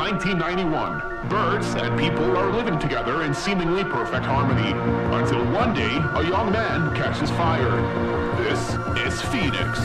1991. Birds and people are living together in seemingly perfect harmony, until one day a young man catches fire. This is Phoenix.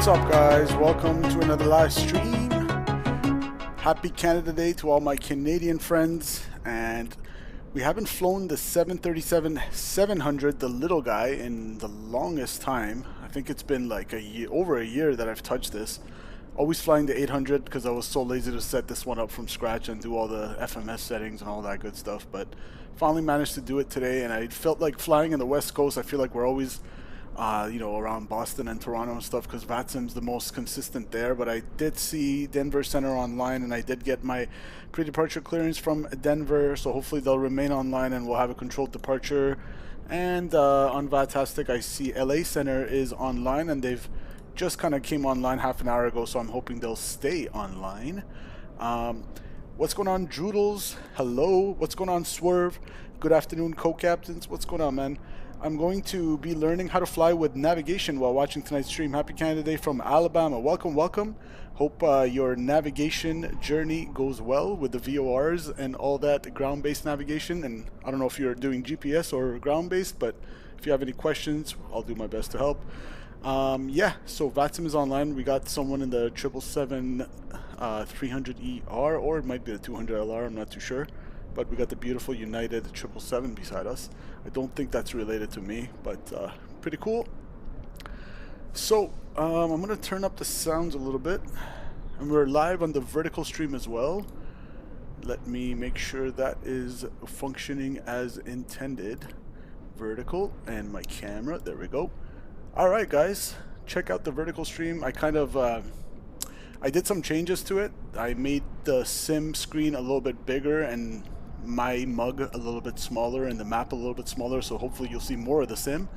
What's up, guys? Welcome to another live stream. Happy Canada Day to all my Canadian friends. And we haven't flown the 737-700, the little guy, in the longest time. I think it's been like over a year that I've touched this. Always flying the 800 because I was so lazy to set this one up from scratch and do all the FMS settings and all that good stuff. But finally managed to do it today, and I felt like flying in the West Coast. I feel like we're always you know, around Boston and Toronto and stuff because VATSIM's the most consistent there. But I did see Denver Center online, and I did get my pre-departure clearance from Denver, so hopefully they'll remain online and we'll have a controlled departure. And on VATastic, I see LA Center is online, and they've just kind of came online half an hour ago, so I'm hoping they'll stay online. What's going on, Droodles? Hello. What's going on, Swerve? Good afternoon, co-captains. What's going on, man? I'm going to be learning how to fly with navigation while watching tonight's stream. Happy Canada Day from Alabama. Welcome, welcome. Hope your navigation journey goes well with the VORs and all that ground-based navigation. And I don't know if you're doing GPS or ground-based, but if you have any questions, I'll do my best to help. Yeah, so VATSIM is online. We got someone in the 777 300ER, or it might be the 200LR, I'm not too sure. But we got the beautiful United 777 beside us. I don't think that's related to me, but pretty cool. So I'm going to turn up the sounds a little bit. And we're live on the vertical stream as well. Let me make sure that is functioning as intended. Vertical and my camera. There we go. Alright guys, check out the vertical stream. I kind of I did some changes to it. I made the sim screen a little bit bigger and my mug a little bit smaller and the map a little bit smaller, so hopefully you'll see more of the sim.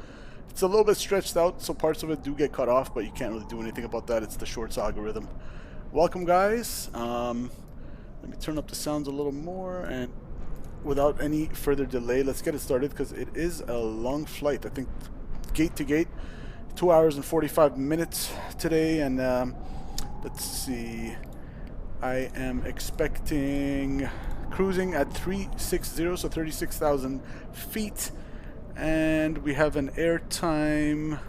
It's a little bit stretched out, so parts of it do get cut off, but you can't really do anything about that. It's the shorts algorithm. Welcome guys. Let me turn up the sounds a little more, and without any further delay, let's get it started because it is a long flight. I think gate to gate, 2 hours and 45 minutes today, and let's see, I am expecting cruising at 360, so 36,000 feet, and we have an air time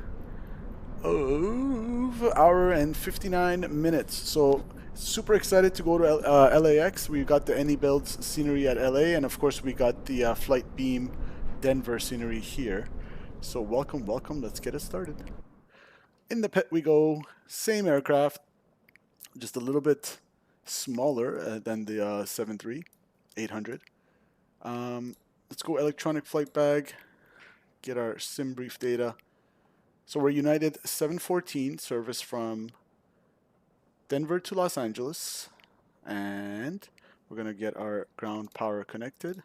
of hour and 59 minutes. So super excited to go to LAX. We got the IniBuilds scenery at LA, and of course we got the FlightBeam Denver scenery here. So welcome, welcome. Let's get it started. In the pit we go. Same aircraft, just a little bit smaller than the 737-800. Let's go electronic flight bag, get our sim brief data. So we're United 714, service from Denver to Los Angeles, and we're gonna get our ground power connected.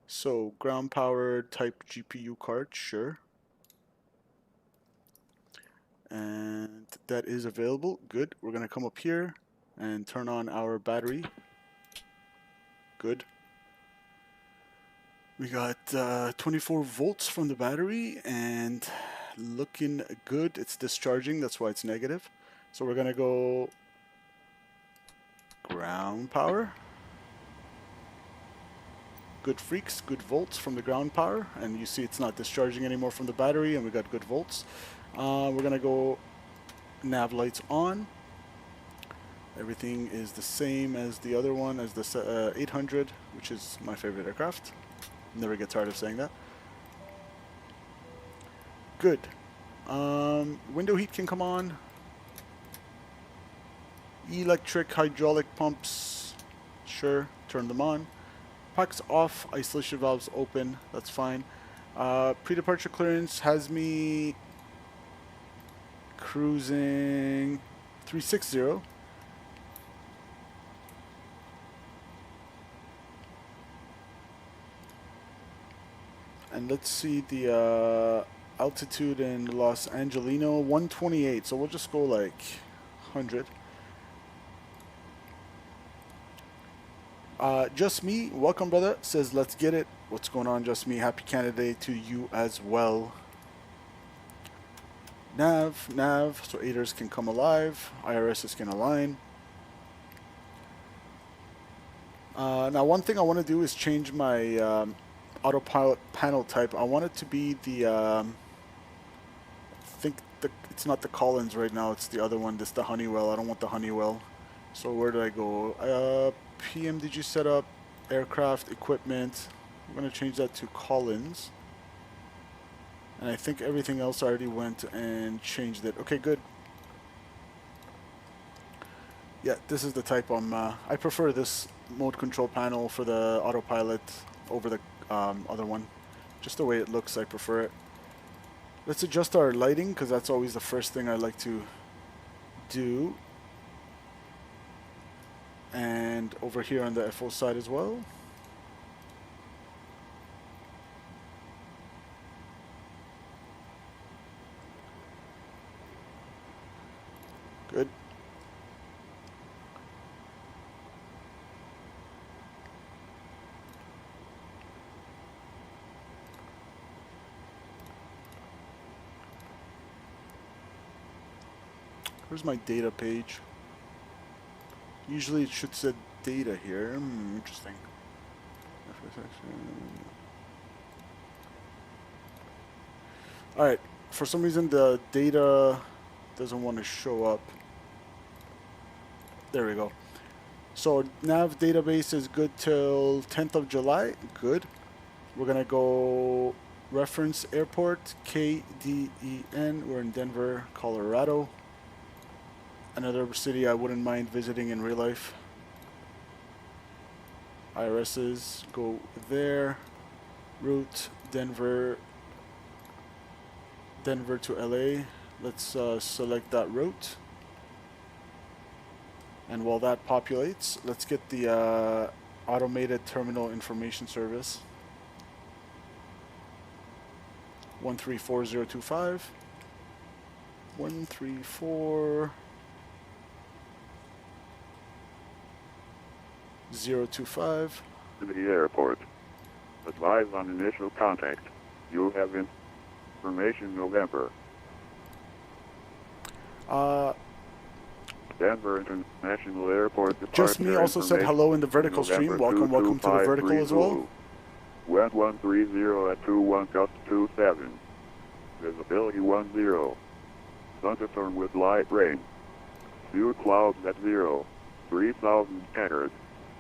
So ground power type GPU card, sure. And that is available. Good. We're gonna come up here and turn on our battery. Good. We got 24 volts from the battery and looking good. It's discharging, that's why it's negative. So we're gonna go ground power. Good freaks, good volts from the ground power, and you see it's not discharging anymore from the battery, and we got good volts. We're gonna go nav lights on. Everything is the same as the other one, as the 800, which is my favorite aircraft. Never get tired of saying that. Good. Window heat can come on. Electric hydraulic pumps, sure, turn them on. Packs off, isolation valves open, that's fine. Pre-departure clearance has me cruising 360. And let's see the altitude in Los Angelino, 128. So we'll just go like 100. Just me, welcome brother, says let's get it. What's going on, Just Me? Happy Canada Day to you as well. Nav, so aiders can come alive, IRSs can align. Now one thing I want to do is change my autopilot panel type. I want it to be the I think it's not the Collins right now, it's the other one, this the Honeywell. I don't want the Honeywell. So where did I go? PMDG setup, aircraft equipment. I'm going to change that to Collins. And I think everything else already went and changed it. Okay, good. Yeah, this is the type I prefer this mode control panel for the autopilot over the other one. Just the way it looks, I prefer it. Let's adjust our lighting, because that's always the first thing I like to do. And over here on the FO side as well. Good. Where's my data page? Usually it should say data here. Interesting. Alright, for some reason the data doesn't want to show up. There we go. So nav database is good till 10th of July. Good. We're gonna go reference airport KDEN. We're in Denver, Colorado. Another city I wouldn't mind visiting in real life. IRSs go there. Route Denver to LA. Let's select that route. And while that populates, let's get the automated terminal information service. 134025. 134025. To the airport. Advise on initial contact. You have information November. Denver International Airport departure. Just me also said hello in the vertical stream. Welcome to the vertical as well. Wind 130 at 21 gust 27. Visibility 10. Thunderstorm with light rain. Few clouds at 0. 3,000 scattered.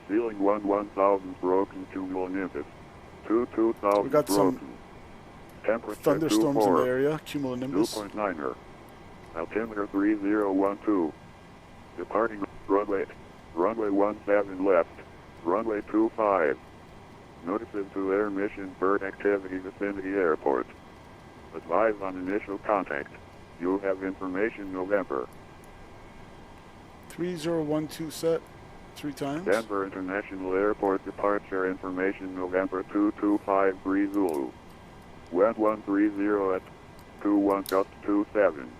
Ceiling 1,000 broken cumulonimbus. 2,000 we got broken. some Temperature thunderstorms 24. in the area. Cumulonimbus. 2.9er. Altimeter 3012. Departing runway 17 left. Runway 25. Notices to air mission bird activity vicinity airport. Advise on initial contact. You have information November. 3012 set. 3 times. Denver International Airport departure information November 2253 Zulu. Wind 130 at 21 gust 27.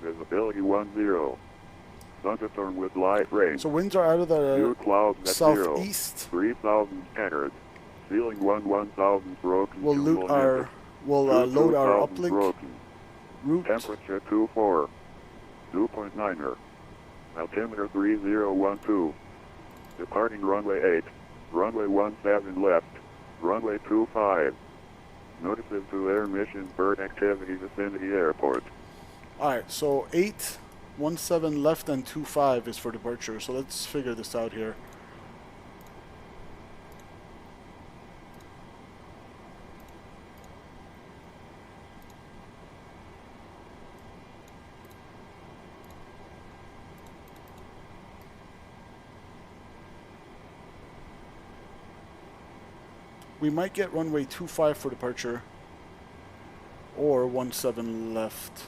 Visibility 10. Thunderstorm with light rain. So winds are out of the Few clouds at southeast. 0. 3,000 scattered. Ceiling 1,000 broken. We'll load our uplink broken. route. Temperature 24. 2.9er. Altimeter 3012. Departing runway 8. Runway 17 left. Runway 25. Notices to air mission bird activity vicinity airport. Alright, so 8, 17 left and 25 is for departure. So let's figure this out here. We might get runway 25 for departure, or 17 left.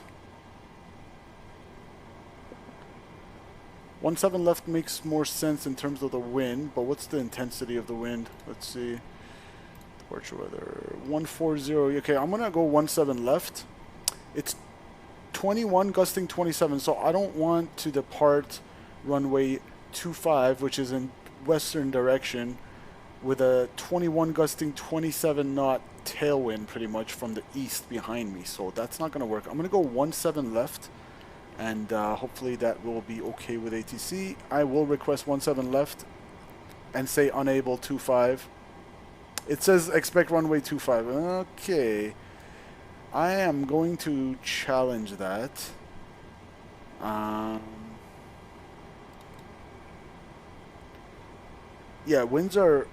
17 left makes more sense in terms of the wind, but what's the intensity of the wind? Let's see. Departure weather 140. Okay, I'm gonna go 17 left. It's 21 gusting 27, so I don't want to depart runway 25, which is in western direction, with a 21 gusting 27 knot tailwind pretty much from the east behind me. So that's not going to work. I'm going to go 17 left, and hopefully that will be okay with ATC. I will request 17 left and say unable 25. It says expect runway 25. Okay. I am going to challenge that. Yeah, winds are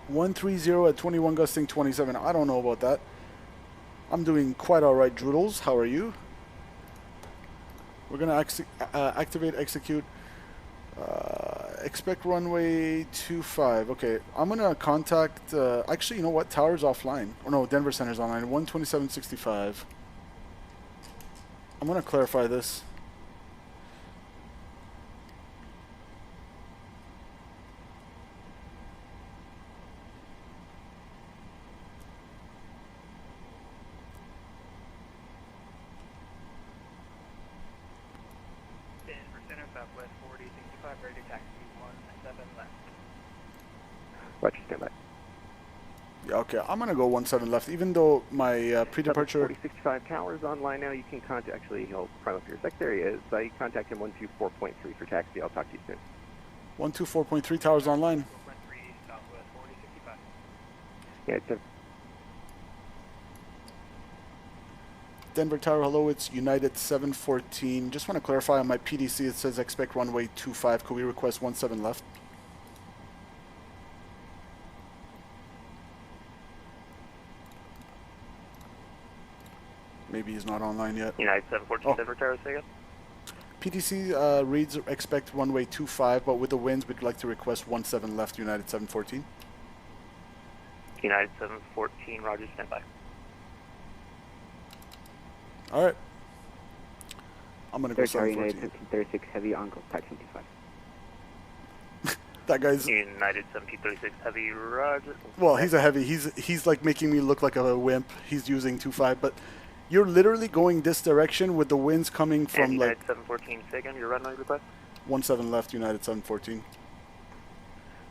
130 at 21 gusting 27. I don't know about that. I'm doing quite alright, Droodles. How are you? We're going to activate, execute. Expect runway 25. Okay, I'm going to contact... actually, you know what? Tower's offline. Oh, no, Denver Center's online. 127.65. I'm going to clarify this. Southwest 4065, ready to taxi 17 left. Roger, stand by. Yeah, okay, I'm gonna go 17 left, even though my pre-departure. 4065 towers online now. You can contact. Actually, he'll prime up your secretary. You contact him 124.3 for taxi. I'll talk to you soon. 124.3 towers online. 4.3 Southwest 4065. Yeah, it's Denver Tower, hello, it's United 714. Just want to clarify on my PDC, it says expect runway 25. Could we request 17 left? Maybe he's not online yet. United 714 Denver Tower, say again. PDC reads expect runway 25, but with the winds, we'd like to request 17 left, United 714. United 714, Roger, stand by. All right. I'm going to go Tower, United 714. 1736 heavy on go taxi 25. That guy's... United 1736 heavy, Roger. Well, he's a heavy. He's like making me look like a wimp. He's using 25, but you're literally going this direction with the winds coming from United like... 714, say again, your runway request? 17 left, United 714.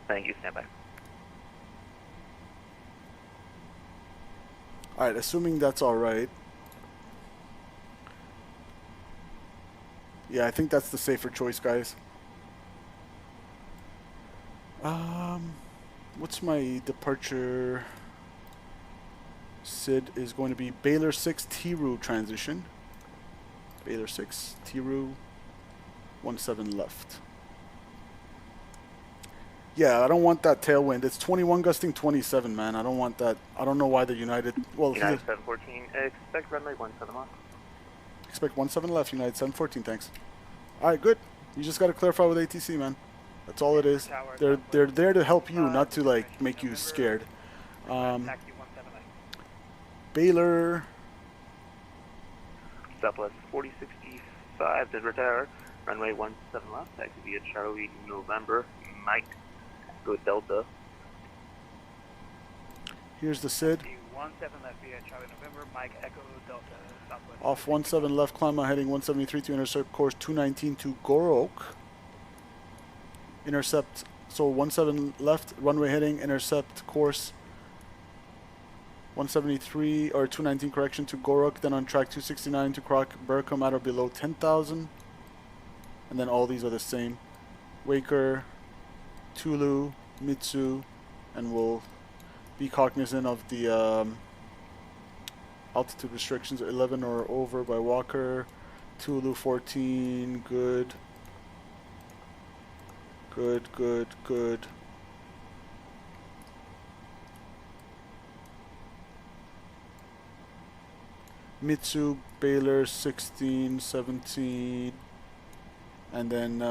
Thank you, stand by. All right, assuming that's all right. Yeah, I think that's the safer choice, guys. What's my departure? SID is going to be Baylor 6 Tiru transition. Baylor 6 Tiru, 17 left. Yeah, I don't want that tailwind. It's 21 gusting 27, man. I don't want that. I don't know why the United... Well, United 714, expect runway 17 left. Expect 17 left, United 714, thanks. Alright, good. You just got to clarify with ATC, man. That's all it is. They're there to help you, not to like make you scared. Baylor. Southwest 4065, Denver Tower, runway 17 left, taxi via Charlie, November, Mike, go Delta. Here's the SID. 17 left via Charlie November, Mike Echo Delta, Southwest. Off 17 left, climb out heading 173 to intercept course 219 to Gorok. Intercept, so 17 left, runway heading, intercept course 173 or 219 correction to Gorok, then on track 269 to Croc, Burkham at or below 10,000. And then all these are the same. Waker, Tulu, Mitsu, and we'll be cognizant of the altitude restrictions 11 or over by Walker. Tulu 14, good. Good. Mitsu, Baylor 16, 17, and then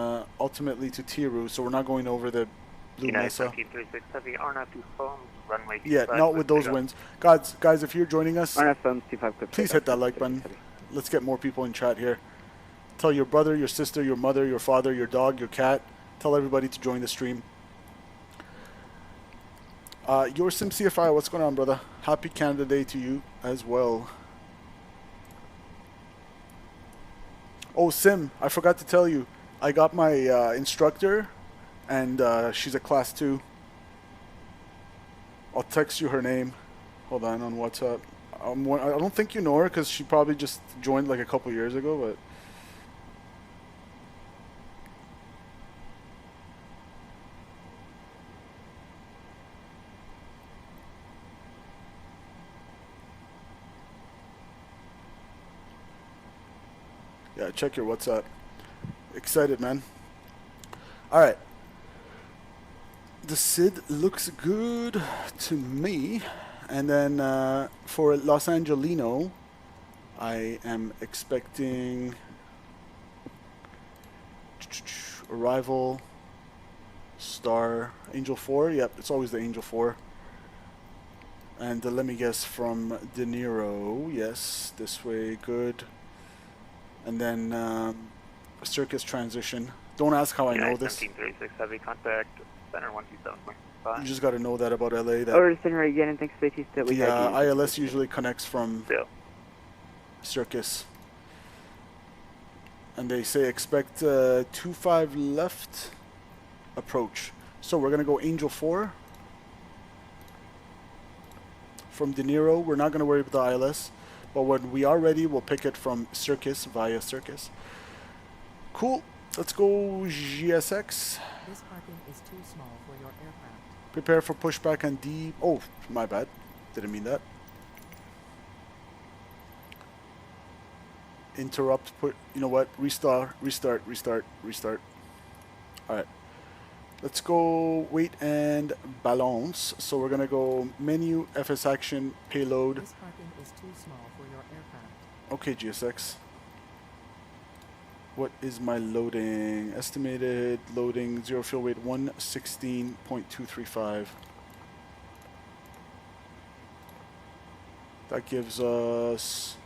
ultimately to Tiru. So we're not going over the Blue Mesa. 1736 heavy, RNF 24, runway 25. Yeah, not with those winds. Guys, if you're joining us, RNF 25, please hit that like button. Let's get more people in chat here. Tell your brother, your sister, your mother, your father, your dog, your cat. Tell everybody to join the stream. Your Sim CFI, what's going on, brother? Happy Canada Day to you as well. Oh, Sim, I forgot to tell you. I got my instructor, and she's a Class 2. I'll text you her name. Hold on WhatsApp. I don't think you know her because she probably just joined like a couple years ago, but... Yeah, check your WhatsApp. Excited, man. Alright. The SID looks good to me. And then for Los Angelino, I am expecting arrival, star, Angel 4. Yep, it's always the Angel 4. And let me guess, from De Niro. Yes, this way, good. And then circus transition. Don't ask how I know this. 1736 heavy contact, center 127.5. You just got to know that about LA. That Over to itinerary again, and thanks to that we the ILS usually connects from circus. And they say expect 25 left approach. So we're going to go Angel 4. from De Niro. We're not going to worry about the ILS. But when we are ready, we'll pick it from Circus via Circus. Cool. Let's go GSX. This parking is too small for your aircraft. Prepare for pushback on D. Oh, my bad. Didn't mean that. Interrupt. Put. You know what? Restart. Alright. Let's go weight and balance. So we're going to go menu, FS action, payload. This parking is too small for your aircraft. Okay, GSX. What is my loading? Estimated loading, 0 fuel weight, 116.235. That gives us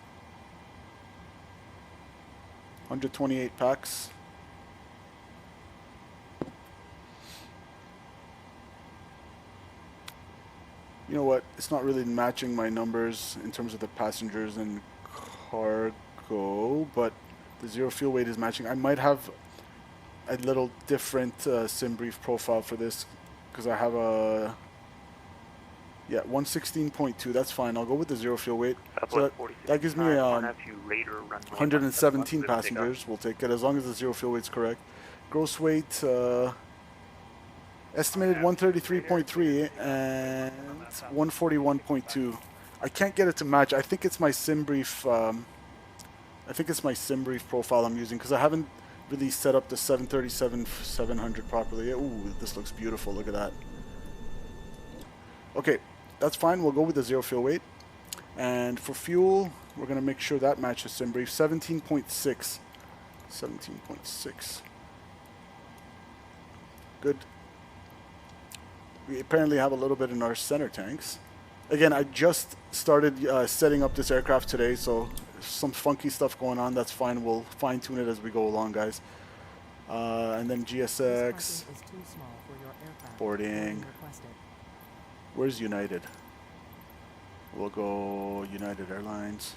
128 packs. You know what? It's not really matching my numbers in terms of the passengers and cargo, but the 0 fuel weight is matching. I might have a little different sim brief profile for this because I have a 116.2. That's fine. I'll go with the 0 fuel weight. So that gives me 117 passengers. We'll take it as long as the 0 fuel weight's correct. Gross weight estimated 133.3 and 141.2. I can't get it to match. I think it's my sim brief. I think it's my sim brief profile I'm using because I haven't really set up the 737-700 properly. Ooh, this looks beautiful. Look at that. Okay, that's fine. We'll go with the 0 fuel weight. And for fuel, we're going to make sure that matches sim brief. 17.6. 17.6. Good. We apparently have a little bit in our center tanks. Again, I just started setting up this aircraft today, so some funky stuff going on. That's fine. We'll fine tune it as we go along, guys. And then GSX boarding. Where's United? We'll go United Airlines.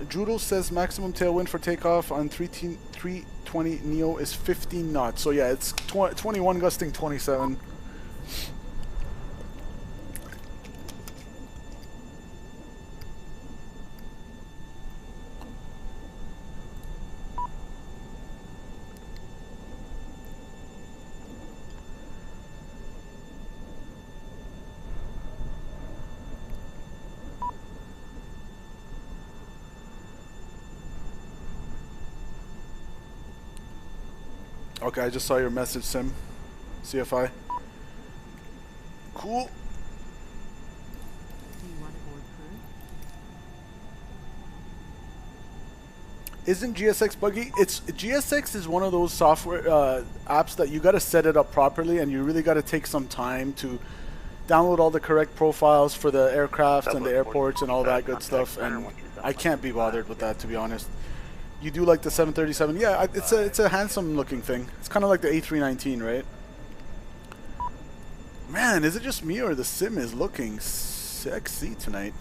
Joodle says maximum tailwind for takeoff on 320 Neo is 15 knots. So yeah, it's 21 gusting 27. Okay, I just saw your message, Sim. CFI. Cool. Do you want to board crew? Isn't GSX buggy? GSX is one of those software apps that you got to set it up properly, and you really got to take some time to download all the correct profiles for the aircraft and the airports and all that good stuff. And I can't be bothered with that, to be honest. You do like the 737? Yeah, it's a handsome looking thing. It's kind of like the A319, right? Man, is it just me or the sim is looking sexy tonight?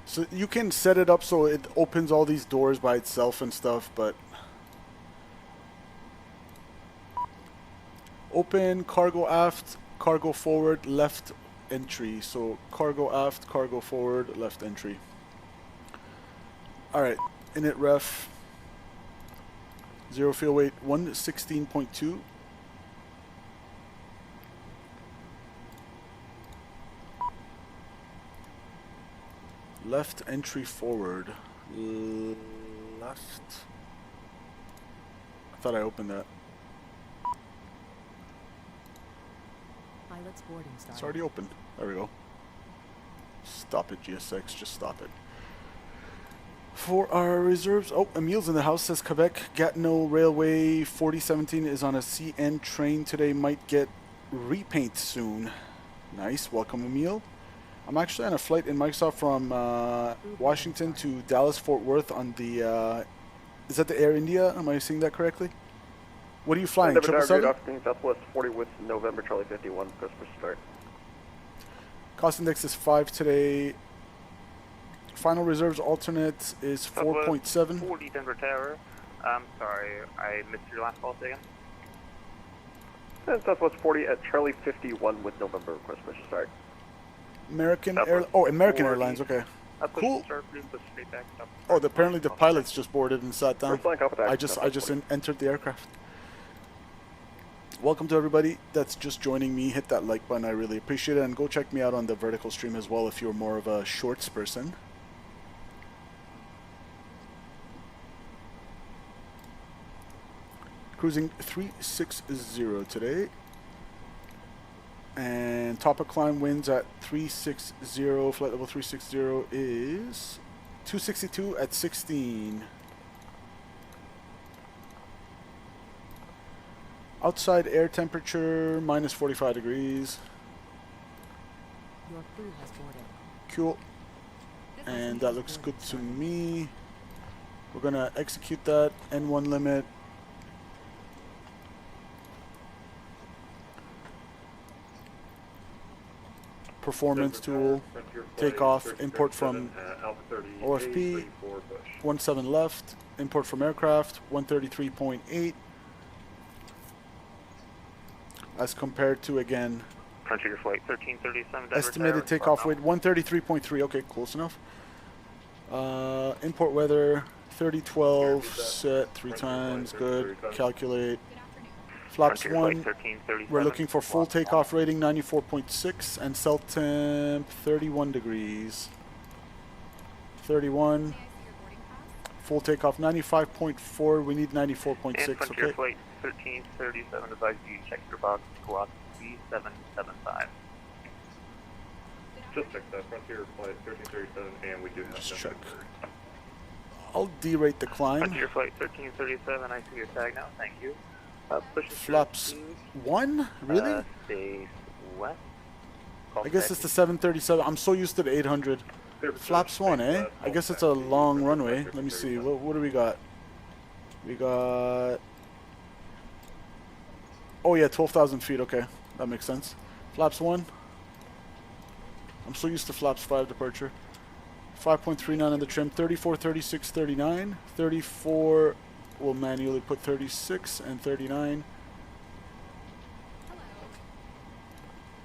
So you can set it up so it opens all these doors by itself and stuff, but open cargo aft, cargo forward, left entry. So cargo aft, cargo forward, left entry. Alright, init ref, 0 fuel weight, 116.2. Left entry forward. Left. I thought I opened that. Pilot's boarding start. It's already open. There we go. Stop it, GSX. Just stop it. For our reserves. Oh, Emil's in the house. Says Quebec Gatineau Railway 4017 is on a CN train today. Might get repaint soon. Nice. Welcome, Emil. I'm actually on a flight in Microsoft from Washington to Dallas Fort Worth on the. Is that the Air India? Am I seeing that correctly? What are you flying? 777? Southwest 40 with November Charlie 51, customer start. Cost index is 5 today. Final reserves alternate is 4.7. 40 Denver Tower. I'm sorry, I missed your last call again. Southwest 40 at Charlie 51 with November request permission start. American Southwest American 40. Airlines. Okay. Cool. Oh, apparently the pilots just boarded and sat down. First line contact. I just entered the aircraft. Welcome to everybody that's just joining me. Hit that like button, I really appreciate it, and go check me out on the vertical stream as well if you're more of a shorts person. Cruising 360 today, and top of climb winds at 360. Flight level 360 is 262 at 16. Outside air temperature minus 45 degrees. Your crew has boarded. Cool. And that looks good to me. We're gonna execute that N1 limit. Performance tool, takeoff, import from OFP, 17 left, import from aircraft, 133.8, as compared to, again, Frontier Flight 1337 Denver estimated Tower, takeoff weight, 133.3, okay, close enough. Import weather, 3012, set 3 times, good, calculate. Flaps Frontier 1, Flight 1337. we're looking for full takeoff rating 94.6 and cell temp 31 degrees. 31. Full takeoff 95.4. We need 94.6. And Frontier Okay. Flight 1337 advise you check your box squawk 3775. Just check that. Frontier Flight 1337, and we do have Just no check. number. I'll derate the climb. Frontier Flight 1337, I see your tag now, thank you. Push Flaps 1? Really? Space west. I guess it's the 737. I'm so used to the 800. Flaps 1, eh? I guess it's a long runway. Let me see. What do we got? We got... Oh yeah, 12,000 feet. Okay, that makes sense. Flaps 1. I'm so used to flaps 5 departure. 5.39 on the trim. 34, 36, 39. 34... We'll manually put 36 and 39.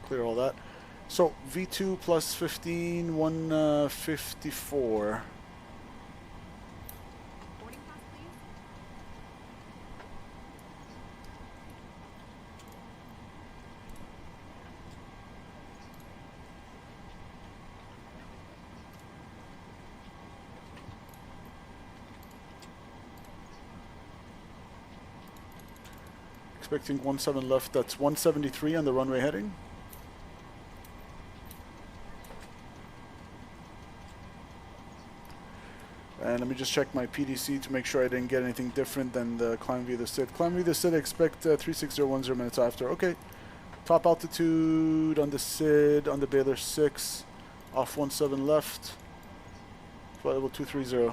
Clear all that. So V2 plus 15, 154. Expecting 17 left. That's 173 on the runway heading. And let me just check my PDC to make sure I didn't get anything different than the climb via the SID. Climb via the SID, expect 36010 minutes after. Okay. Top altitude on the SID, on the Baylor 6. Off 17 left. Flight level 230.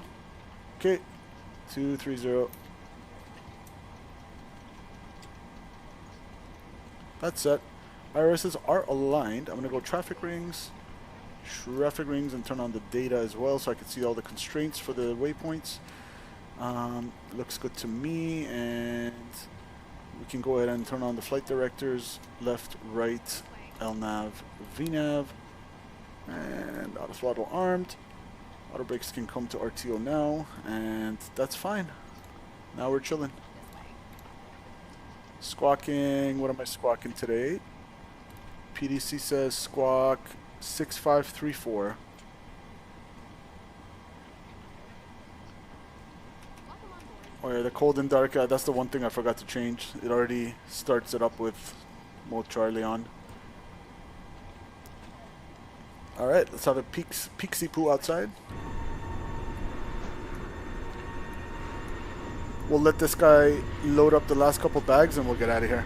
Okay. 230. That's set. IRSs are aligned. I'm going to go traffic rings, and turn on the data as well so I can see all the constraints for the waypoints. Looks good to me, and we can go ahead and turn on the flight directors, left, right, LNAV, VNAV, and auto throttle armed. Auto brakes can come to RTO now, and that's fine. Now we're chilling. Squawking, what am I squawking today? PDC says squawk 6534. Oh yeah, the cold and dark, that's the one thing I forgot to change. It already starts it up with mode Charlie on. Alright, let's have a peeksy poo outside. We'll let this guy load up the last couple bags and we'll get out of here.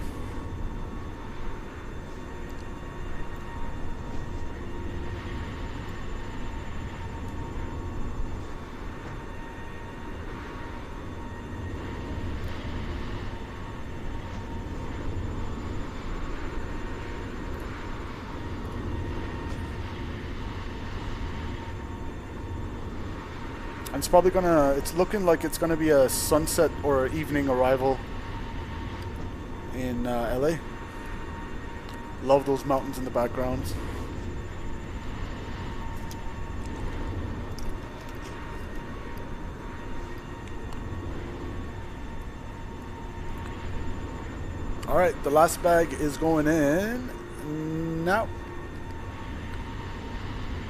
it's probably gonna, it's looking like it's gonna be a sunset or evening arrival in LA. Love those mountains in the background. All right, the last bag is going in now.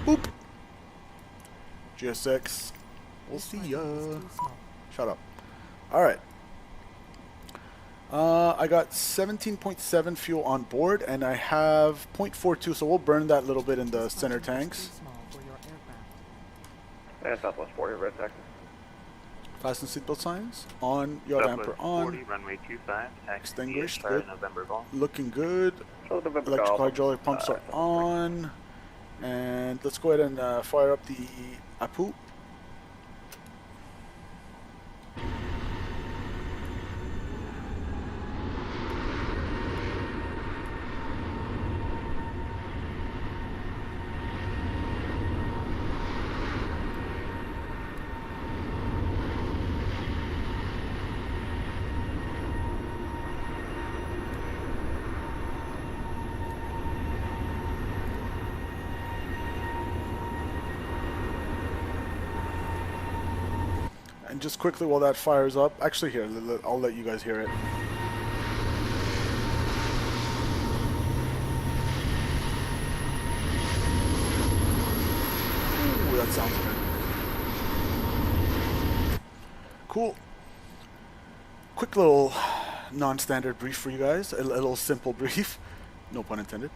Boop. GSX. We'll see ya. Shut up. All right. I got 17.7 fuel on board, and I have 0.42, so we'll burn that little bit in the center tanks. And Southwest 40, red taxi. Fasten seatbelt signs. On. Yacht damper on. 40, runway 25. Extinguished. Good. Good. November golf. Looking good. So November Electrical golf. hydraulic pumps are on. And let's go ahead and fire up the APU. And just quickly while that fires up, actually here, I'll let you guys hear it. Ooh, that sounds good. Cool. Quick little non-standard brief for you guys, a little simple brief, no pun intended.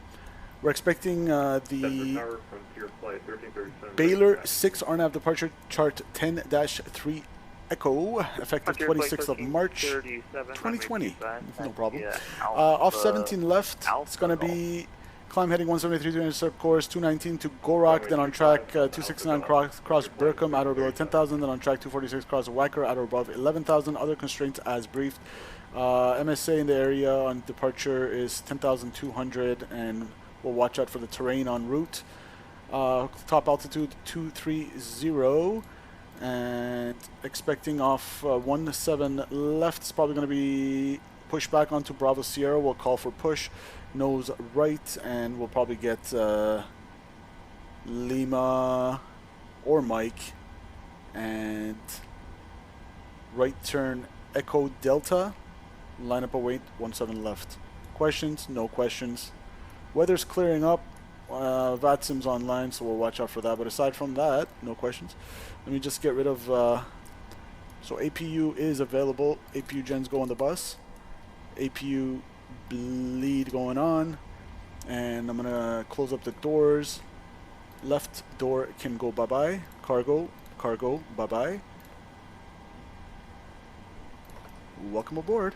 We're expecting the Baylor 6 RNAV departure chart 10-3 Echo, effective 26th of March 2020. No problem. Off 17 left, it's going to be climb heading 173 to intercept course 219 to Gorak, then on track 269 cross Burkham at or below 10,000, then on track 246 cross Wacker at or above 11,000. Other constraints as briefed. MSA in the area on departure is 10,200, and we'll watch out for the terrain en route. Top altitude 230, and expecting off 17 left. It's probably going to be pushed back onto Bravo Sierra. We'll call for push, nose right, and we'll probably get Lima or Mike, and right turn Echo Delta. Line up await 17 left. Questions? No questions. Weather's clearing up. VATSIM's online, so we'll watch out for that. But aside from that, no questions. Let me just get rid of... so APU is available. APU gens go on the bus. APU bleed going on. And I'm going to close up the doors. Left door can go bye-bye. Cargo, bye-bye. Welcome aboard.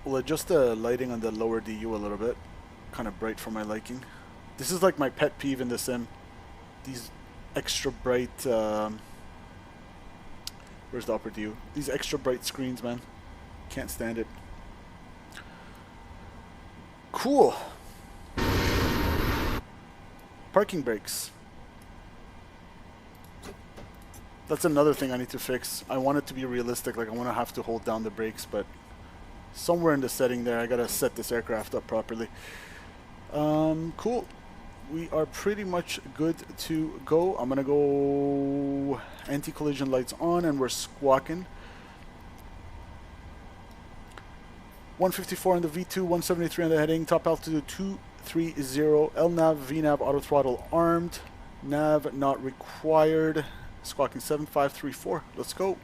We'll adjust the lighting on the lower DU a little bit. Kind of bright for my liking. This is like my pet peeve in the sim. These extra bright... where's the upper DU? These extra bright screens, man. Can't stand it. Cool. Parking brakes. That's another thing I need to fix. I want it to be realistic. Like, I want to have to hold down the brakes, but somewhere in the setting there, I gotta set this aircraft up properly. Cool. We are pretty much good to go. I'm gonna go anti-collision lights on, and we're squawking. 154 on the V2, 173 on the heading. Top altitude 230. LNAV, VNAV, auto throttle armed. Nav not required. Squawking 7534. Let's go.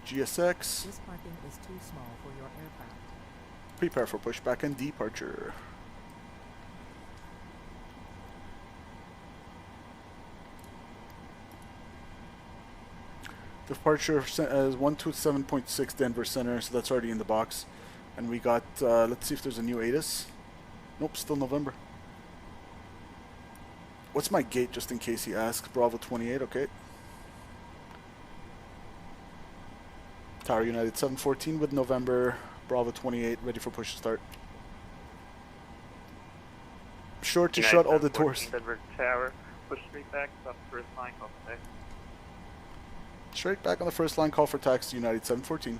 GSX. This parking is too small for your aircraft. Prepare for pushback and departure. Departure is 127.6 Denver Center, so that's already in the box. And we got, let's see if there's a new ATIS. Nope, still November. What's my gate, just in case he asks? Bravo 28, okay. Tower United 714 with November, Bravo 28, ready for push to start. Sure to shut all the doors. Denver Tower, push straight back, stop the first line, call for taxi. Straight back on the first line, call for taxi, United 714.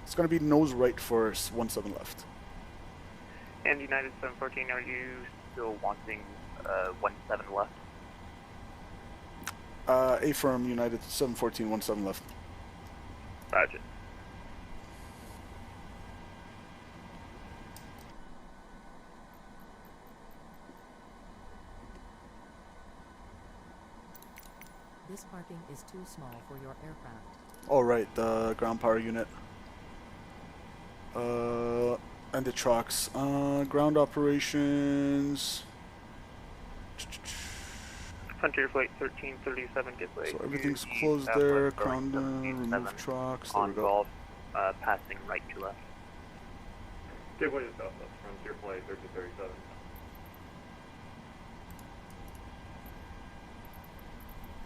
It's going to be nose right for 17 left. And United 714, are you still wanting 17 left? Affirm, United 714, 17 left. Roger. This parking is too small for your aircraft. Oh, right, the ground power unit. And the trucks. Ground operations. Frontier Flight 1337 Gateway. So everything's closed there. Ground, remove trucks. There we On go. Golf, passing right to left. Gateway to Southwest, Frontier Flight 1337.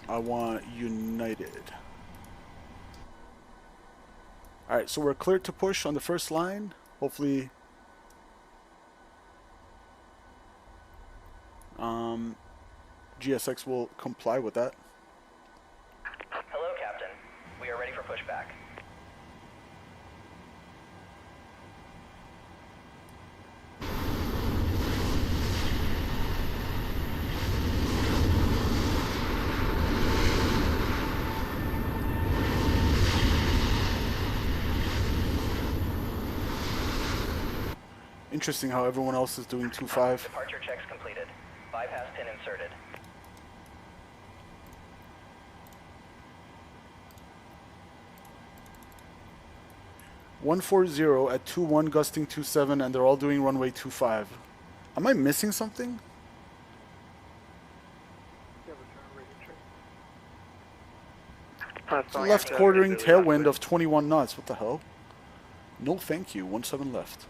I want United. Alright, so we're cleared to push on the first line. Hopefully, GSX will comply with that. Hello, Captain. We are ready for pushback. Interesting how everyone else is doing 2-5. Departure checks completed. Bypass pin inserted. .140 at 21 gusting 27, and they're all doing runway 25. Am I missing something? Left quartering tailwind of 21 knots. What the hell? No, thank you. 17 left.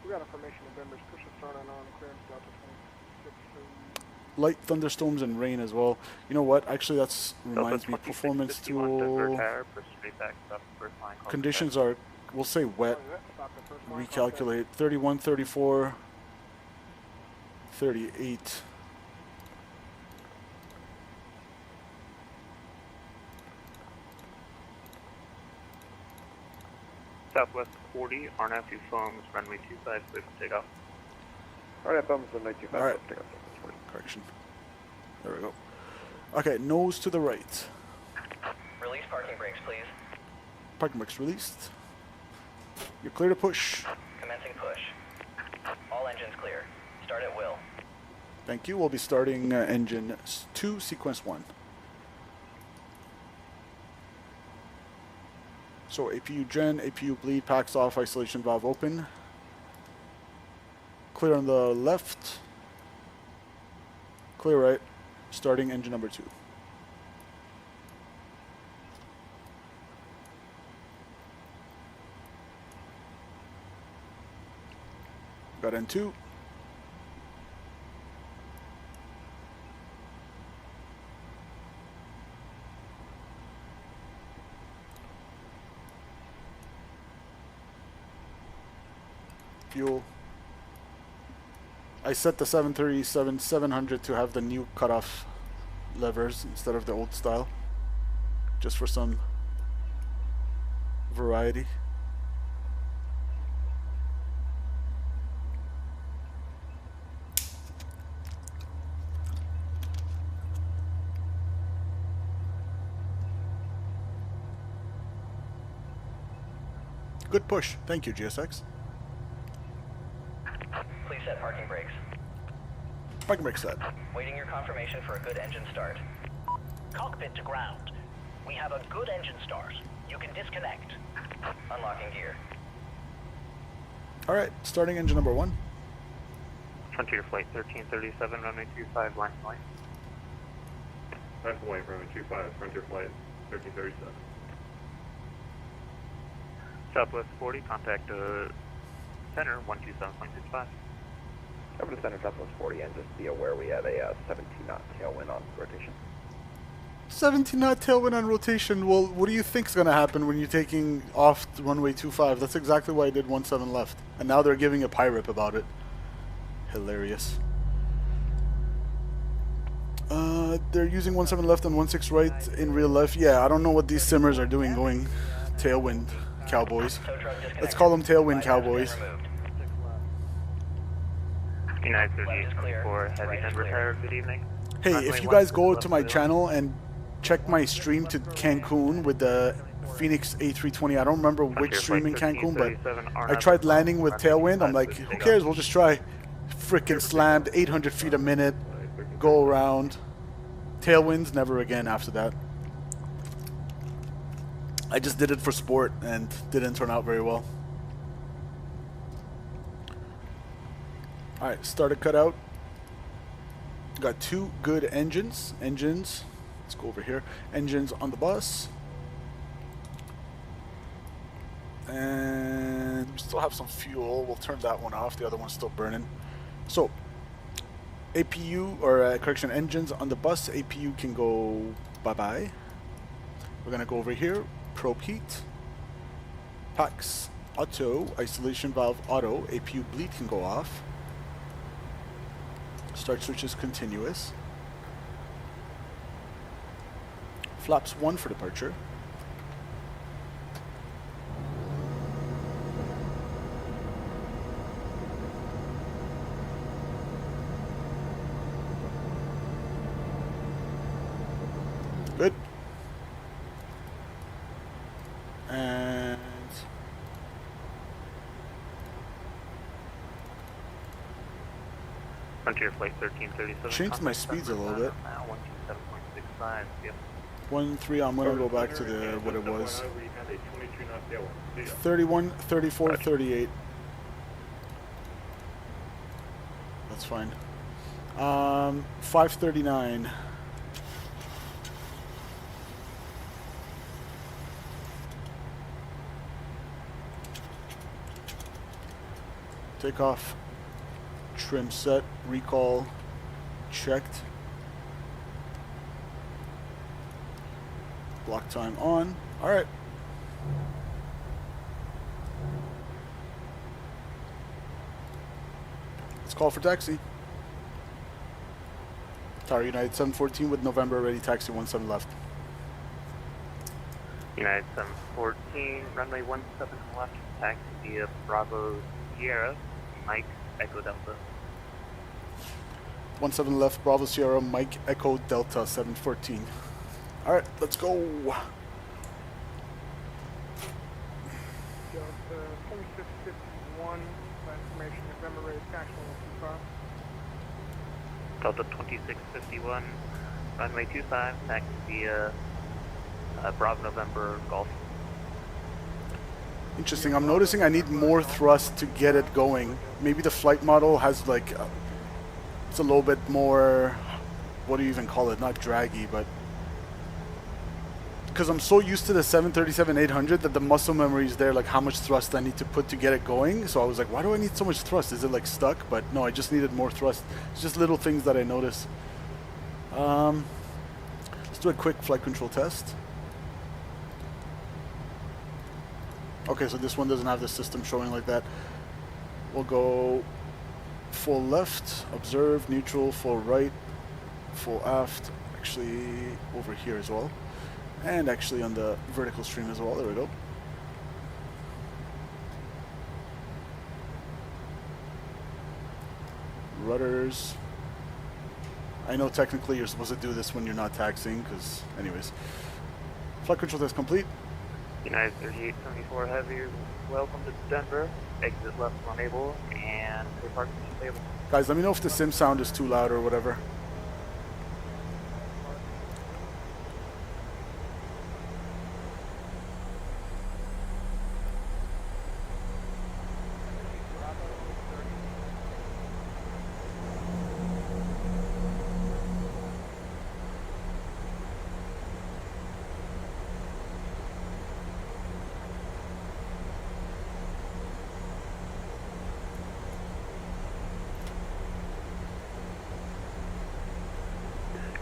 We got information November's push is starting on clearance Delta 26. Light thunderstorms and rain as well. You know what? Actually, that reminds me. Performance tool. Conditions are, we'll say wet. Recalculate. 31, 34, 38. Southwest 40, RNAV 2 foams, runway 25, clear for takeoff. Alright, bums on 925. Alright. Take off. Correction. There we go. Okay, nose to the right. Release parking brakes, please. Parking brakes released. You're clear to push. Commencing push. All engines clear. Start at will. Thank you. We'll be starting engine 2, sequence 1. So APU gen, APU bleed, packs off, isolation valve open. Clear on the left. Clear right. Starting engine number 2. Got N2. Fuel. I set the 737-700 to have the new cutoff levers instead of the old style, just for some variety. Good push. Thank you, GSX. Please set parking brakes. Parking brake set. Waiting your confirmation for a good engine start. Cockpit to ground. We have a good engine start. You can disconnect. Unlocking gear. Alright, starting engine number 1. Frontier Flight 1337, runway 25, line of light. Line of light, runway 25, Frontier Flight 1337. Southwest 40, contact center 127.65. Over to center Southwest 40 and just be aware we have a 17 knot tailwind on rotation. 17 knot tailwind on rotation. Well, what do you think's going to happen when you're taking off runway 25? That's exactly why I did 17 left. And now they're giving a pie rip about it. Hilarious. They're using 17 left and 16 right in real life. Yeah, I don't know what these simmers are doing going tailwind cowboys. Let's call them tailwind cowboys. United 3824, heavy and retired, good evening. Hey, if you guys go to my channel and check my stream to Cancun with the Phoenix A320, I don't remember which stream in Cancun, but I tried landing with tailwind. I'm like, who cares? We'll just try. Freaking slammed 800 feet a minute, go around. Tailwinds, never again after that. I just did it for sport and didn't turn out very well. Alright, started cutout. Got two good engines. Let's go over here. Engines on the bus. And we still have some fuel. We'll turn that one off. The other one's still burning. So, APU, or correction, engines on the bus. APU can go bye-bye. We're going to go over here. Probe heat. Packs. Auto. Isolation valve auto. APU bleed can go off. Start switch is continuous. Flaps 1 for departure. Good. And Frontier Flight 1337. changed my speeds a little bit. 127.65. Yep. 1-3, I'm gonna go back to the what it was. We had a 22 knot tailwind. See ya. 31, 34, 38. That's fine. 539. Takeoff. Trim set. Recall. Checked. Block time on. Alright. Let's call for taxi. Tower United 714 with November ready, taxi 17 left. United 714, runway 17 left, taxi via Bravo Sierra, Mike Echo Delta. 17 left, Bravo Sierra, Mike Echo Delta 714. Alright, let's go. Delta 2651, information November ready, taxi 125. Delta 2651, runway 25, taxi via Bravo November Golf. Interesting. I'm noticing I need more thrust to get it going. Maybe the flight model has like, it's a little bit more, what do you even call it? Not draggy, but because I'm so used to the 737-800 that the muscle memory is there, like how much thrust I need to put to get it going. So I was like, why do I need so much thrust? Is it like stuck? But no, I just needed more thrust. It's just little things that I notice. Let's do a quick flight control test. Okay, so this one doesn't have the system showing like that. We'll go full left, observe, neutral, full right, full aft, actually over here as well. And actually on the vertical stream as well, there we go. Rudders. I know technically you're supposed to do this when you're not taxiing, because anyways. Flight control test complete. United 3874 Heavy, welcome to Denver. Exit left when able, and depart stable. Guys, let me know if the sim sound is too loud or whatever.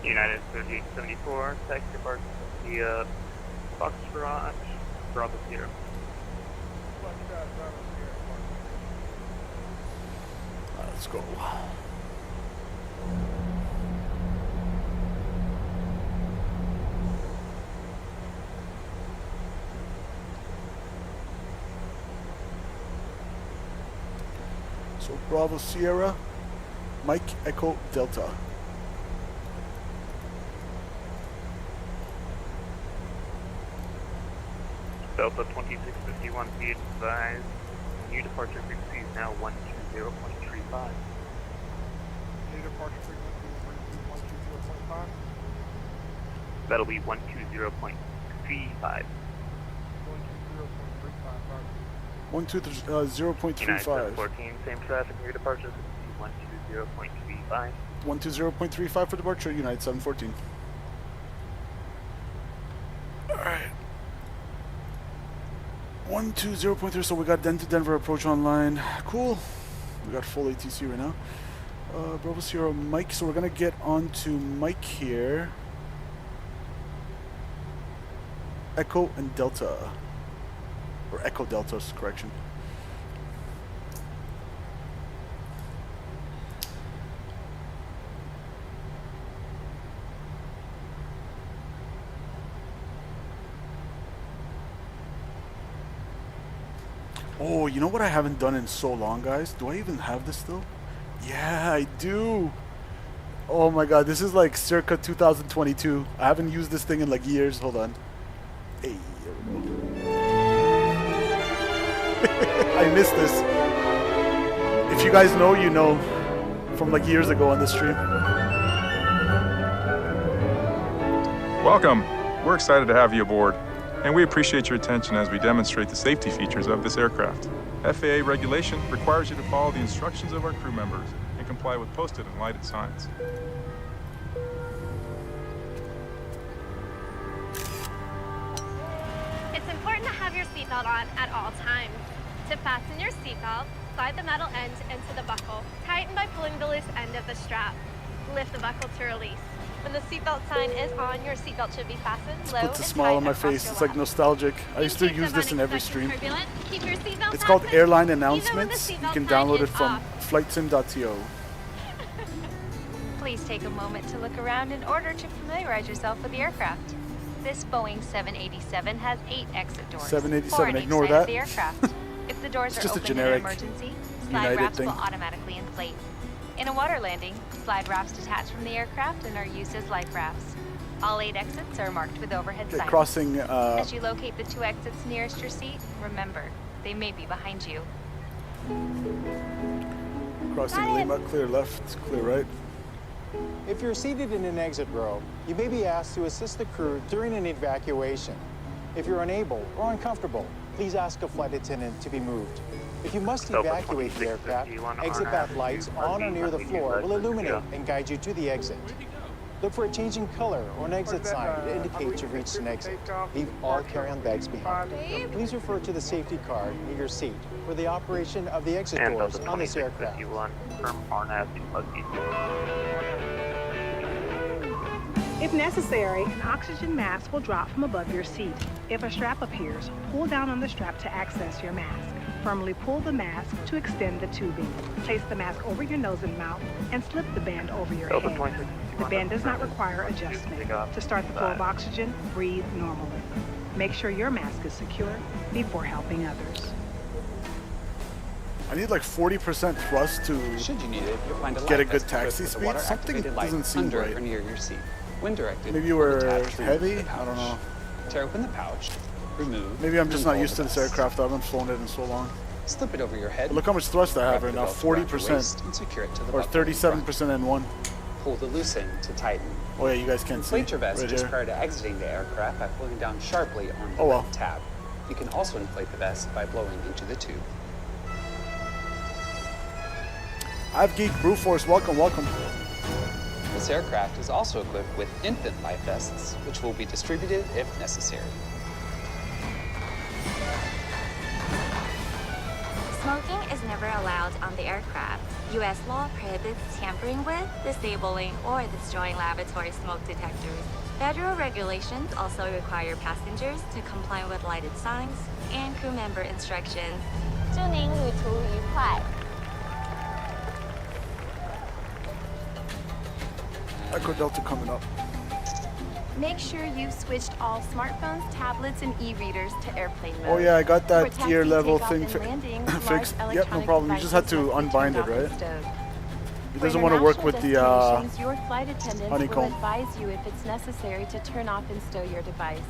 United 3874, taxi depart via Foxtrot, Bravo Sierra. Let's go. So Bravo Sierra, Mike Echo Delta. Delta 2651 feet advised. New departure frequency is now 120.35. New departure frequency is 120.5. That'll be 120.35. 120.35. 120.35. United 714, same traffic, new departure frequency 120.35. 120.35 for departure, United 714. Alright. 120.3, so we got Denver approach online. Cool. We got full ATC right now. Bravo Sierra Mike, so we're gonna get on to Mike here. Echo and Delta. Or Echo Delta's correction. Oh, you know what I haven't done in so long, guys? Do I even have this still? Yeah, I do. Oh my god, this is like circa 2022. I haven't used this thing in like years. Hold on. Hey, here we go. I missed this. If you guys know, you know. From like years ago on this stream. Welcome. We're excited to have you aboard. And we appreciate your attention as we demonstrate the safety features of this aircraft. FAA regulation requires you to follow the instructions of our crew members and comply with posted and lighted signs. It's important to have your seatbelt on at all times. To fasten your seatbelt, slide the metal end into the buckle. Tighten by pulling the loose end of the strap. Lift the buckle to release. When the seatbelt sign is on, your seatbelt should be fastened low and Puts a smile on my face. It's like nostalgic. I used to use this in every stream. Keep your seatbelt It's called fastened, Airline even when the Announcements. You seatbelt can sign download is it from off. flightsim.to. Please take a moment to look around in order to familiarize yourself with the aircraft. This Boeing 787 has 8 exit doors. 787, 4 on each ignore side that. of the aircraft. If the doors It's are just a open in generic an emergency, slide United wraps thing. will automatically inflate. In a water landing, slide wraps detach from the aircraft and are used as life rafts. All 8 exits are marked with overhead Okay, signs. crossing, As you locate the 2 exits nearest your seat, remember, they may be behind you. Crossing Lima, clear left, clear right. If you're seated in an exit row, you may be asked to assist the crew during an evacuation. If you're unable or uncomfortable, please ask a flight attendant to be moved. If you must evacuate the aircraft, exit path lights on or near the floor will illuminate and guide you to the exit. Look for a changing color or an exit sign to indicate you've reached an exit. Leave all carry-on bags behind. Please refer to the safety card near your seat for the operation of the exit And doors Delta on this aircraft. 2651, firm RNAV to Lucky. If necessary, an oxygen mask will drop from above your seat. If a strap appears, pull down on the strap to access your mask. Firmly pull the mask to extend the tubing. Place the mask over your nose and mouth and slip the band over your head. The band does not require adjustment. To start the flow of oxygen, breathe normally. Make sure your mask is secure before helping others. I need like 40% thrust to Should you need it, you'll find a get a light good vest taxi equipped with a speed. Something water-activated light doesn't seem under right. or near your seat. When directed, Maybe you hold were the tab to remove heavy? the pouch. I don't know. Tear open the pouch, remove. Maybe I'm just and not fold used to the this vest. aircraft. I haven't flown it in so long. Slip it over your head. But look how much thrust I have wrap right the now. belt around your waist 40%. and secure it to the Or buckle in front. 37% in one. Pull the loose end to tighten. Oh yeah, you guys can't see. Inflate your vest right just here. prior to exiting the aircraft by pulling down sharply on the Oh, well. left tab. You can also inflate the vest by blowing into the tube. I've Geek Brew Force. Welcome, welcome. This aircraft is also equipped with infant life vests, which will be distributed if necessary. Smoking is never allowed on the aircraft. U.S. law prohibits tampering with, disabling, or destroying laboratory smoke detectors. Federal regulations also require passengers to comply with lighted signs and crew member instructions. 祝您旅途愉快. Echo Delta coming up. Make sure you've switched all smartphones, tablets, and e-readers to airplane mode. Oh yeah, I got that For gear taxi, level takeoff, thing and landing, fixed. large Yep, no electronic problem. You just had devices to must be unbind turned it, off right? and stowed. It For doesn't want to work international with the destinations, your flight attendants honeycomb. will advise you if it's necessary to turn off and stow your device.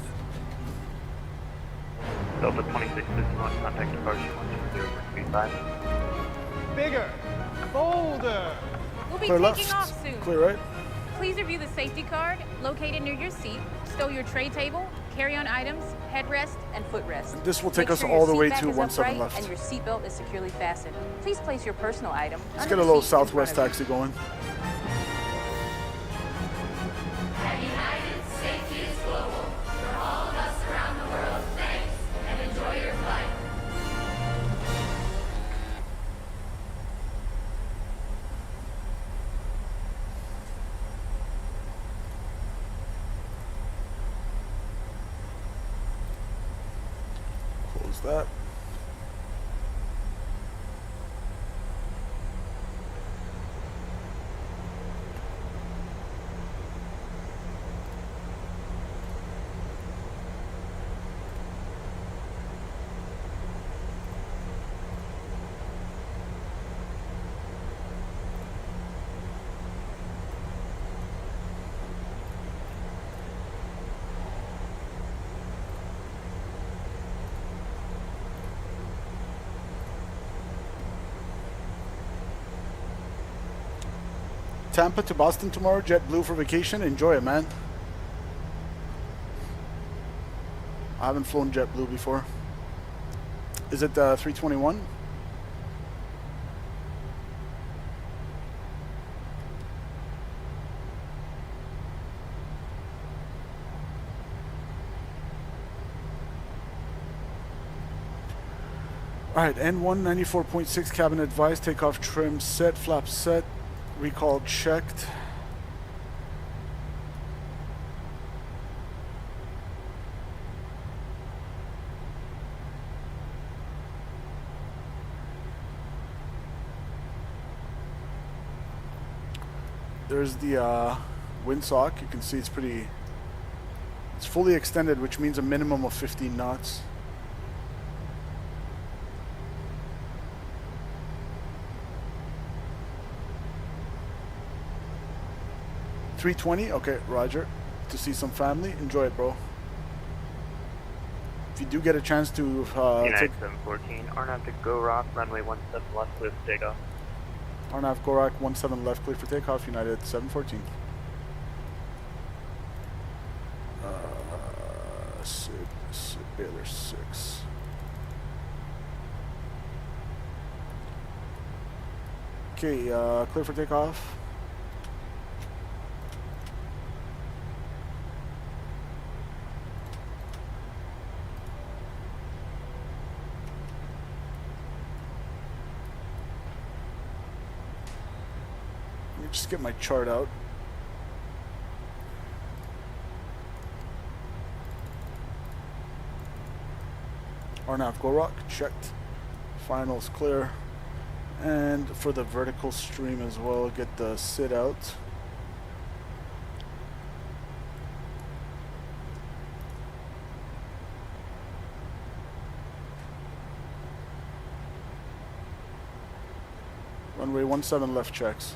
Delta 26 is not contact departure 120.35. Bigger, bolder. We'll be Clear taking left. off soon. Clear right. Please review the safety card located near your seat. Stow your tray table, carry-on items, headrest, and footrest. This will take Make us sure all your the way seat to back is 17 upright left. and your seatbelt is securely fastened. Please place your personal item. Let's under get a the little seat in front Southwest of you. taxi going. At United, safety is global. For all of us around the world, thanks, and enjoy your flight. Close that. Tampa to Boston tomorrow, JetBlue for vacation. Enjoy it, man. I haven't flown JetBlue before. Is it 321? Alright, N1 94.6 cabin advised, takeoff trim set, flap set, recall checked. There's the windsock. You can see it's fully extended, which means a minimum of 15 knots. $320, okay, Roger. To see some family, enjoy it, bro. If you do get a chance to United take 714, Arnav to Go Rock, runway 17 left with takeoff. Arnav Gorak 17 left, clear for takeoff, United 714. Baylor 6. Okay, clear for takeoff. Let me just get my chart out. Arnav Gorak, checked. Finals clear. And for the vertical stream as well, get the sit out. Runway 17 left checks.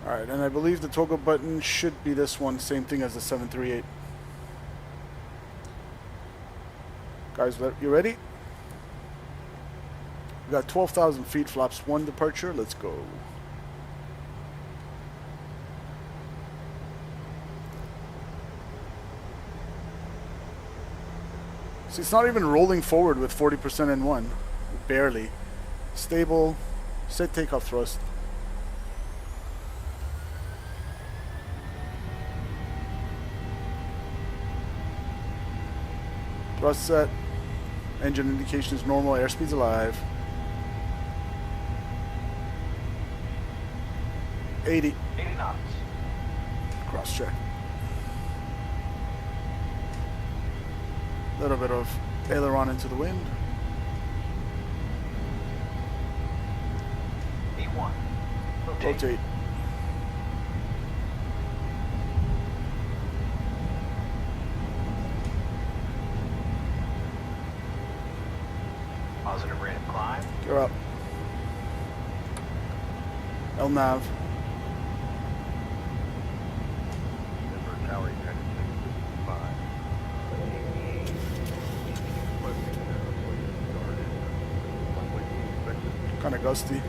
Alright, and I believe the toggle button should be this one, same thing as the 738. Guys, you ready? We got 12,000 feet, flaps 1 departure. Let's go. See, it's not even rolling forward with 40% in one. Barely. Stable. Set takeoff thrust. Thrust set. Engine indications normal. Airspeed's alive. 80. 80 knots. Cross check. Little bit of aileron into the wind. E1. Rotate. You're up. LNAV. Denver Tower, United 655. Kind of gusty.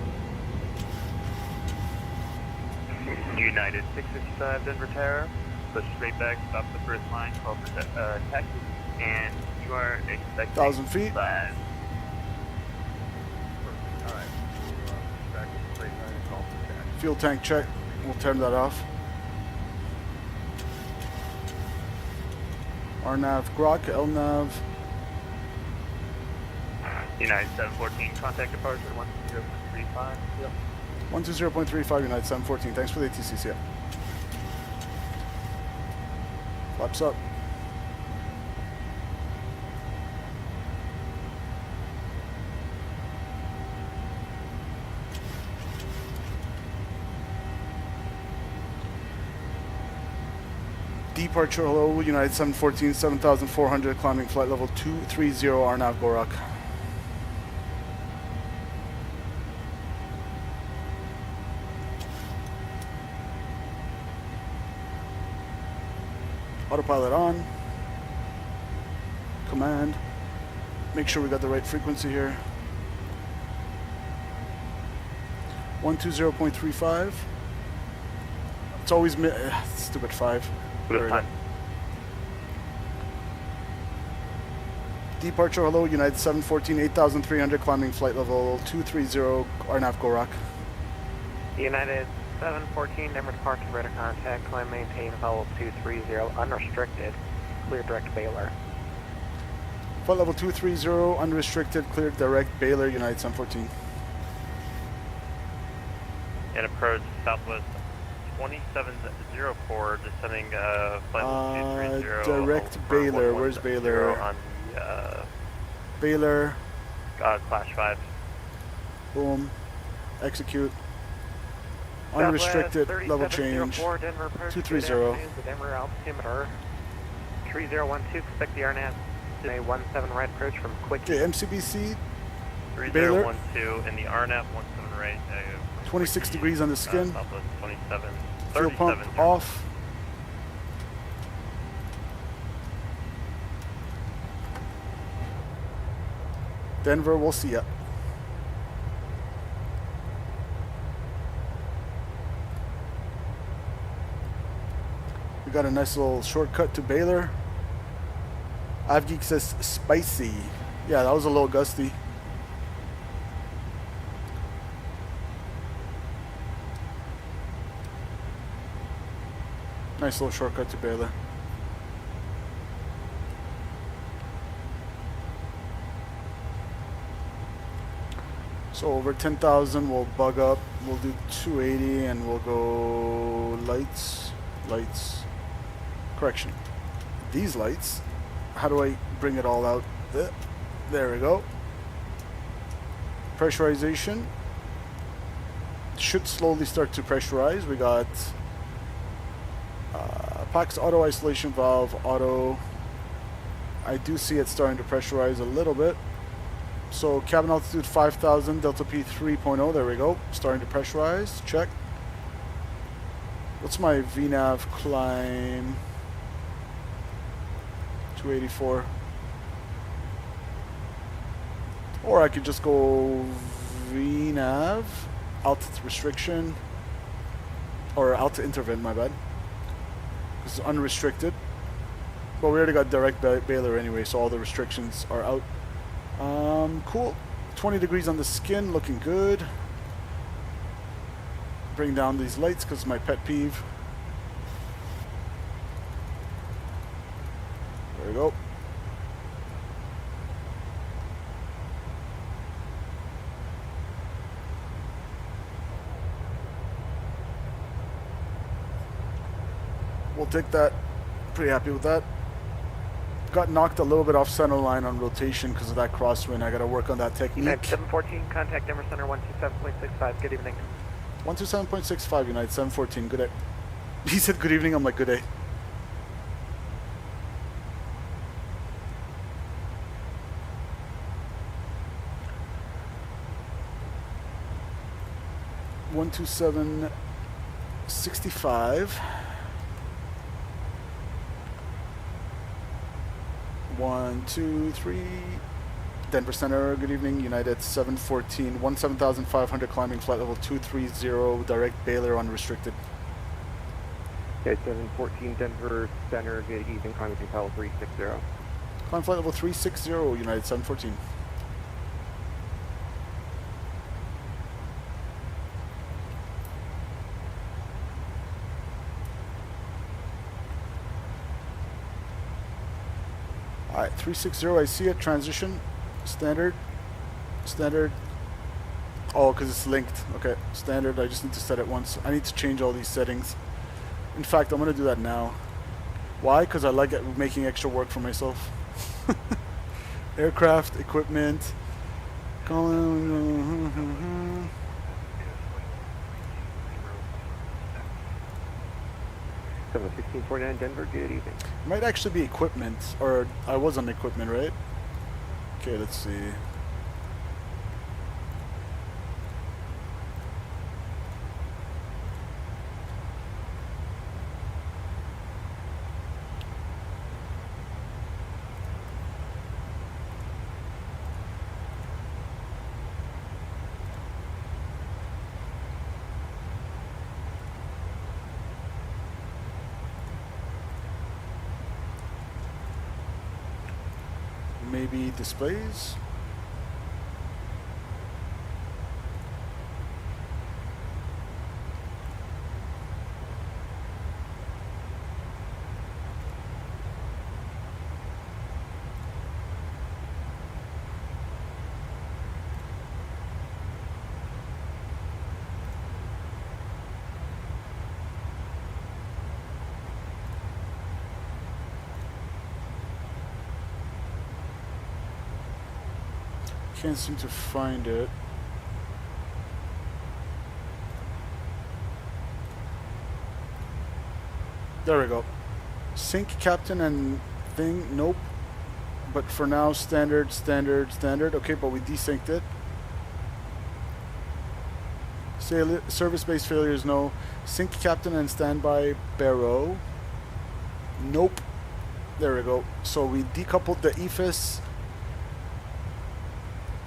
United 655 Denver Tower. Push straight back, stop the first line, call for taxi, and you are expecting 1,000 feet. 5. Alright, back to the straight line and call for taxi. Fuel tank check. We'll turn that off. RNAV Grok, LNAV. United 714, contact departure 1035. Yep. 120.35 United 714. Thanks for the ATCs. Yeah. Flaps up. Departure, hello, United 714, 7,400, climbing flight level 230, RNAV Gorak. Autopilot on. Command. Make sure we got the right frequency here. 120.35. It's always stupid 5. There we go. Departure, hello, United 714, 8,300, climbing flight level 230, RNAV Gorak. United 714, Denver departure, radar contact, climb maintain level 230, unrestricted, clear direct Baylor. Flight level 230, unrestricted, clear direct Baylor, United 714. And approach southwest 2704, descending flight level 230. Direct Baylor, where's Baylor? On Baylor. Class 5. Boom. Execute. Unrestricted, level change. Denver 230. Denver altimeter 3012, expect the RNAV to a 17 right approach from quick. Okay, MCBC. 3012 and the RNAV 17 right. 26 degrees on the skin. Southwest 27. Fuel pump off. Denver, we'll see ya. We got a nice little shortcut to Baylor. AvGeek says spicy. Yeah, that was a little gusty. Nice little shortcut to Baylor. So over 10,000 we'll bug up. We'll do 280 and we'll go lights. Correction. These lights. How do I bring it all out? There we go. Pressurization. Should slowly start to pressurize. We got PAX auto isolation valve, auto. I do see it starting to pressurize a little bit. So cabin altitude 5,000, Delta P 3.0, there we go. Starting to pressurize, check. What's my VNAV climb? 284. Or I could just go VNAV, altitude restriction, or altitude interval, my bad. This is unrestricted. But we already got direct Baylor anyway, so all the restrictions are out. Cool. 20 degrees on the skin, looking good. Bring down these lights because it's my pet peeve. There we go. We'll take that. Pretty happy with that. Got knocked a little bit off center line on rotation because of that crosswind. I got to work on that technique. United 714, contact Denver Center 127.65. Good evening. 127.65, United 714. Good day. He said good evening. I'm like, good day. 12765. 1, 2, 3. Denver Center, good evening. United 714, 17,500 climbing, flight level 230, direct Baylor unrestricted. Okay, 714 Denver Center, good evening, climbing to level 360. Climb flight level 360, United 714. Alright, 360, I see it. Transition. Standard. Standard. Oh, because it's linked. Okay, standard. I just need to set it once. I need to change all these settings. In fact, I'm going to do that now. Why? Because I like making extra work for myself. Aircraft, equipment. Calling. 1649 Denver, good evening. Might actually be equipment, or I was on equipment, right? Okay, let's see. Maybe displays. Can't seem to find it. There we go. Sync captain and thing, nope. But for now, standard, standard, standard. Okay, but we desynced it. Service-based failures, no. Sync captain and standby barrow. Nope. There we go. So we decoupled the EFIS.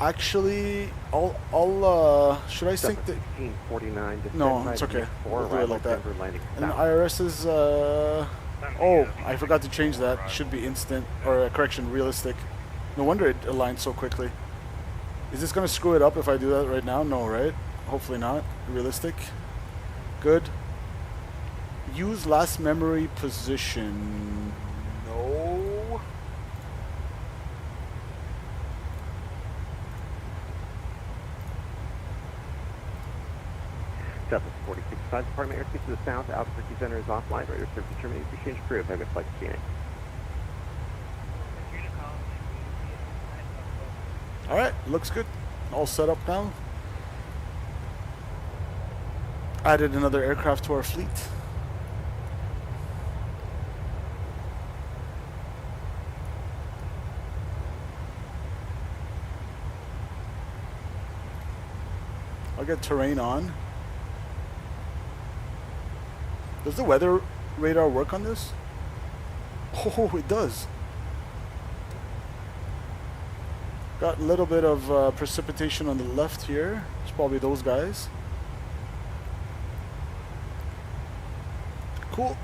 Actually, should I sync the... 1649. No, it's okay. We'll do it like that. And then IRS is, oh, I forgot to change that. Should be instant, or correction, realistic. No wonder it aligned so quickly. Is this going to screw it up if I do that right now? No, right? Hopefully not. Realistic. Good. Use last memory position. No. Southwest 46 Department airspace to the south. Albuquerque Center is offline. Radar service terminated. Exchange crew. Have a flight to Phoenix. Alright, looks good. All set up now. Added another aircraft to our fleet. I'll get terrain on. Does the weather radar work on this? Oh, it does. Got a little bit of precipitation on the left here. It's probably those guys. Cool.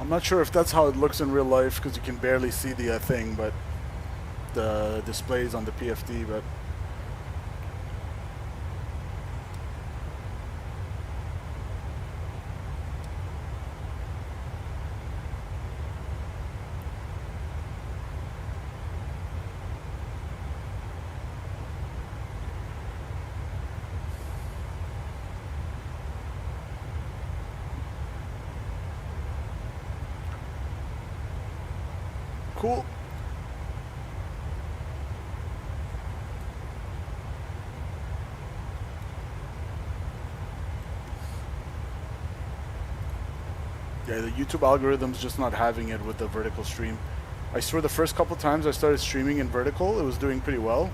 I'm not sure if that's how it looks in real life because you can barely see the thing, but the displays on the PFD, but cool. Yeah, the YouTube algorithm's just not having it with the vertical stream. I swear the first couple times I started streaming in vertical, it was doing pretty well.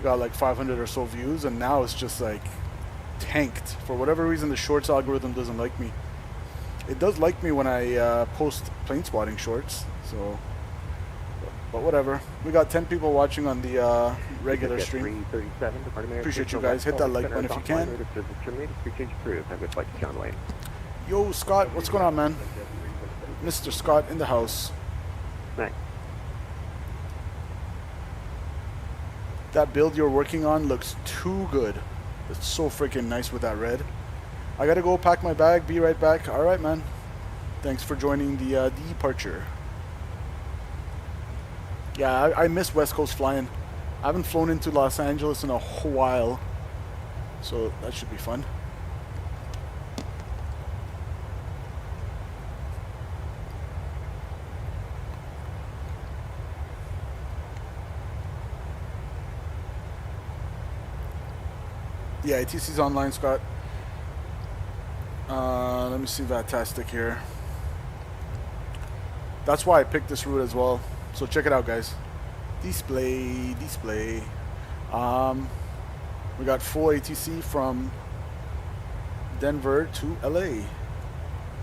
Got like 500 or so views, and now it's just like tanked. For whatever reason, the shorts algorithm doesn't like me. It does like me when I post plane spotting shorts, so... But whatever. We got 10 people watching on the regular stream. Appreciate you guys. Hit that like button if you can. Yo, Scott, what's going on, man? Mr. Scott in the house. Nice. That build you're working on looks too good. It's so freaking nice with that red. I gotta go pack my bag. Be right back. All right, man. Thanks for joining the departure. Yeah, I miss West Coast flying. I haven't flown into Los Angeles in a while, so that should be fun. Yeah, ATC's online, Scott. Let me see Vatastic here. That's why I picked this route as well. So check it out, guys. Display. We got full ATC from Denver to LA.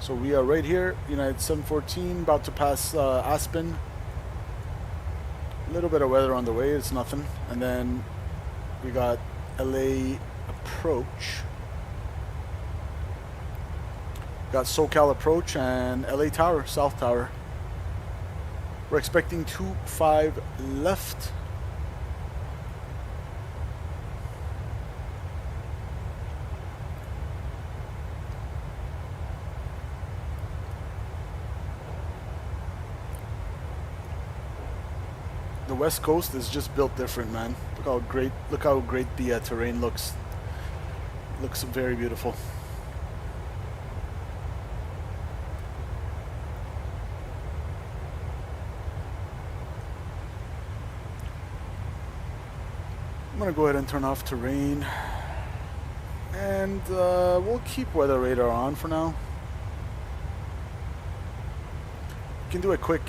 So we are right here, United 714, about to pass Aspen. A little bit of weather on the way, it's nothing. And then we got LA approach. Got SoCal approach and LA Tower, South Tower. We're expecting 25 left. The West Coast is just built different, man. Look how great the terrain looks. Looks very beautiful. I'm gonna go ahead and turn off terrain, and we'll keep weather radar on for now. We can do a quick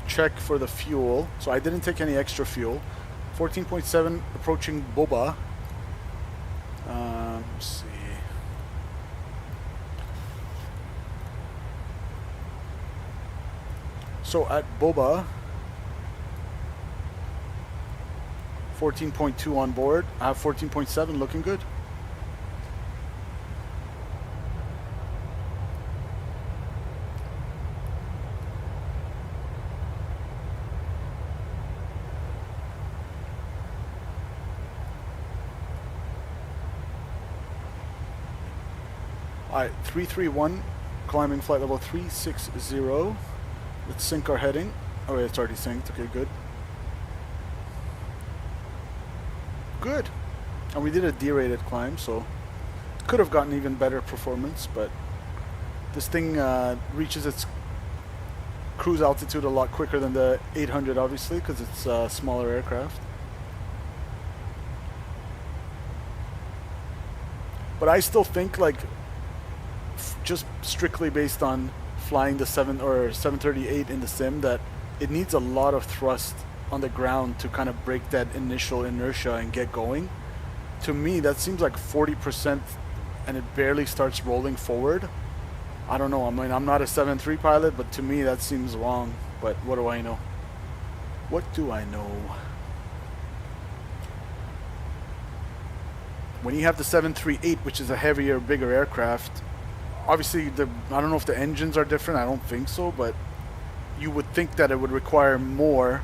check for the fuel. So I didn't take any extra fuel. 14.7 approaching Boba. Let's see. So at Boba, 14.2 on board. I have 14.7 looking good. Alright, 331, climbing flight level 360. Let's sync our heading. Oh wait, it's already synced. Okay, good. Good. And we did a derated climb, so could have gotten even better performance, but this thing reaches its cruise altitude a lot quicker than the 800, obviously, because it's a smaller aircraft. But I still think, like, just strictly based on flying the 738 in the sim, that it needs a lot of thrust on the ground to kind of break that initial inertia and get going. To me, that seems like 40% and it barely starts rolling forward. I don't know. I mean, I'm not a 7.3 pilot, but to me that seems wrong. But what do I know? What do I know? When you have the 738, which is a heavier, bigger aircraft, obviously I don't know if the engines are different. I don't think so, but you would think that it would require more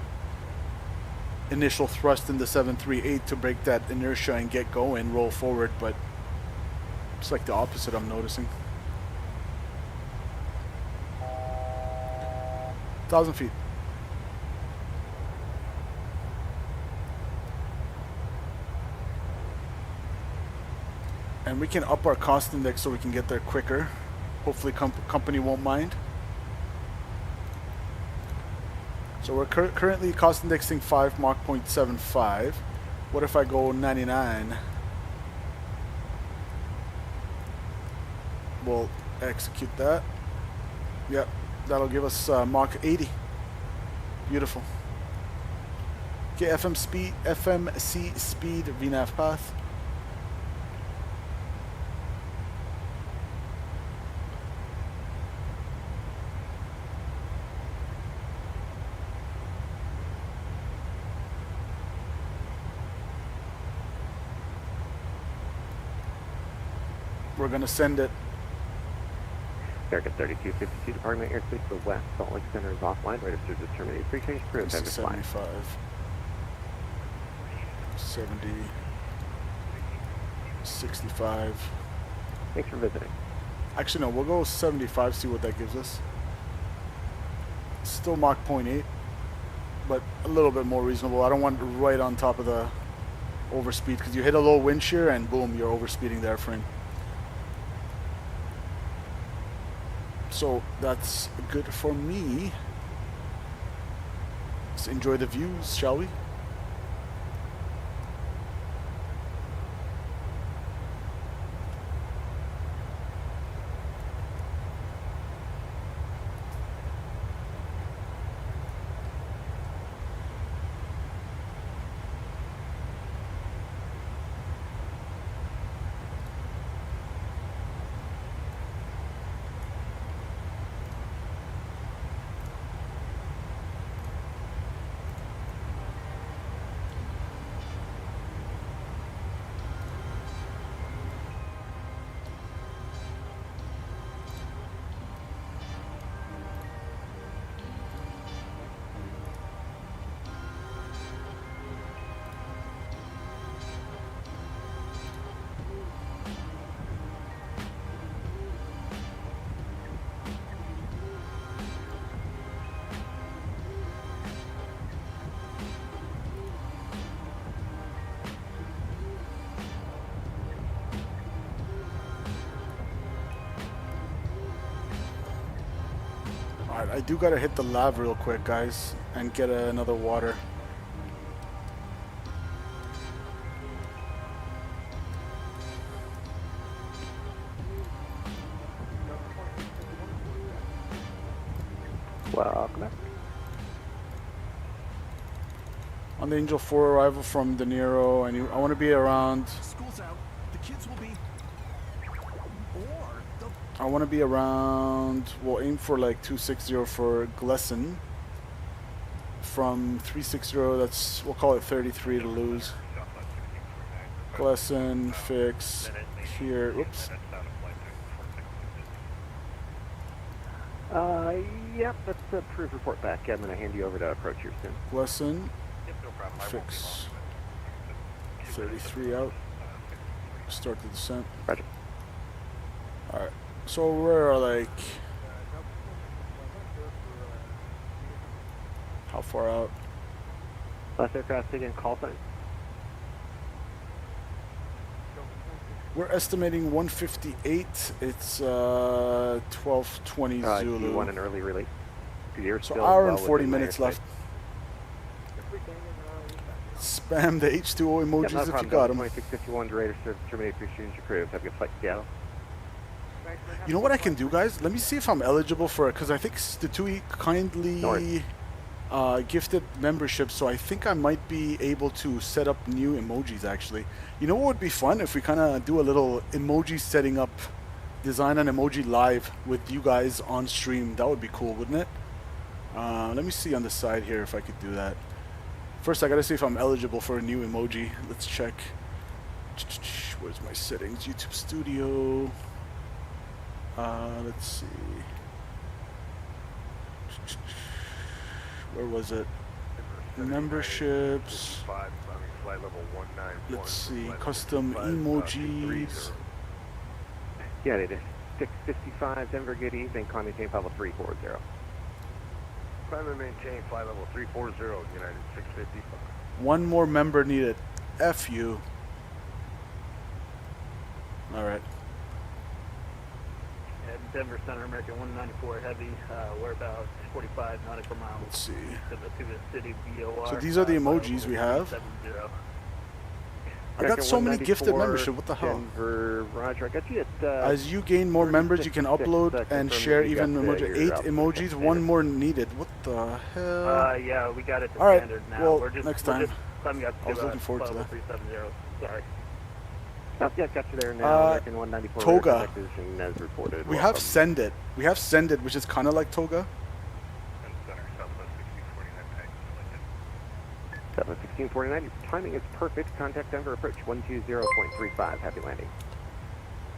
initial thrust in the 738 to break that inertia and get going, roll forward, but it's like the opposite I'm noticing. 1,000 feet. And we can up our cost index so we can get there quicker. Hopefully company won't mind. So we're currently cost indexing 5 Mach 0.75. What if I go 99? We'll execute that. Yep, that'll give us Mach 80. Beautiful. Okay, FMC speed, VNAV path. We're gonna send it. American 3252, departing airspace to the west. Salt Lake Center is offline. Right of service terminated. Free change crew. Have a flight. 75. 70. 65. Thanks for visiting. Actually, no, we'll go 75, see what that gives us. Still Mach 0.8, but a little bit more reasonable. I don't want right on top of the overspeed, because you hit a low wind shear and boom, you're overspeeding the airframe. So that's good for me. Let's enjoy the views, shall we? Alright, I do gotta hit the lav real quick, guys, and get another water. Welcome back. On the Angel 4 arrival from De Niro, and I want to be around. School's out. The kids will be. I want to be around. We'll aim for like 260 for Glesson. From 360, that's, we'll call it 33 to lose. Glesson, fix here. Oops. Yep, that's the approved report back. Yeah, I'm going to hand you over to approach here soon. Glesson, fix 33 out. Start the descent. Roger. Alright, so we're like, how far out? Last aircraft taking call sign. We're estimating 158. It's 12:20 Zulu. Do you want an early release? So hour and 40 minutes left. Spam the H2O emojis if you got them. 2651 Raider service terminate. Appreciate your crew. Have a good flight to Seattle. You know what I can do, guys? Let me see if I'm eligible for it, because I think Statui kindly gifted membership, so I think I might be able to set up new emojis, actually. You know what would be fun? If we kind of do a little emoji setting up, design an emoji live with you guys on stream. That would be cool, wouldn't it? Let me see on the side here if I could do that. First, I gotta see if I'm eligible for a new emoji. Let's check. Where's my settings? YouTube Studio. Let's see. Where was it? Memberships. Let's see. Custom emojis. Yeah, it is. 655 Denver, good evening. Climb maintain level 340. Climb and maintain flight level 340, United 655. One more member needed. F you. Alright. Denver Center, American 194 Heavy, whereabouts 45 nautical miles. Let's see. To the city BOR. So these are the emojis we have. 70. I got so many gifted membership. What the hell? Denver, Roger. I got you at. As you gain more members, you can upload and share even emoji. 8 emojis, one more needed. What the hell? Yeah, we got it to All right. standard now. Well, we're just, next we're time. just climbing up to, I was looking forward to level that. 370. Sorry. Oh, yeah, got you there now. American 194 Toga. acquisition as reported. We have Send It. We have Send It, which is kind of like Toga. Southwest 1649, your timing is perfect. Contact Denver approach 120.35. Happy landing.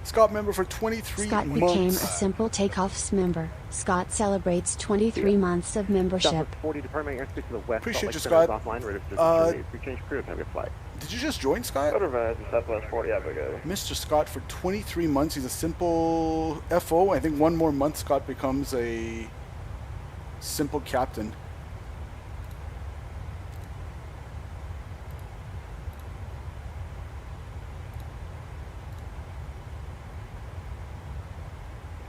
Scott member for 23 Scott months. became a Simple Takeoffs member. Scott celebrates 23 months of membership. Southwest 40 departing airspace to the west. Appreciate you, Scott. Scott. Offline, ready to change crew. Have a flight. Did you just join, Scott? Southwest 40, have a go. Mr. Scott for 23 months. He's a simple FO. I think one more month Scott becomes a simple captain.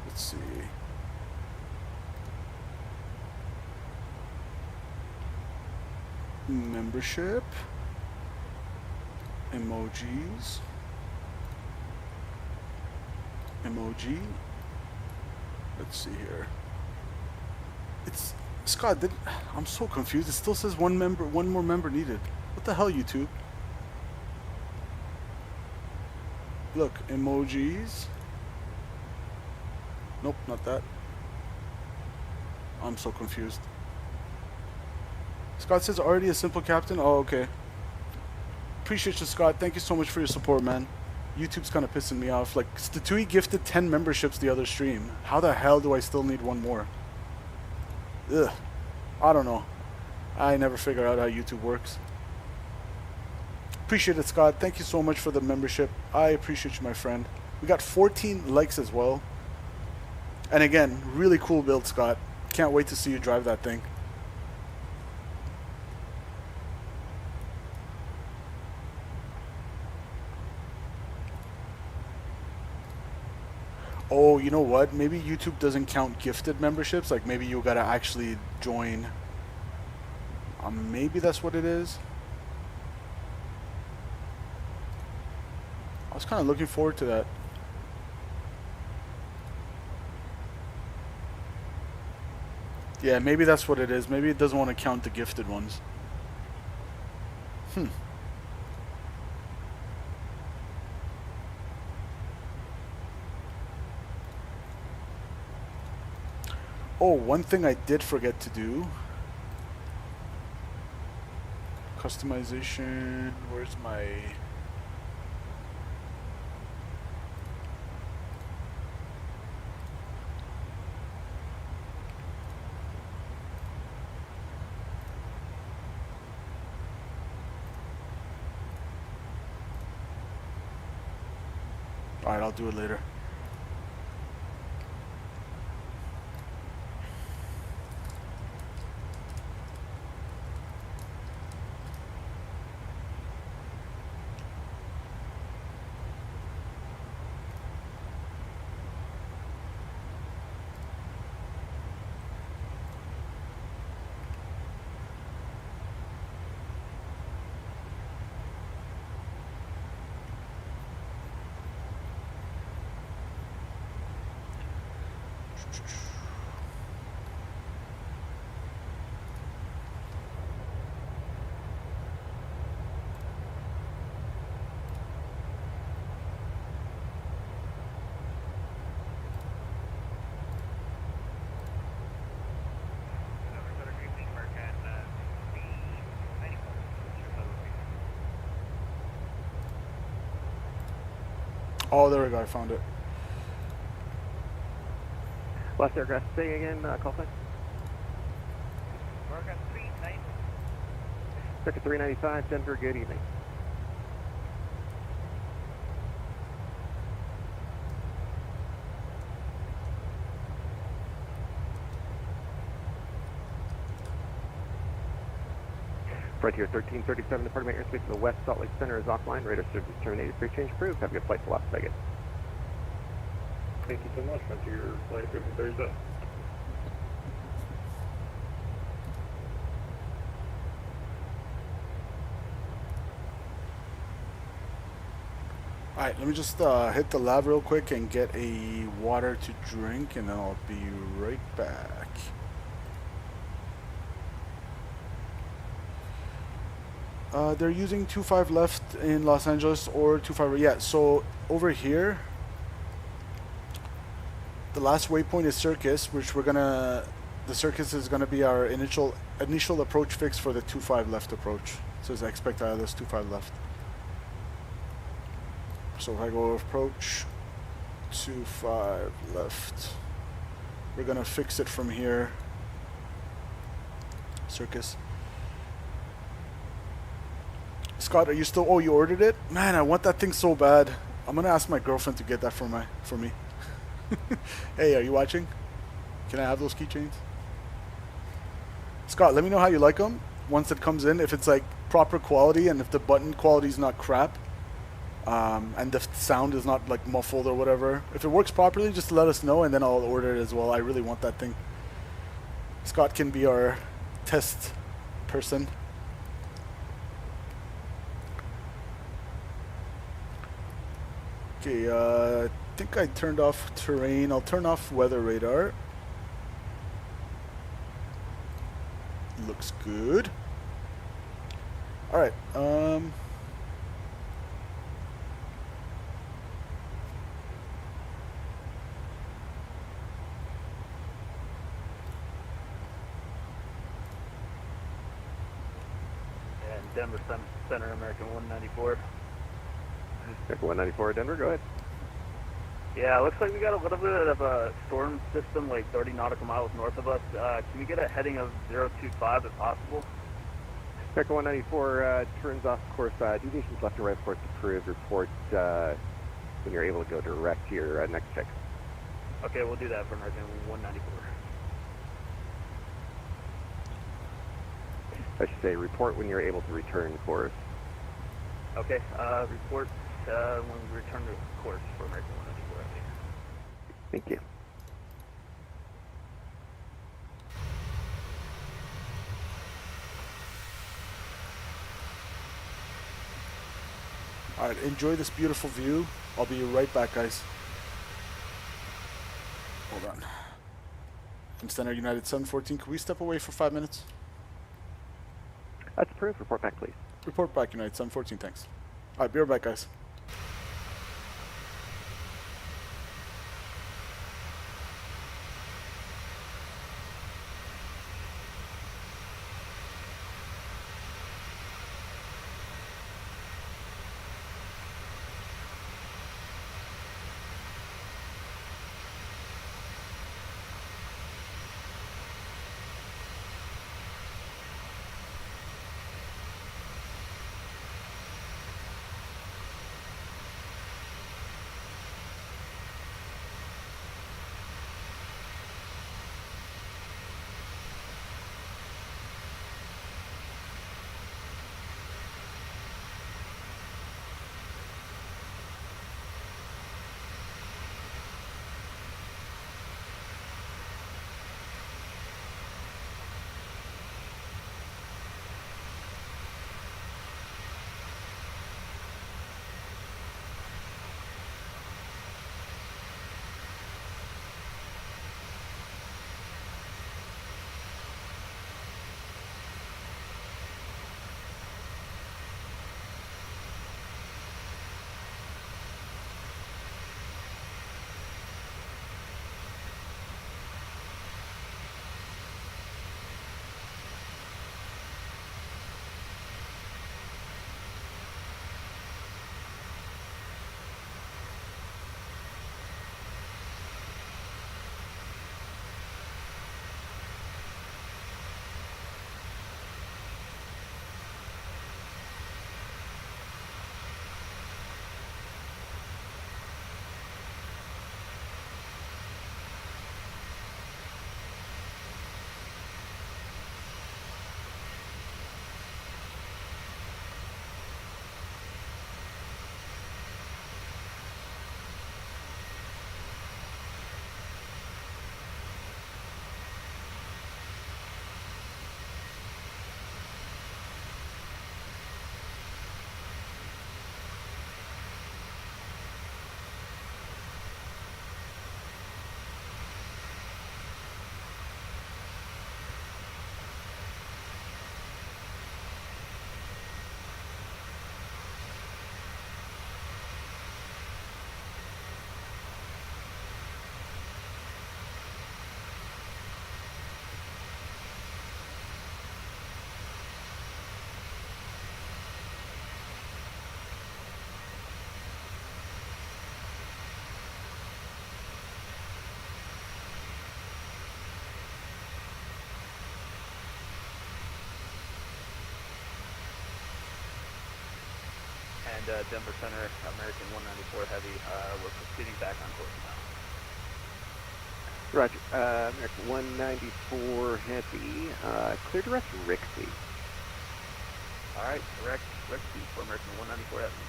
Let's see. Membership. Emojis. Emoji. Let's see here. It's Scott. I'm so confused. It still says one more member needed. What the hell, YouTube? Look, emojis. Nope, not that. I'm so confused. Scott says already a simple captain. Oh, okay. Appreciate you, Scott. Thank you so much for your support, man. YouTube's kind of pissing me off. Like, Statui gifted 10 memberships the other stream. How the hell do I still need one more? Ugh. I don't know. I never figure out how YouTube works. Appreciate it, Scott. Thank you so much for the membership. I appreciate you, my friend. We got 14 likes as well. And again, really cool build, Scott. Can't wait to see you drive that thing. Oh, you know what? Maybe YouTube doesn't count gifted memberships. Like, maybe you gotta actually join. Maybe that's what it is. I was kind of looking forward to that. Yeah, maybe that's what it is. Maybe it doesn't want to count the gifted ones. Oh, one thing I did forget to do. Customization. Where's my... Alright, I'll do it later. Oh, there we go. I found it. Last aircraft, say again, call sign. American 390. Circuit 395, Denver, good evening. Frontier 1337, departing my airspace to the west, Salt Lake Center is offline. Radar service terminated. Pre-change approved. Have a good flight to Las Vegas. Thank you so much. Frontier flight 5037. Alright, let me just hit the lab real quick and get a water to drink, and then I'll be right back. They're using 25 left in Los Angeles or 25. Yeah, so over here, the last waypoint is Circus, which we're gonna. The Circus is gonna be our initial approach fix for the 25 left approach. So it's expect ILS 25 left. So if I go approach 25 left, we're gonna fix it from here. Circus. Scott, are you still? Oh, you ordered it? Man, I want that thing so bad. I'm gonna ask my girlfriend to get that for me. Hey, are you watching? Can I have those keychains? Scott, let me know how you like them once it comes in. If it's like proper quality and if the button quality is not crap, and the sound is not like muffled or whatever. If it works properly, just let us know and then I'll order it as well. I really want that thing. Scott can be our test person. Okay, I think I turned off terrain. I'll turn off weather radar. Looks good. Alright, And Denver Center, American 194. American 194, Denver, go ahead. Yeah, looks like we got a little bit of a storm system like 30 nautical miles north of us. Can we get a heading of 025 if possible? American 194 turns off course. Deviations left and right, of course, approved. Report when you're able to go direct to your next check. Okay, we'll do that for American 194. I should say, report when you're able to return course. Okay, report when we return to course for American 194. Thank you. alright, enjoy this beautiful view. I'll be right back, guys. Hold on. I'm Center United 714. Can we step away for 5 minutes? That's approved. Report back, please. Report back, United 714. Thanks. Alright, be right back, guys. And Denver Center, American 194 Heavy, we're proceeding back on course now. Roger. American 194 Heavy. Clear direct Rixie. All right, direct Rixie for American 194 Heavy.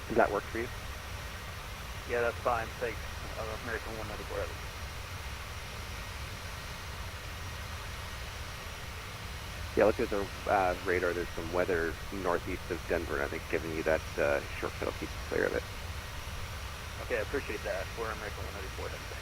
Does that work for you? Yeah, that's fine. Thanks. American 194 Heavy. Yeah, look at the radar. There's some weather northeast of Denver, and I think giving you that shortcut will keep you clear of it. Okay, I appreciate that. We're American 194 Heavy. Thanks.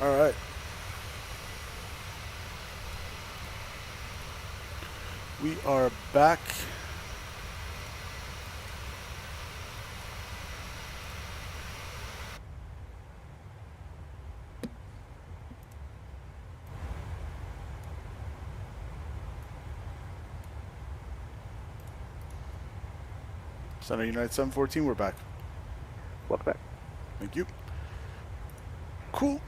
All right. We are back. Center United 714, we're back. Welcome back. Thank you. Cool.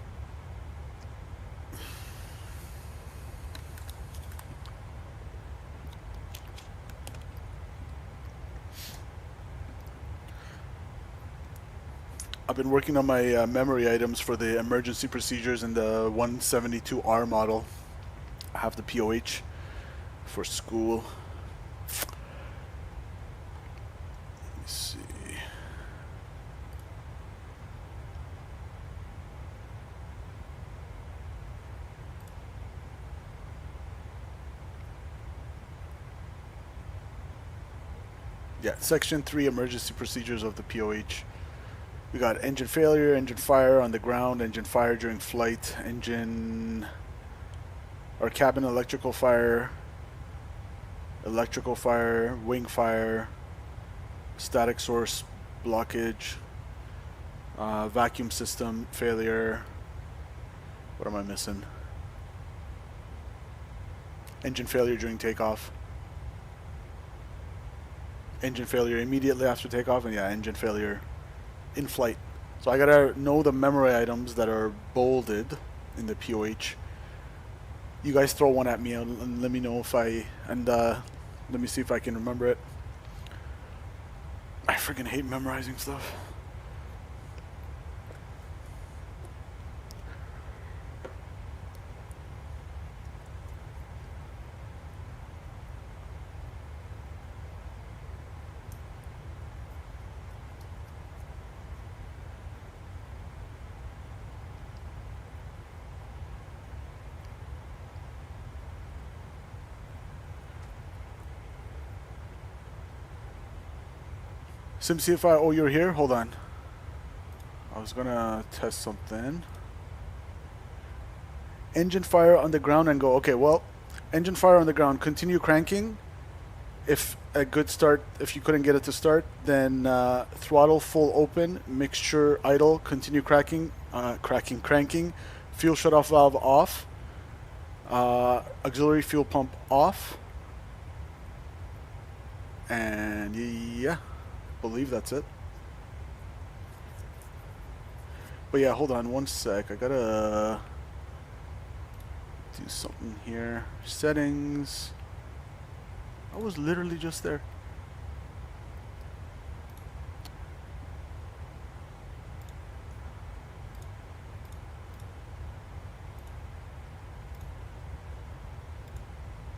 I've been working on my memory items for the emergency procedures in the 172R model. I have the POH for school. Let me see. Yeah, Section 3 emergency procedures of the POH. We got engine failure, engine fire on the ground, engine fire during flight, engine or cabin electrical fire, wing fire, static source blockage, vacuum system failure. What am I missing? Engine failure during takeoff. Engine failure immediately after takeoff, and yeah, engine failure in flight. So I gotta know the memory items that are bolded in the POH. You guys throw one at me and let me know if let me see if I can remember it. I freaking hate memorizing stuff. SimCFI, oh, you're here? Hold on. I was gonna test something. Engine fire on the ground and go. Okay, well, engine fire on the ground. Continue cranking. If a good start, if you couldn't get it to start, then throttle full open, mixture idle, continue cranking. Fuel shutoff valve off. Auxiliary fuel pump off. And yeah. Believe that's it. But yeah, hold on one sec. I gotta do something here. Settings. I was literally just there.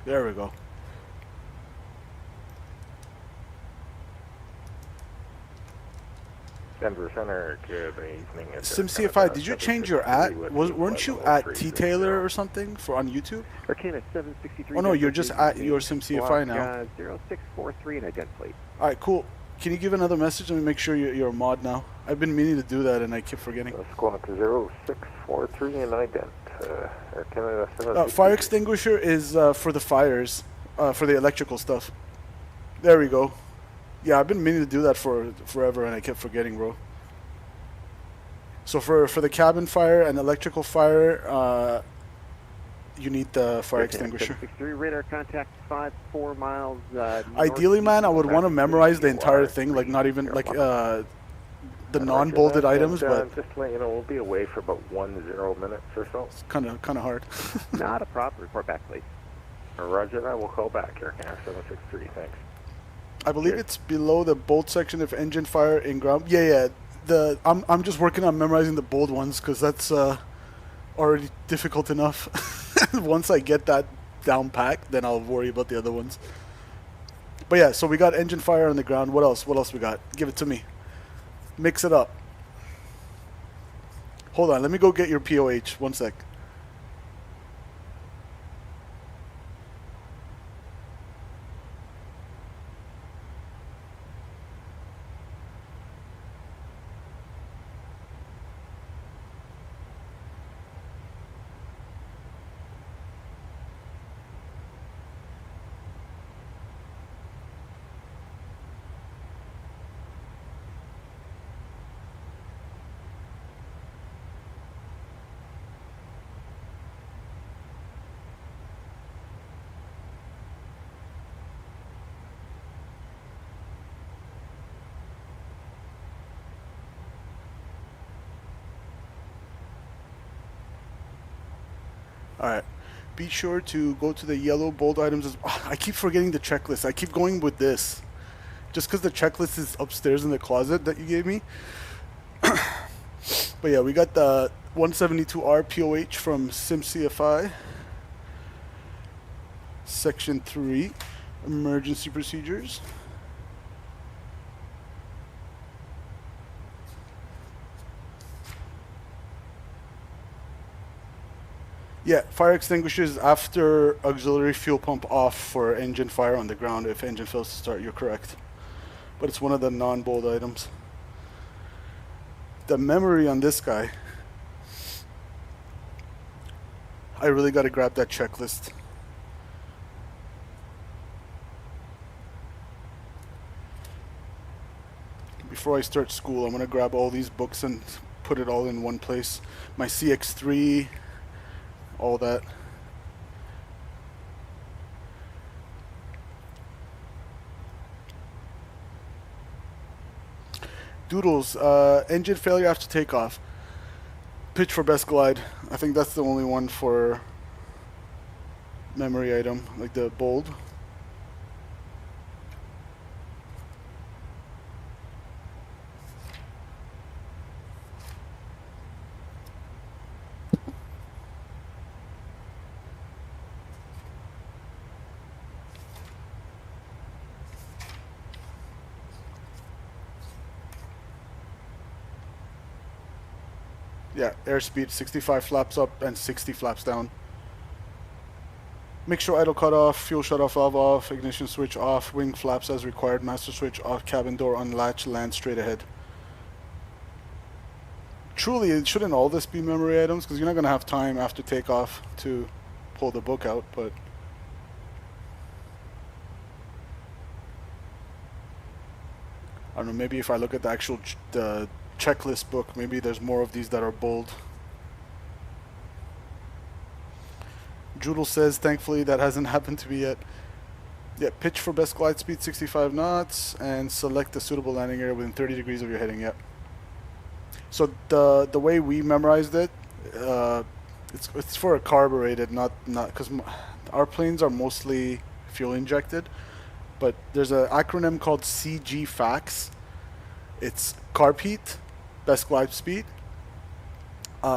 There we go. Denver Center, good evening. SimCFI, did you change your at? Weren't you at T Taylor or something for on YouTube? Arcana 763. Oh no, you're just at your SimCFI now. 0643 and ident plate. All right, cool. Can you give another message? Let me make sure you're a mod now. I've been meaning to do that and I keep forgetting. Let's go on to 0643 and ident. Fire extinguisher is for the fires, for the electrical stuff. There we go. Yeah, I've been meaning to do that for forever, and I kept forgetting, bro. So for the cabin fire and electrical fire, you need the fire extinguisher. 63 radar contact 5-4 miles. Ideally, man, I would want to memorize the entire thing, like not even like the non-bolded items, but just to let you know, we'll be away for about 10 minutes or so. It's kind of hard. Not a problem. Report back, please. Roger that. We'll call back here. 763. Thanks. I believe it's below the bold section if engine fire in ground. Yeah. I'm just working on memorizing the bold ones because that's already difficult enough. Once I get that down packed, then I'll worry about the other ones. But yeah, so we got engine fire on the ground. What else? What else we got? Give it to me. Mix it up. Hold on, let me go get your POH. One sec. Alright, be sure to go to the yellow bold items. I keep forgetting the checklist. I keep going with this. Just because the checklist is upstairs in the closet that you gave me. But yeah, we got the 172R POH from SimCFI. Section 3, Emergency Procedures. Yeah, fire extinguishers after auxiliary fuel pump off for engine fire on the ground. If engine fails to start, you're correct. But it's one of the non-bold items. The memory on this guy, I really got to grab that checklist. Before I start school, I'm going to grab all these books and put it all in one place. My CX3, all that. Doodles, engine failure after takeoff. Pitch for best glide. I think that's the only one for memory item, like the bold. Yeah, airspeed 65 flaps up and 60 flaps down. Mixture idle cut off, fuel shut off, valve off, ignition switch off, wing flaps as required, master switch off, cabin door unlatched, land straight ahead. Truly, shouldn't all this be memory items? Because you're not going to have time after takeoff to pull the book out, but... I don't know, maybe if I look at the actual the checklist book, maybe there's more of these that are bold. Joodle says, thankfully that hasn't happened to me yet. Yeah, pitch for best glide speed 65 knots and select the suitable landing area within 30 degrees of your heading. Yep. So the way we memorized it, it's for a carbureted, not because our planes are mostly fuel injected, but there's an acronym called CG-FAX. It's carb heat, best glide speed,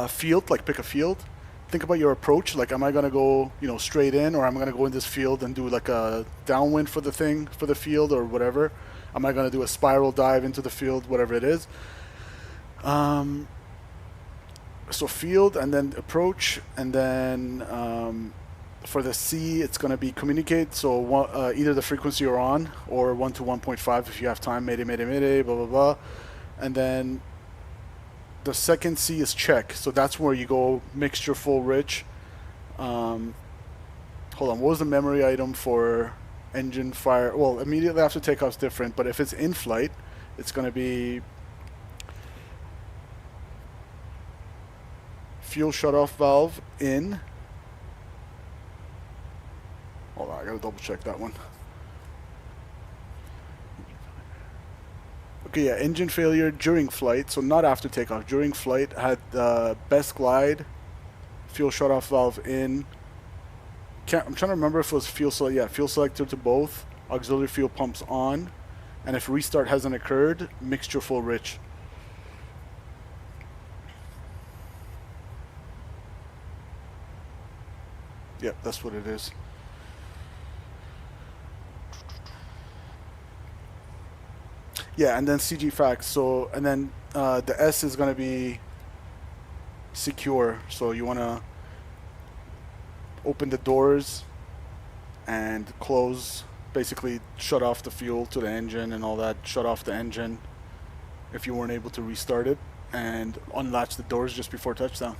field, like pick a field. Think about your approach, like am I going to go, straight in, or am I going to go in this field and do like a downwind for the thing, for the field or whatever? Am I going to do a spiral dive into the field, whatever it is? So field and then approach, and then for the C, it's going to be communicate. So either the frequency you're on or 1 to 1.5 if you have time, mayday, mayday, mayday, blah, blah, blah. And then the second C is check, so that's where you go mixture full rich. Hold on, what was the memory item for engine fire? Well, immediately after takeoff's different, but if it's in flight, it's going to be fuel shutoff valve in. Hold on, I gotta double check that one. Okay, yeah, engine failure during flight, so not after takeoff. During flight, had best glide, fuel shutoff valve in. I'm trying to remember if it was fuel select. Yeah, fuel selector to both. Auxiliary fuel pumps on, and if restart hasn't occurred, mixture full rich. Yep, that's what it is. Yeah, and then CG facts. So, and then the S is going to be secure. So you want to open the doors and close, basically shut off the fuel to the engine and all that. Shut off the engine if you weren't able to restart it, and unlatch the doors just before touchdown.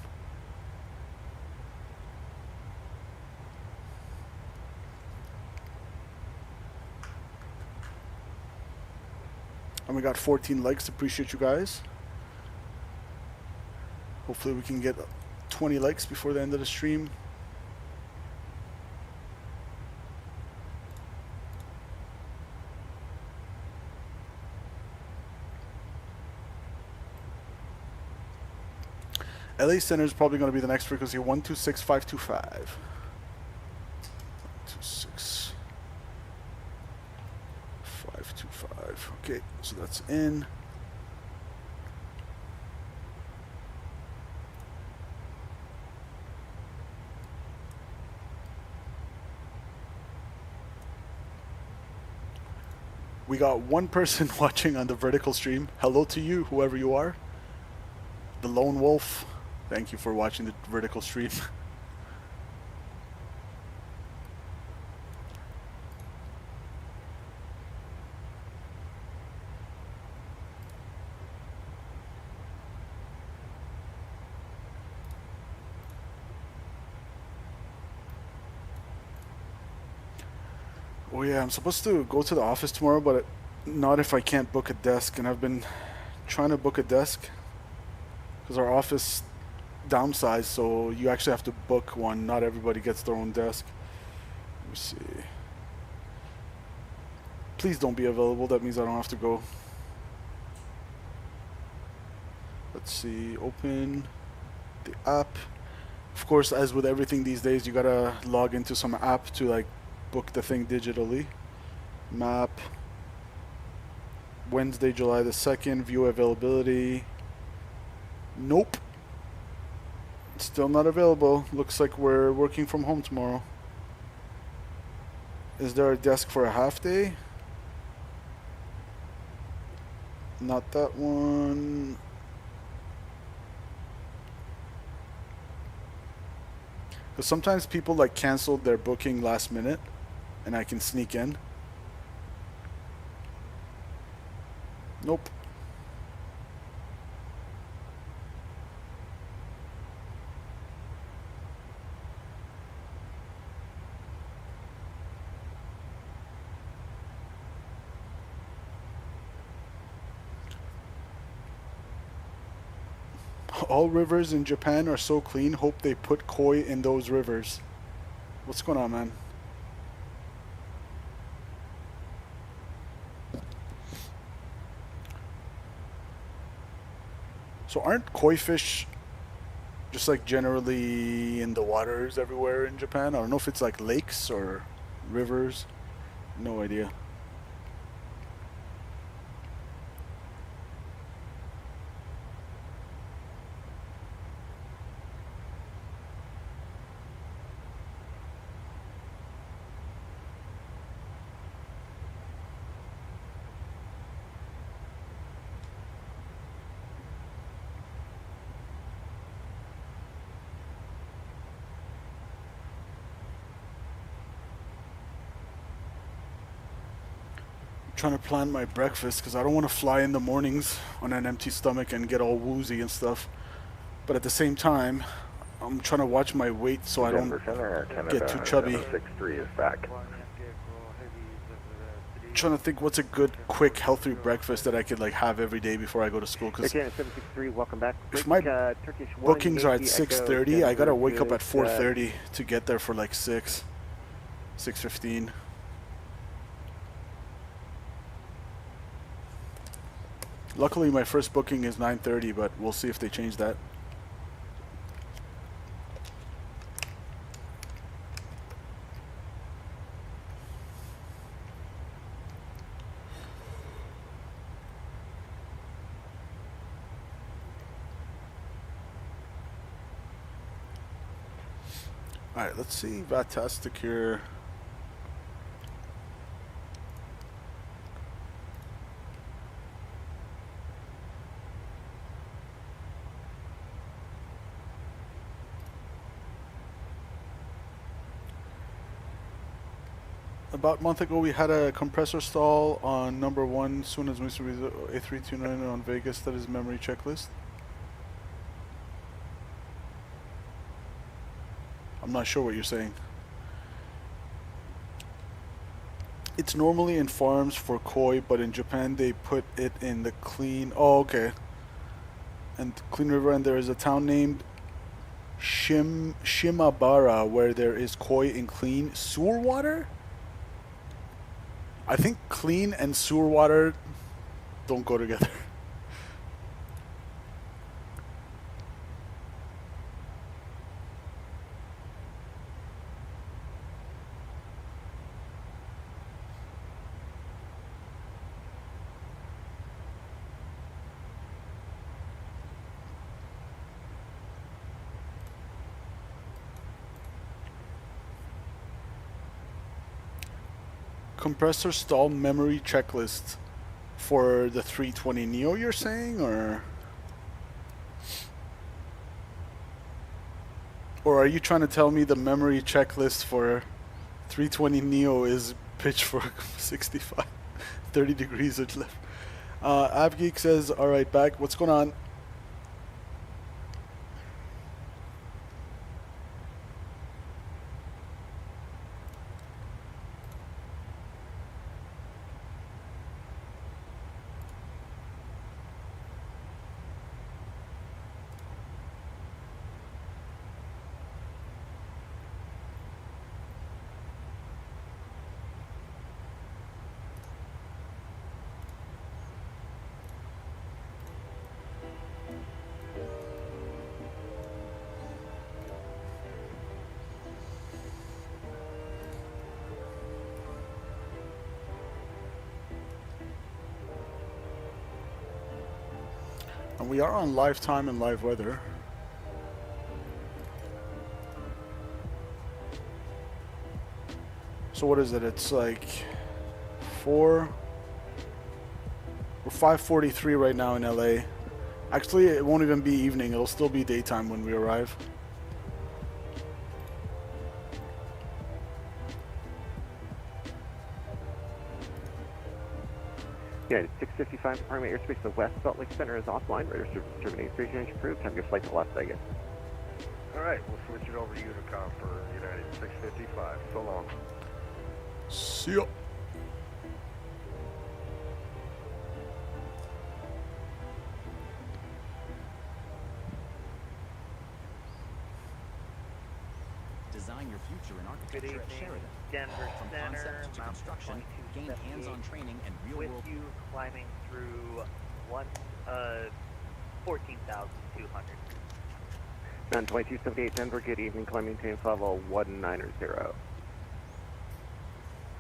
And we got 14 likes. Appreciate you guys. Hopefully we can get 20 likes before the end of the stream. LA Center is probably going to be the next frequency, 126525. 126525. Okay, so that's in. We got one person watching on the vertical stream. Hello to you, whoever you are. The Lone Wolf. Thank you for watching the vertical stream. Oh yeah, I'm supposed to go to the office tomorrow, but not if I can't book a desk. And I've been trying to book a desk because our office downsized, so you actually have to book one. Not everybody gets their own desk. Let me see. Please don't be available. That means I don't have to go. Let's see. Open the app. Of course, as with everything these days, you gotta log into some app to like book the thing digitally. Map. Wednesday, July the 2nd. View availability. Nope. Still not available. Looks like we're working from home tomorrow. Is there a desk for a half day? Not that one. Because sometimes people like canceled their booking last minute and I can sneak in. Nope. All rivers in Japan are so clean. Hope they put koi in those rivers. What's going on, man? So aren't koi fish just like generally in the waters everywhere in Japan? I don't know if it's like lakes or rivers. No idea. Trying to plan my breakfast because I don't want to fly in the mornings on an empty stomach and get all woozy and stuff. But at the same time, I'm trying to watch my weight so I don't get too chubby. 63 is back. Trying to think what's a good, quick, healthy breakfast that I could like have every day before I go to school. Because 763, welcome back. if my bookings are at 6:30, I gotta wake up at 4:30 to get there for like 6:15. Luckily, my first booking is 9:30, but we'll see if they change that. Alright, let's see Vatastic here. About a month ago, we had a compressor stall on number 1 soon as we A329 on Vegas. That is memory checklist. I'm not sure what you're saying. It's normally in farms for koi, but in Japan they put it in the clean. Oh, okay. And Clean River, and there is a town named Shimabara where there is koi in clean sewer water. I think clean and sewer water don't go together. Compressor stall memory checklist for the 320 Neo, you're saying, or are you trying to tell me the memory checklist for 320 Neo is pitchfork 65 30 degrees at left? AvGeek says, all right, back. What's going on? And we are on live time and live weather. So what is it? It's like 5:43 right now in LA. Actually, it won't even be evening. It'll still be daytime when we arrive. Yeah, 655 Department of Airspace, the West Salt Lake Center is offline. Radar service terminating station approved. Time to flight to Las Vegas. All right, we'll switch it over to Unicom for United 655. So long. See ya. Design your future in architecture at Sheridan. Denver From Center, concept to construction, gain hands-on training and real-world. with you climbing through 14,200. 92278 Denver, good evening, climbing to level 190.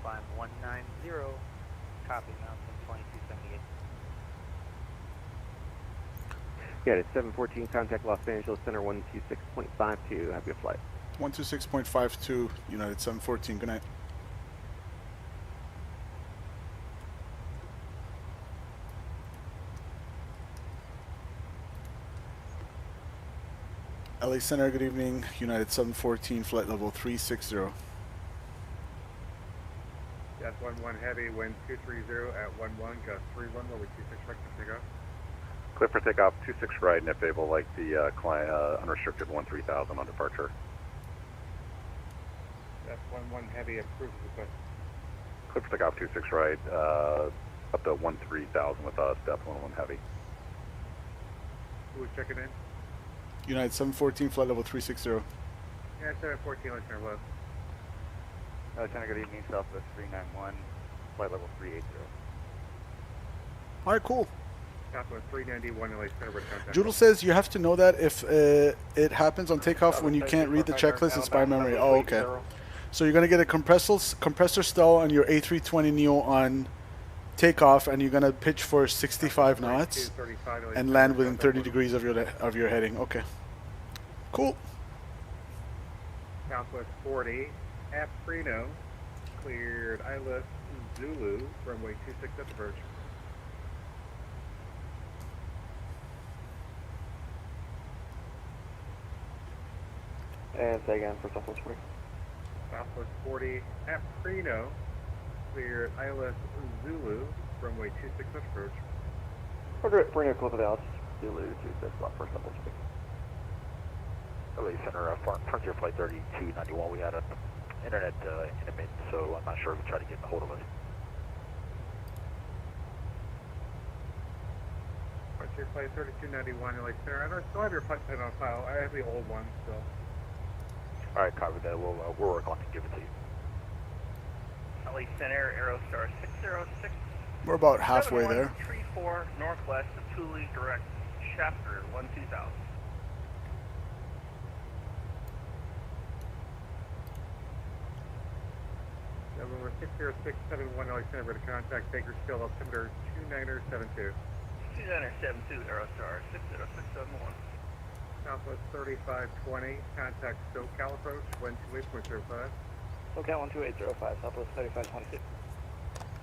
Climb 190, copy mountain 2278. Yeah, it's 714, contact Los Angeles Center 126.52, have your flight. 126.52, United 714, good night. LA Center, good evening, United 714, flight level 360. Yeah, That's 11 heavy, wind 230 at 11, gust 31, level 26 right to takeoff. Clear for takeoff, 26 right, and if able, like the client, unrestricted 13,000 on departure. That's 11 heavy, approved request. Clear for takeoff, 26 right, up to 13,000 with us, depth 11 heavy. Who was checking in? United 714, flight level 360. Yeah, 714, let's turn left. Lieutenant, good evening, Southwest 391, flight level 380. All right, cool. Southwest 391, LA Center, with contact. Joodle says you have to know that if it happens on takeoff when you can't read the checklist, it's by memory. Oh, okay. So you're going to get a compressor stall on your A320 Neo on takeoff, and you're going to pitch for 65 knots and land within 30 degrees of your heading. Okay. Cool. Southwest 40, at Prino, cleared ILS Zulu, runway 26 at the verge. And say again for Southwest 40. Southwest 40, at Prino, cleared ILS Zulu, runway 26 at the verge. Order at Prino, close to Dallas, Zulu 26, block for Southwest 40. LA Center, Frontier Flight 3291, we had an internet intermittent, so I'm not sure if you tried to get a hold of us. Frontier Flight 3291, LA Center. I still have your flight plan on file. I have the old one still. All right, copy that. We'll work on it and give it to you. LA Center, Aerostar 606. We're about halfway there. 7134 northwest of Thule, direct Shafter 12000. November 60671, LA Center, ready to contact Bakersfield, altimeter 2972. 2972, Aerostar 60671. Southwest 3520, contact SoCal approach, wind 28.05. SoCal 12805, Southwest 3526.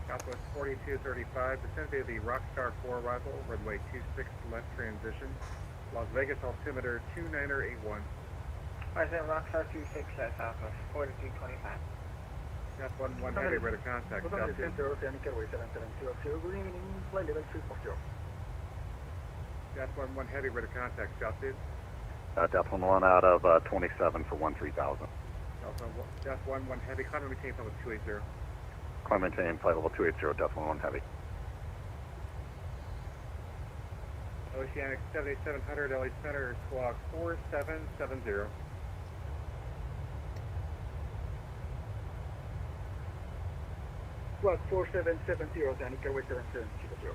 Southwest 4235, descend via the Rockstar 4 arrival, runway 26 left transition. Las Vegas altimeter 2981. I said Rockstar 26 at Southwest 4225. That's 11 heavy, ready to contact. Center, Oceanic Airways 7720, good evening, flight level 340. That's 11 heavy, ready to contact. Southwest. Depth 11 out of 27 for 13,000. That's 11 heavy, climb and maintain level 280. Climb maintain flight level 280, depth 11 heavy. Oceanic 7700, LA Center, squawk 4770. Squawk 4770, Oceanic Airways 7720.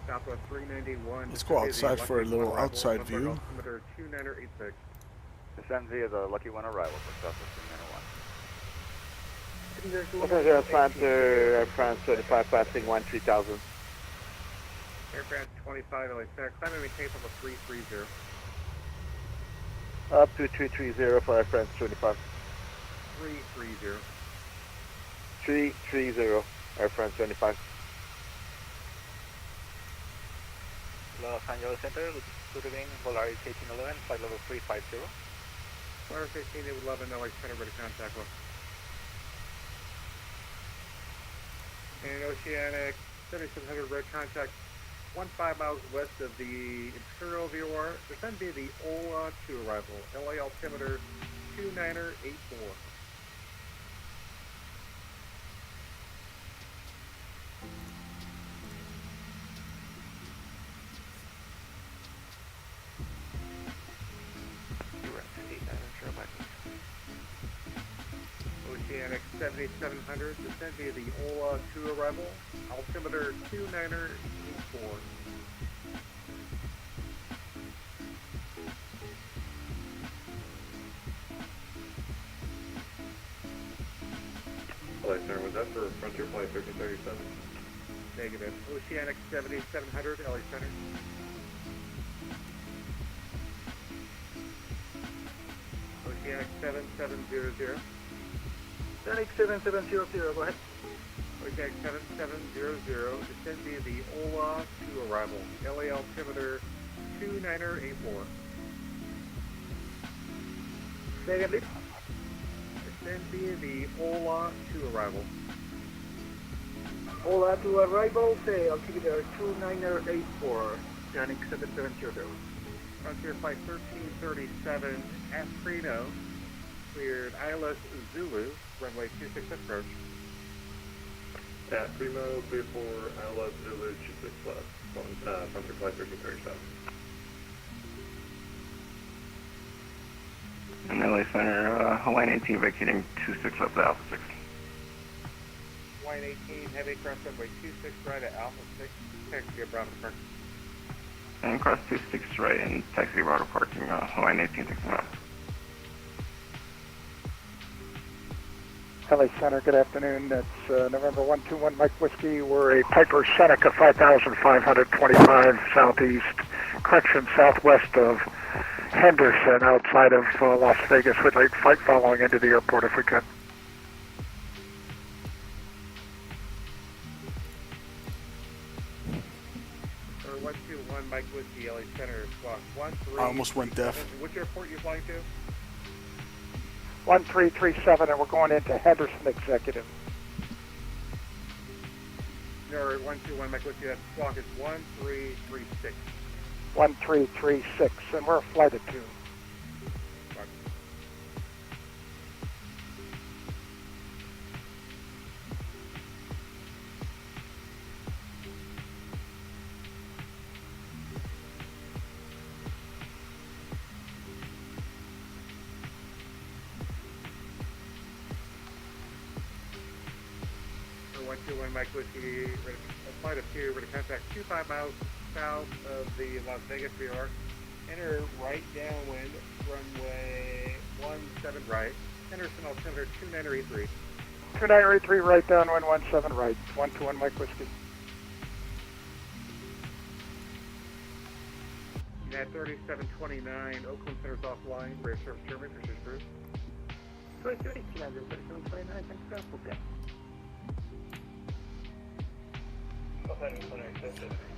Southwest 391. Let's go outside for a little outside view. Altimeter 2986. Descend via the Lucky One arrival for Southwest 391. Okay, Air France 25, passing 13,000. Air France 25, LA Center, climb and maintain level 330. Up to 330 for Air France 25. 330. 330, Air France 25. Los Angeles Center, good evening, Volaris 1811, flight level 350. Volaris 1811, LA Center, ready to contact us. And Oceanic 7700, red contact 15 miles west of the Imperial VOR. Descend via the OLA to arrival, LA altimeter 2984. Oceanic 7700, descend via the OLA to arrival, altimeter 2984. Hello, sir. Was that for Frontier Flight 1337? Negative. Oceanic 7700, LA Center. Oceanic 7700. Oceanic 7700, go ahead. Oceanic 7700, descend via the OLA to arrival, LA altimeter 2984. Say again, please. Descend via the OLA to arrival. Hola to arrival, say altimeter 2984, Sonic 770. Frontier Flight 1337 at Prino, cleared ILS Zulu, runway 26 approach. At Primo, clear for ILS Zulu 26 left, Frontier Flight 1337. And LA Center, Hawaiian 18 vacating 26 left to Alpha 6. Hawaiian 18, heavy cross runway 26 right at Alpha 6, taxi at Bravo Park. And cross 26 right and taxi Bravo parking, Hawaiian 18 6 left. LA Center, good afternoon. That's November 121 Mike Whiskey. We're a Piper Seneca 5,525 southeast, correction, southwest of Henderson, outside of Las Vegas. We'd like flight following into the airport if we could. Or 121 Mike Whiskey, LA Center, squawk 13. I almost went deaf. Which airport are you flying to? 1337, and we're going into Henderson Executive. No, 121 Mike Whiskey, that squawk is 1336. 1336, and we're a flight of 2. For 121 Mike Whiskey, a flight of 2, we're going to contact 25 miles south of the Las Vegas VOR. Enter right downwind, runway 17 right. Henderson altimeter 2983. 2983 right downwind, 17 right. 121 Mike Whiskey. At 3729, Oakland Center's offline. Rear service German, pursuit Bruce. 3729, thanks for that.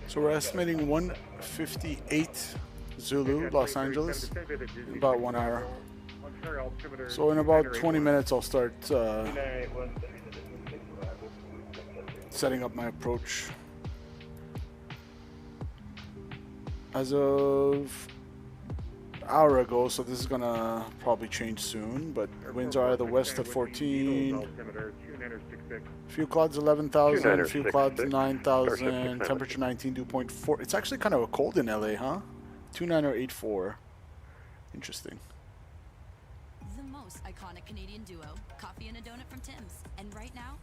So we're estimating 158 Zulu, Los Angeles, in about 1 hour. So in about 20 minutes I'll start setting up my approach. As of an hour ago, so this is gonna probably change soon, but winds are the west at 14, few clouds 11,000, few clouds 9,000, temperature 19, dew point 4. It's actually kind of cold in LA, huh? 2984. Interesting. The most iconic Canadian duo, coffee and a donut from Tim's. And right now,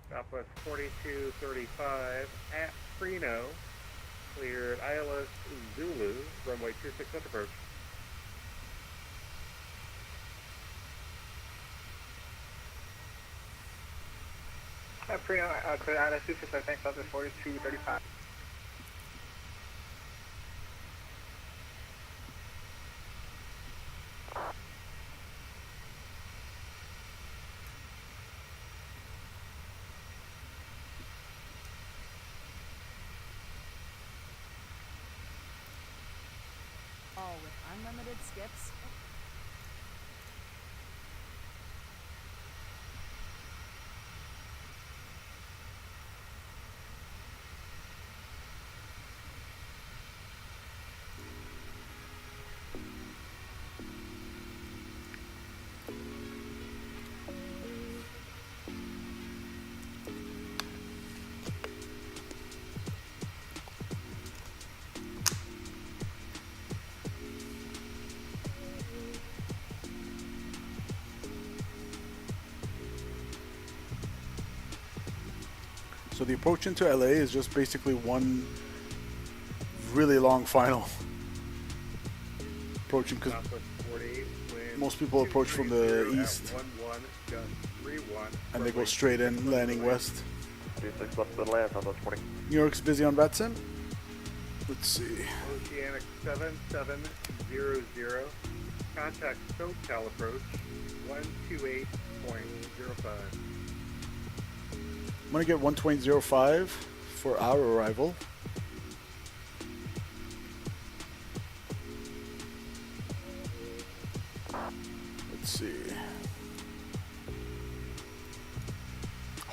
Southwest 4235 at Prino, cleared ILS Zulu, runway 26 left approach. At Prino, cleared ILS 26 left, thanks, Southwest 4235. all with unlimited skips. So the approach into LA is just basically one really long final. Approaching because most people approach from the east and they go straight in, landing west. New York's busy on VATSIM. Let's see. Oceanic 7700. Contact SoCal approach 128.05. I'm gonna get 120.05 for our arrival. Let's see.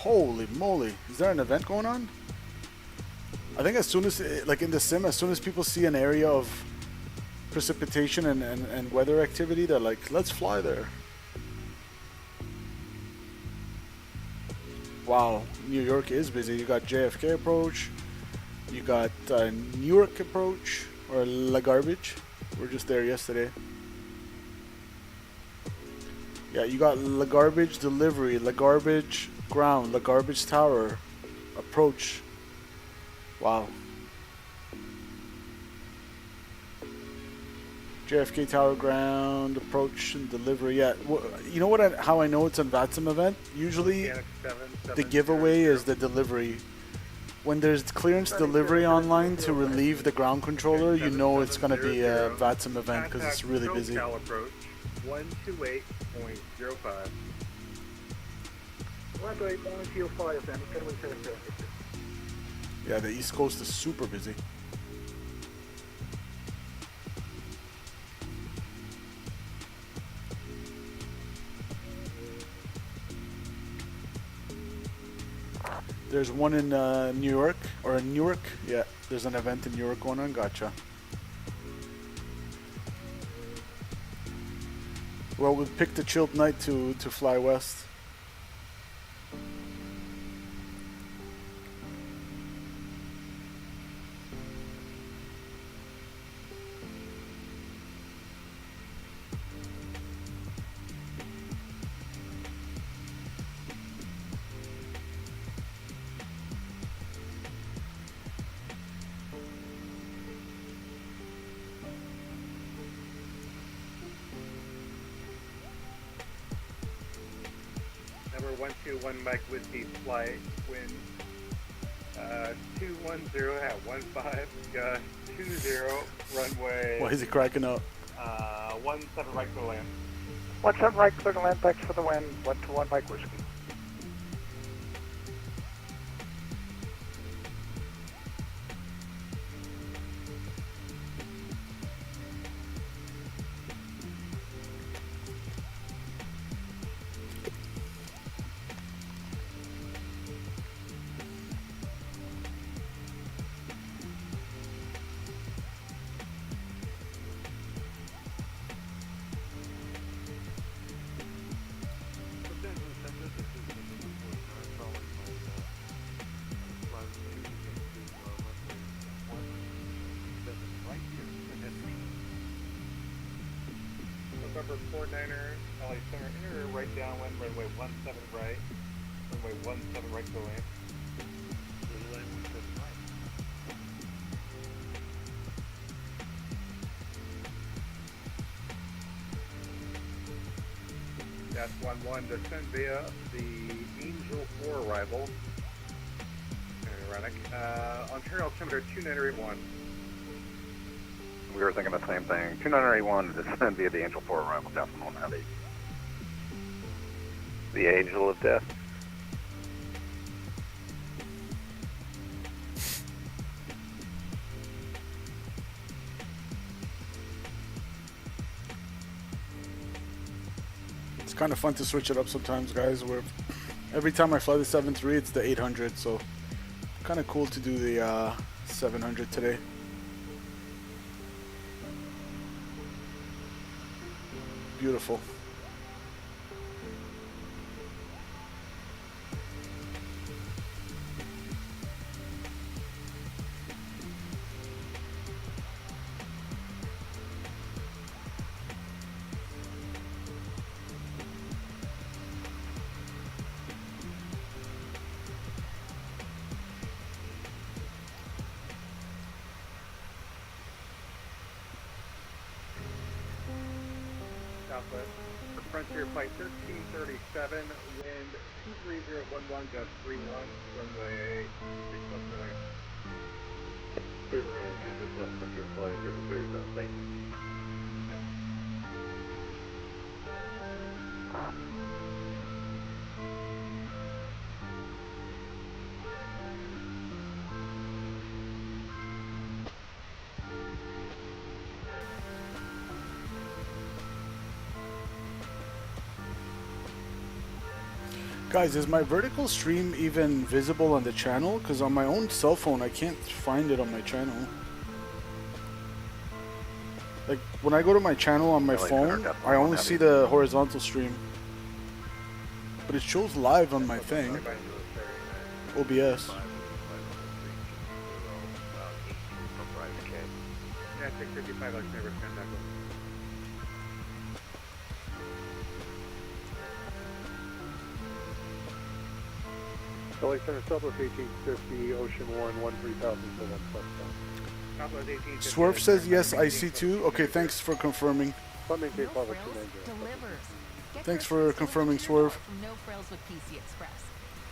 Holy moly. Is there an event going on? I think as soon as, like in the sim, as soon as people see an area of precipitation and weather activity, they're like, let's fly there. Wow, New York is busy. You got JFK approach. You got Newark approach, or La Garbage. We're just there yesterday. Yeah, you got La Garbage delivery, La Garbage ground, La Garbage tower approach. Wow. JFK tower ground approach and delivery. Yeah, you know what? How I know it's a VATSIM event? Usually, the giveaway is the delivery. When there's clearance delivery online to relieve the ground controller, you know it's going to be a VATSIM event because it's really busy. Approach 128.05. 128.05 then. Yeah, the East Coast is super busy. There's one in New York, or in Newark. Yeah, there's an event in Newark going on. Gotcha. Well, we picked a chilled night to fly west. Number 121 Mike Whiskey flight wind 210 at 15 gust 20 runway. Why is he cracking up? 17 right to land. 17 right, clear to land, thanks for the wind. 121 Mike Whiskey. November 49er, LA Center, enter right downwind, runway 17 right, runway 17 right to land. Runway 17 right. Dash 11, descend via the Angel 4 arrival. Ironic. Ontario altimeter 2981. We were thinking the same thing. 2981 to descend via the Angel 4 arrival, Delta 1 Heavy. The Angel of Death. It's kind of fun to switch it up sometimes, guys. Where every time I fly the 7.3, it's the 800, so kind of cool to do the 700 today. Beautiful. Southwest for Frontier Flight 1337, wind 23011, gust 31, runway 3 left. Just left Frontier Flight 1337, thank you. Guys, is my vertical stream even visible on the channel? Because on my own cell phone, I can't find it on my channel. Like, when I go to my channel on my phone, I only see the horizontal stream. But it shows live on my thing. OBS. Yeah, 655, let's never send that one. LA Center, Southwest 1850, Ocean 1, 13,000 to 1 plus. Swerve says yes, I see too. Okay, thanks for confirming. Thanks for confirming, Swerve. No frills with PC Express.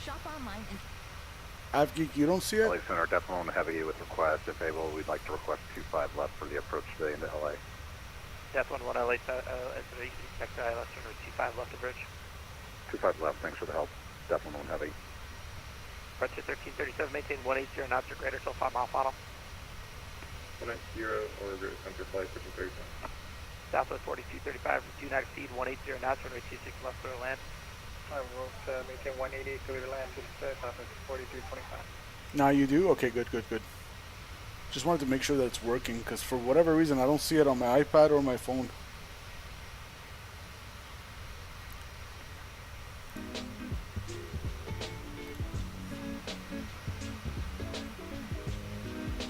Shop online and Avgeek, you don't see it? LA Center, Decibel and Heavy with request. If able, we'd like to request 25 left for the approach today into LA. Death 1 LA, expect ILS turn 25 left approach. 25 left, thanks for the help. Decibel and Heavy. Frontier 1337, maintain 180 knots or greater till 5 mile final. 180 or greater, center flight 1337. Southwest 4235, do not exceed 180 knots, runway 26 left clear to land. I will maintain 180 clear to land, just Southwest 4225. Now you do? Okay, good, good, good. Just wanted to make sure that it's working, because for whatever reason, I don't see it on my iPad or my phone.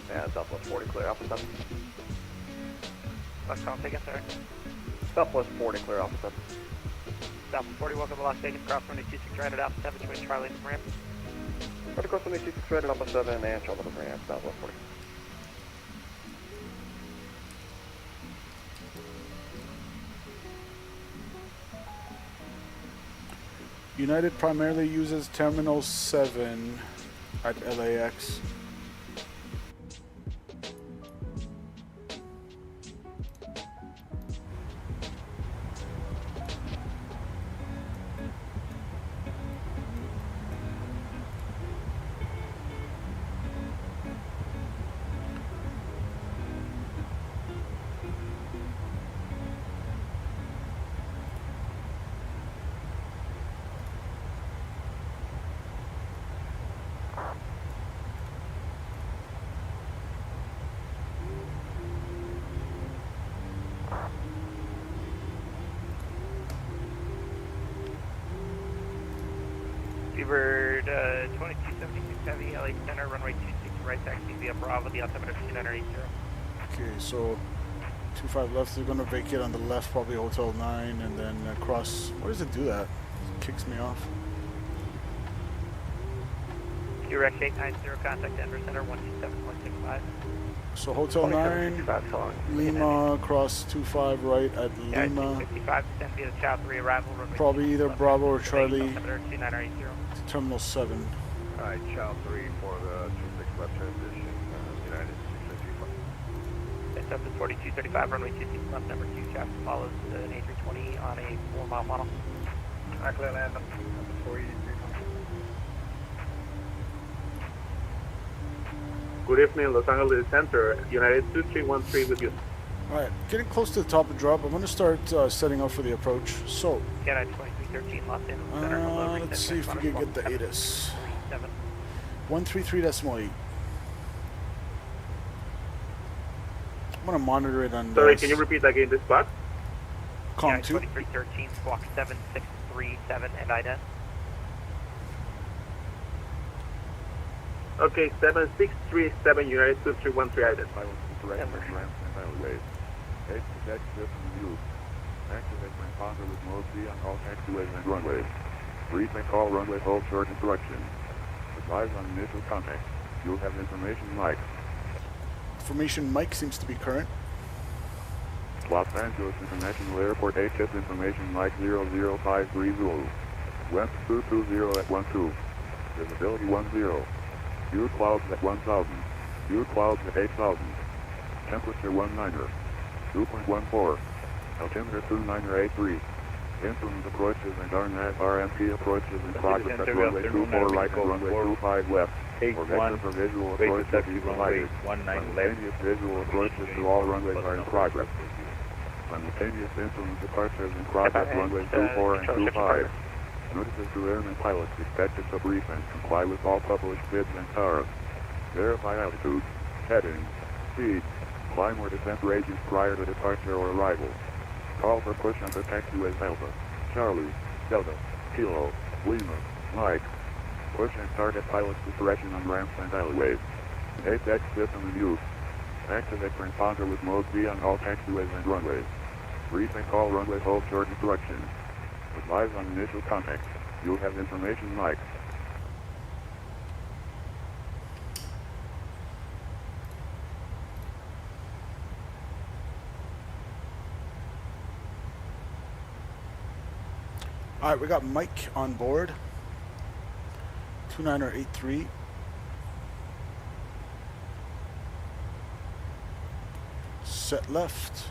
Yeah, Southwest 40 clear, Alpha 7. West Palm, take it, sir. Southwest 40 clear, Alpha 7. Southwest 40, welcome to Las Vegas, cross runway 26 right at Alpha 7, join Charlie and ramp. Right cross runway 26 right at Alpha 7 and Charlie and ramp, Southwest 40. United primarily uses Terminal 7 at LAX. Seabird 2276 Heavy, LA Center, runway 26 right, taxi via Bravo, the altimeter 2980. Okay, so 25 left, they're going to vacate on the left, probably Hotel 9, and then cross. Why does it do that? It kicks me off. QRX 890, contact Denver Center, 127.65. So Hotel 9, Lima, cross 25 right at Lima. 55, descend via Chow 3 arrival, runway Probably either Bravo or Charlie altimeter 2980. to Terminal 7. Alright, Chow 3 for the 26 left transition, United 635. Southwest 4235, runway 26 left, number 2, Chow follows an A320 on a 4-mile funnel. I clear land on 483. Good evening, Los Angeles Center, United 2313 with you. Alright, getting close to the top of the drop. I'm going to start setting up for the approach. So, United 2313, Los Angeles Center. let's see if we can get the ATIS. 133.8. I'm going to monitor it on Sorry, can you repeat again this spot? Com 2. 2313, squawk 7637 and IDEN. Okay, 7637 United 2313 identified. Direct ramp and highway. Exit this view. Activate my father with mode C on all taxiways and runways. Brief and call runway hold short instructions. Advise on initial contact. You'll have information like. Information Mike seems to be current. Los Angeles International Airport HS information like 00530. West 220 at 12. Visibility 10. View clouds at 1000. View clouds at 8000. Temperature 19er. 2.14. Altimeter 29er83. Influence approaches and RNAV RMP approaches in progress at runway 24 right and runway 25 left. For vector for visual approaches be provided. Simultaneous visual approaches to all runways are in progress. Simultaneous influence departures in progress runways 24 and 25. Notices to airmen pilots expect to brief and comply with all published bids and tariffs. Verify altitude, heading, speed, climb or descent ranges prior to departure or arrival. Call for push on the taxiways Alpha, Charlie, Delta, Kilo, Lima, Mike. Push and target pilots discretion on ramps and alleyways. APEX system in use. Activate transponder with mode V on all taxiways and runways. Brief and call runway hold short instructions. Advise on initial contact. You'll have information Mike. Alright, we got Mike on board. 2983. Set left.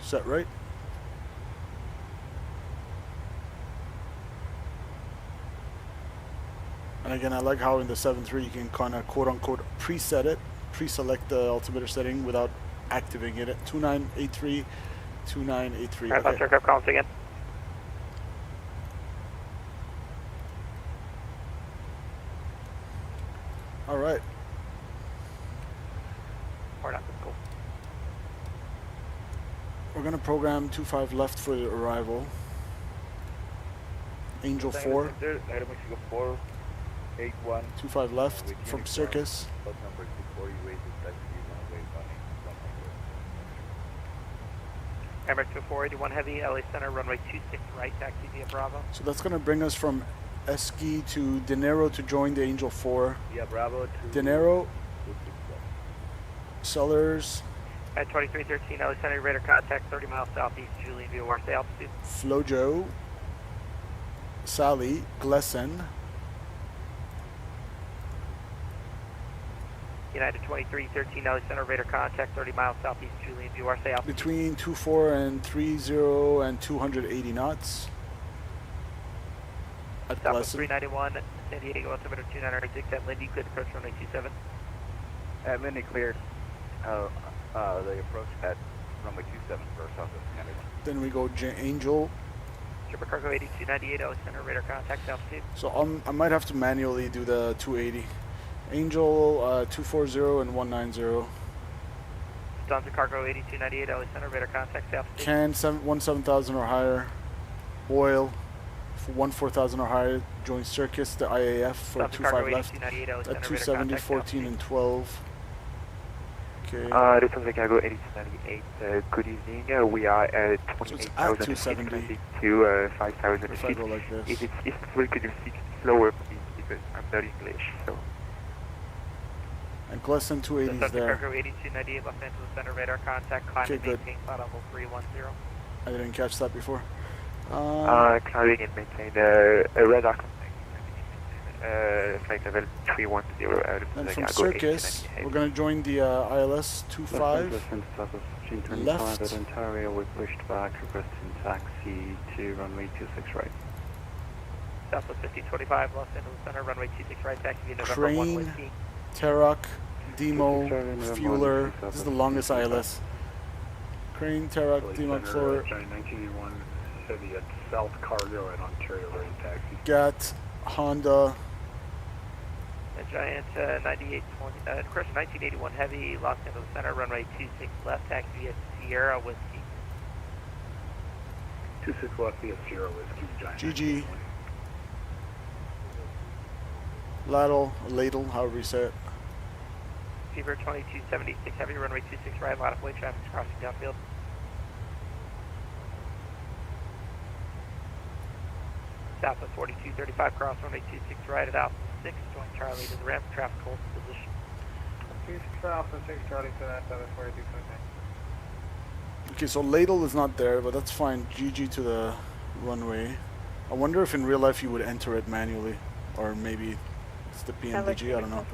Set right. And again, I like how in the 7.3 you can kind of quote-unquote preset it, pre-select the altimeter setting without activating it. 2983, 2983. Alright, let's circle calls again. All right. Cool. We're going to program 25 left for the arrival. Angel 4. 25 left from Circus. Emirates 2481 Heavy, LA Center, runway 26 right, taxi via Bravo. So that's going to bring us from Esqui to Dinero to join the Angel 4. Yeah, Bravo. Dinero. Sellers. At 2313 LA Center, radar contact 30 miles southeast, Julian via Warsaw altitude. Flojo. Sally. Glesson. United 2313 LA Center, radar contact 30 miles southeast, Julian via Warsaw altitude. Between 24 and 30 and 280 knots. At Southwest Glesson. 391, San Diego, altimeter 2986 at Lindy, cleared approach runway 27. At Lindy cleared, the approach at runway 27 for Southwest 391. Then we go Angel. Tripper cargo 8298 LA Center, radar contact altitude. So I might have to manually do the 280. Angel 240 and 190. Stanza cargo 8298 LA Center, radar contact altitude. Can 17,000 or higher. Oil for 14,000 or higher. Join Circus, the IAF for 25 left. At 270, 14 and 12. Okay. This is Chicago 8298. Good evening. We are at 28,622, 5,000 if I go like this. If it's possible, could you speak slower, please, because I'm not English. So. And Glesson 280 is there. Chicago 8298 Los Angeles Center, radar contact. Climb and maintain flight level 310. I didn't catch that before. Climbing and maintain a radar contact. Flight level 310. Then from Circus, we're going to join the ILS 25. Left. At Ontario, we pushed back, requesting taxi to runway 26 right. Southwest 1525, Los Angeles Center, runway 26 right, taxi via November 1 Crane, Whiskey. Tarock, Demo, Fueler. This is the longest ILS. Crane, Tarock, Demo, Fueler. 1981 City at South Cargo at Ontario Road taxi. Gat, Honda. A Giant 9820, Crush 1981 Heavy, Los Angeles Center, runway 26 left, taxi via Sierra Whiskey. 26 left via Sierra Whiskey, Giant. GG. Ladle, however you say it. Fever 2276 Heavy, runway 26 right, a lot of way traffic crossing downfield. Southwest 4235 cross runway 26 right at Alpha 6, join Charlie to the ramp, traffic hold position. 26 Alpha 6 Charlie to that 742.9. Okay, so Ladle is not there, but that's fine. GG to the runway. I wonder if in real life you would enter it manually, or maybe it's the PMDG, I don't know.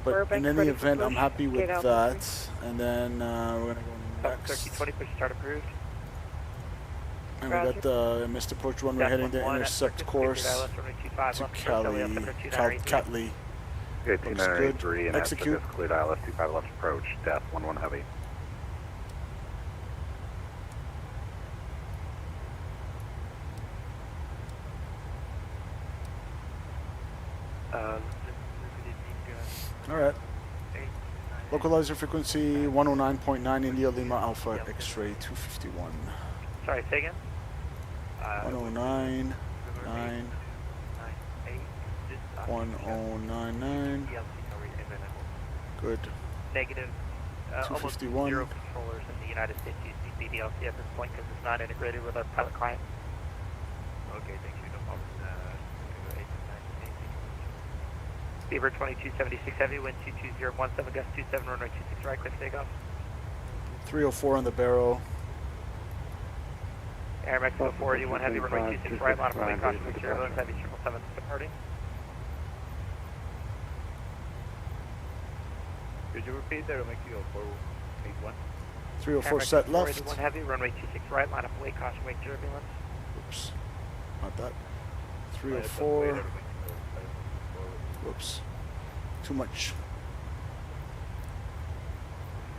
But in any event, I'm happy with that. And then we're going to go next. 1320, push start approved. And we got the missed approach runway heading to intercept course to Catley. Okay, 2983 and execute. Cleared ILS 25 left approach, death 11 heavy. All right. Localizer frequency 109.9 India Lima Alpha X-ray 251. Sorry, say again? 109.9 1099. Good. Negative. Almost 251. zero controllers in the United States use BBLC at this point because it's not integrated with our pilot client. Okay, thank you. No problem. Beaver 2276 Heavy, wind 22017, gust 27, runway 26 right, clear for takeoff. 304 on the barrel. Air Mexico 481 Heavy, runway 26 right, line of flight caution, make sure everyone's Heavy 777 departing. Could you repeat that? Mexico 481. 304 set left. 481 Heavy, runway 26 right, line of flight caution, make sure turbulence. Oops. Not that. 304. Whoops. Too much.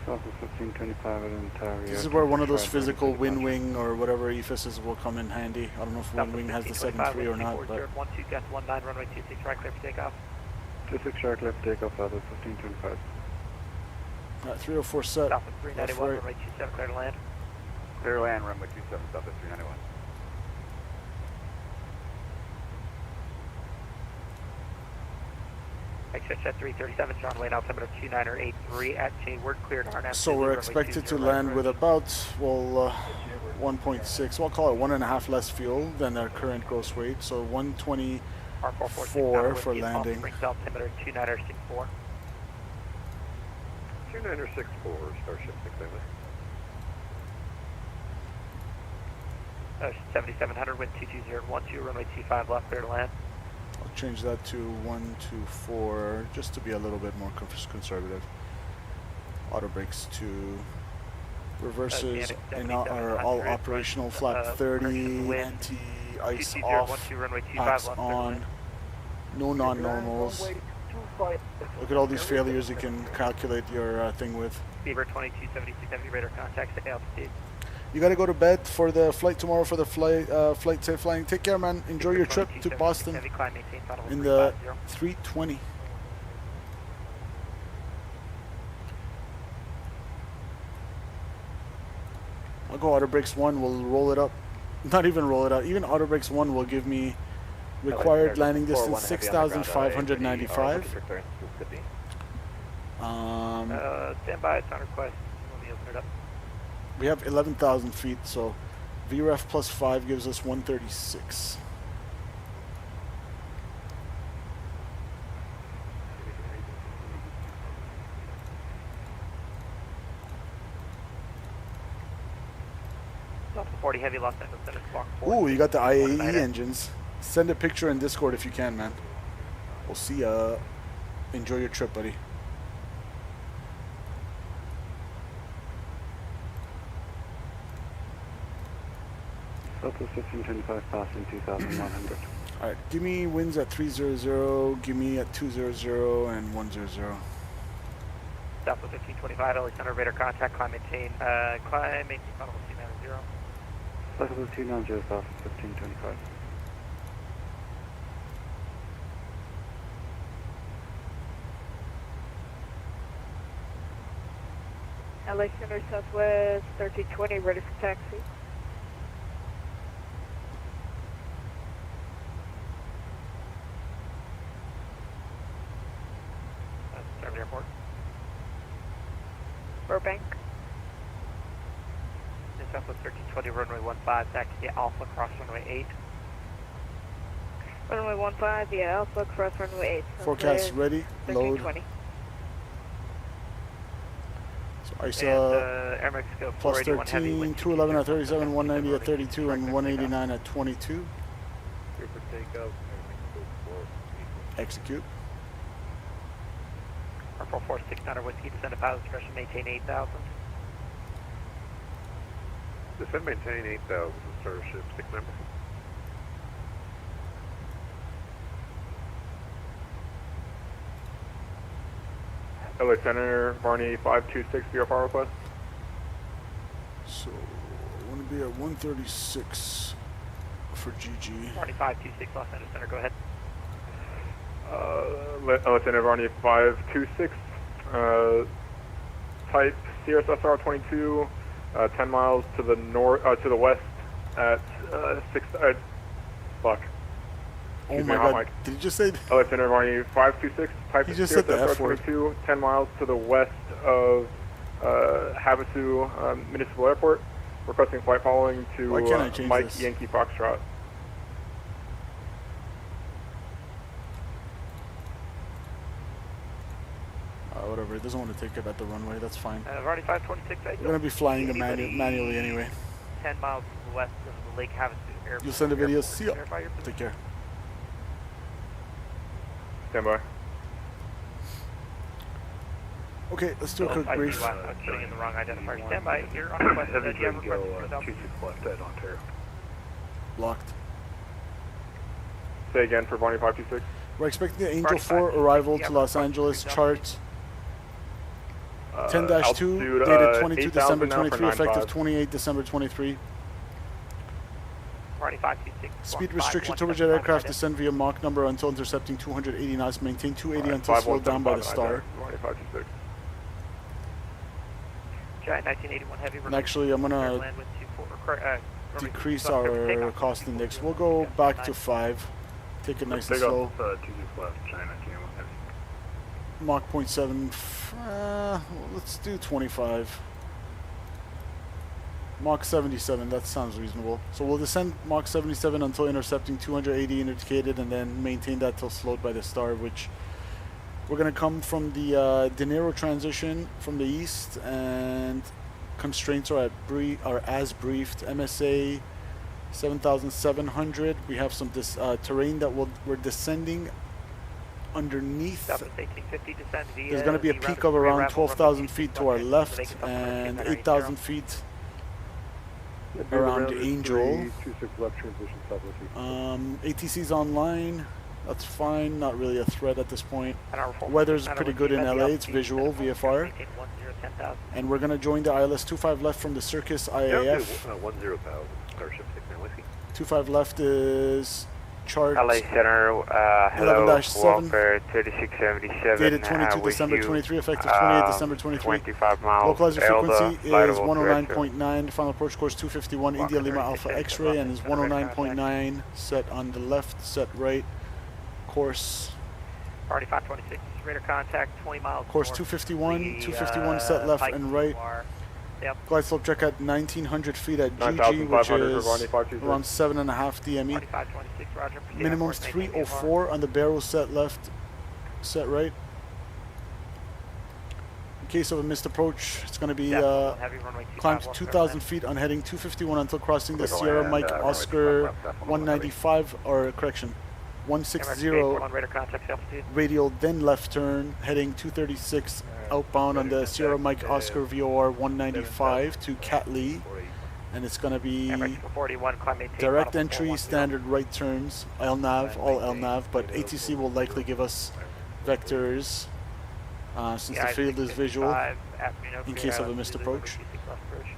Southwest 1525 at Ontario. This is where one of those physical wind wing or whatever EFISs will come in handy. I don't know if wind wing has the 7.3 or not, but 12 gust 19, runway 26 right, clear for takeoff. 26 right, left takeoff, Southwest 1525. 304 set. Southwest 391, runway 27 clear to land. Clear to land, runway 27, Southwest 391. Exit at 337, John Wayne, altimeter 2983 at J-word, cleared RNF. so we're expected to land with about, well, 1.6, we'll call it 1.5 less fuel than our current gross weight, so 124 for landing. Altimeter 2964. 2964, Starship 6 7700, wind 22012, runway 25 left, clear to land. I'll change that to 124 just to be a little bit more conservative. Auto brakes to reverses and are all operational. Flap 30, anti-ice off, packs on, no non-normals. Look at all these failures you can calculate your thing with. Beaver 2276 Heavy, radar contact, stay altitude. You gotta go to bed for the flight tomorrow for the flight safe flying. Take care, man. Enjoy your trip to Boston in the 320. I'll go auto brakes 1, we'll roll it up. Not even roll it out. Even auto brakes 1 will give me required landing distance 6,595. Stand by, it's on request. Let me open it up. We have 11,000 feet, so VREF plus 5 gives us 136. Delta 40 Heavy, Los Angeles Center, Squawk 4. Ooh, you got the IAE engines. Send a picture in Discord if you can, man. We'll see ya. Enjoy your trip, buddy. Southwest 1525, passing 2,100. Alright, give me winds at 300, give me at 200 and 100. Southwest 1525, LA Center, radar contact, climb maintain funnel 290. Southwest 290, Southwest 1525. LA Center, Southwest 1320, ready for taxi. Starboard Airport. Burbank. Southwest 1320, runway 15, taxi Alpha, cross runway 8. Runway 15, via Alpha, cross runway 8. Forecast ready, load. 1320. So ISA Air Mexico plus 481 13, heavy, 211 at 37, 190 at 32, and 189 at 22. Clear for takeoff. Execute. R446 whiskey, descend to pilot discretion, maintain 8,000. Descend maintain 8,000, Starship 6 member. LA Center, Barney 526, VFR request. So, I want to be at 136 for GG. Barney 526, Los Angeles Center, go ahead. Lieutenant Varney 526, type CSSR 22, 10 miles to the north, to the west at 6. Fuck. Oh my god! Did you just say? Lieutenant Varney 526, type He just said the CSSR F word. 22, 10 miles to the west of Havasu Municipal Airport. Requesting flight following to Why can't I change Mike this? Yankee Foxtrot. Whatever. It doesn't want to take it at the runway. That's fine. Varney 526, We're gonna be flying it manually anyway. 10 miles west of the Lake Havasu Airport. You'll send a video. See ya. Verify your Take care. Stand by. Okay, let's do a quick brief. I'm putting in the wrong identifier. Stand by. You're on request. Heavy Do you have a Dragon request Go for 26 left at Ontario. Locked. Say again for Varney 526. We're expecting the Angel 4 arrival to Los Angeles. Chart 10-2, altitude, dated 22 December 8,000 now for 23, effective 95. 28 December 23. Varney 526. Speed restriction turbojet aircraft descend via Mach number until intercepting 280 knots. Maintain 280 until slowed down by the star. Varney 526. Giant 1981 heavy. And actually, I'm gonna decrease our cost index. We'll go back to 5. Take it nice and slow. 26 left, China 1981 heavy. Mach 0.7. Let's do 25. Mach 77. That sounds reasonable. So we'll descend Mach 77 until intercepting 280 indicated, and then maintain that till slowed by the star, which we're gonna come from the De Niro transition from the east, and constraints are as briefed. MSA 7,700. We have some terrain that we're descending underneath. There's going to be a peak of around 12,000 feet to our left and 8,000 feet around Angel. ATC's online. That's fine. Not really a threat at this point. Weather's pretty good in LA. It's visual VFR. And we're going to join the ILS 25 left from the Circus IAF. 10,000, Starship 69 Whiskey. 25 left is chart LA Center, hello, 11-7, Walker 3677. dated 22 December 23, effective 28 December 23. 25 miles. Localizer frequency Elda, is 109.9. Final approach course 251, India Lima Alpha X-ray, and is 109.9. Set on the left, set right. Course. Party 526, radar contact 20 miles. Course 251, 251 set left and right. Yep. Glide slope check at 1900 feet at GG, which is around 7.5 DME. Minimum's 304 on the barrel, set left, set right. In case of a missed approach, it's going to be climb to 2,000 feet on heading 251 until crossing the Sierra Mike Oscar 195, or correction, 160 radial, then left turn, heading 236 outbound on the Sierra Mike Oscar VOR 195 to Catley, and it's going to be direct entry, standard right turns, LNAV, all LNAV, but ATC will likely give us vectors since the field is visual in case of a missed approach.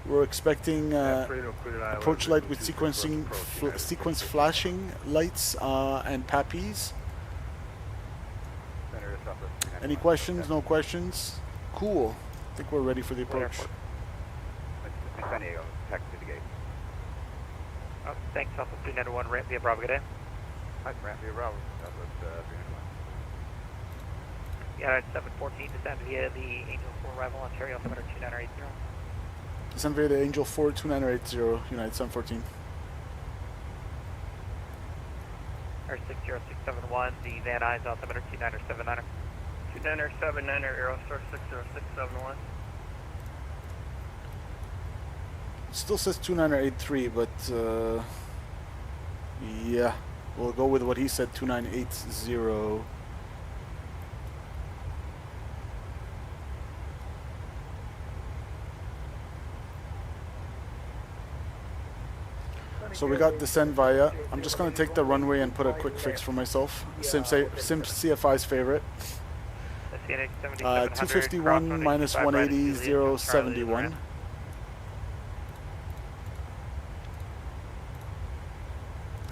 We're expecting approach light with sequence flashing lights and PAPIs. Any questions? No questions? Cool. I think we're ready for the approach. San Diego, taxi to the gate. Thanks, Alpha 391, ramp via Bravo, good day. Hi, ramp via Bravo, Southwest 391. Yeah, 714, descend via the Angel 4 arrival, Ontario, altimeter 2980. Descend via the Angel 4 2980, United 714. Air 60671, the Van Nuys, altimeter 2979er. 2979er, Aerostar 60671. It still says 2983, but yeah, we'll go with what he said, 2980. So we got descend via. I'm just going to take the runway and put a quick fix for myself. Sim CFI's favorite. 251 minus 180, 071.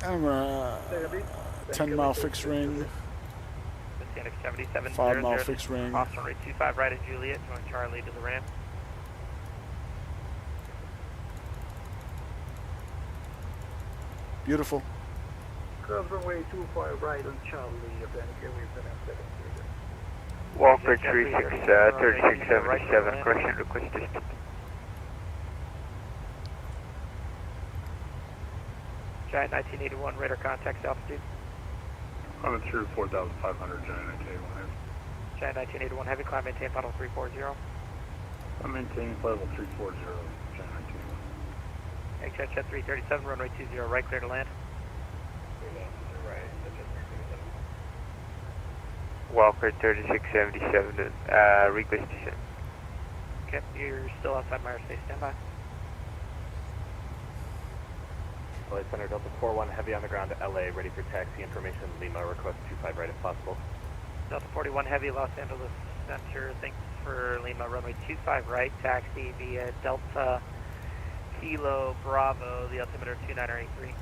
And 10 mile fixed ring. Oceanic 7700. 5 mile fixed wing. Cross runway 25 right at Juliet, join Charlie to the ramp. Beautiful. Cross runway 25 right on Charlie, if any we've been at 7. Walker 3677, correction request distance. Giant 1981, radar contact altitude. I'm at 4,500, Giant 1981. Giant 1981, heavy climb, maintain final 340. I'm maintaining level 340, Giant 1981. XJ Jet 337, runway 20, right, clear to land. Walker 3677, request descent. Okay, you're still outside my airspace, stand by. LA Center Delta 41, heavy on the ground to LA, ready for taxi information. Lima, request 25 right if possible. Delta 41 heavy, Los Angeles Center, thanks for Lima, runway 25 right, taxi via Delta Kilo Bravo, the altimeter 2983.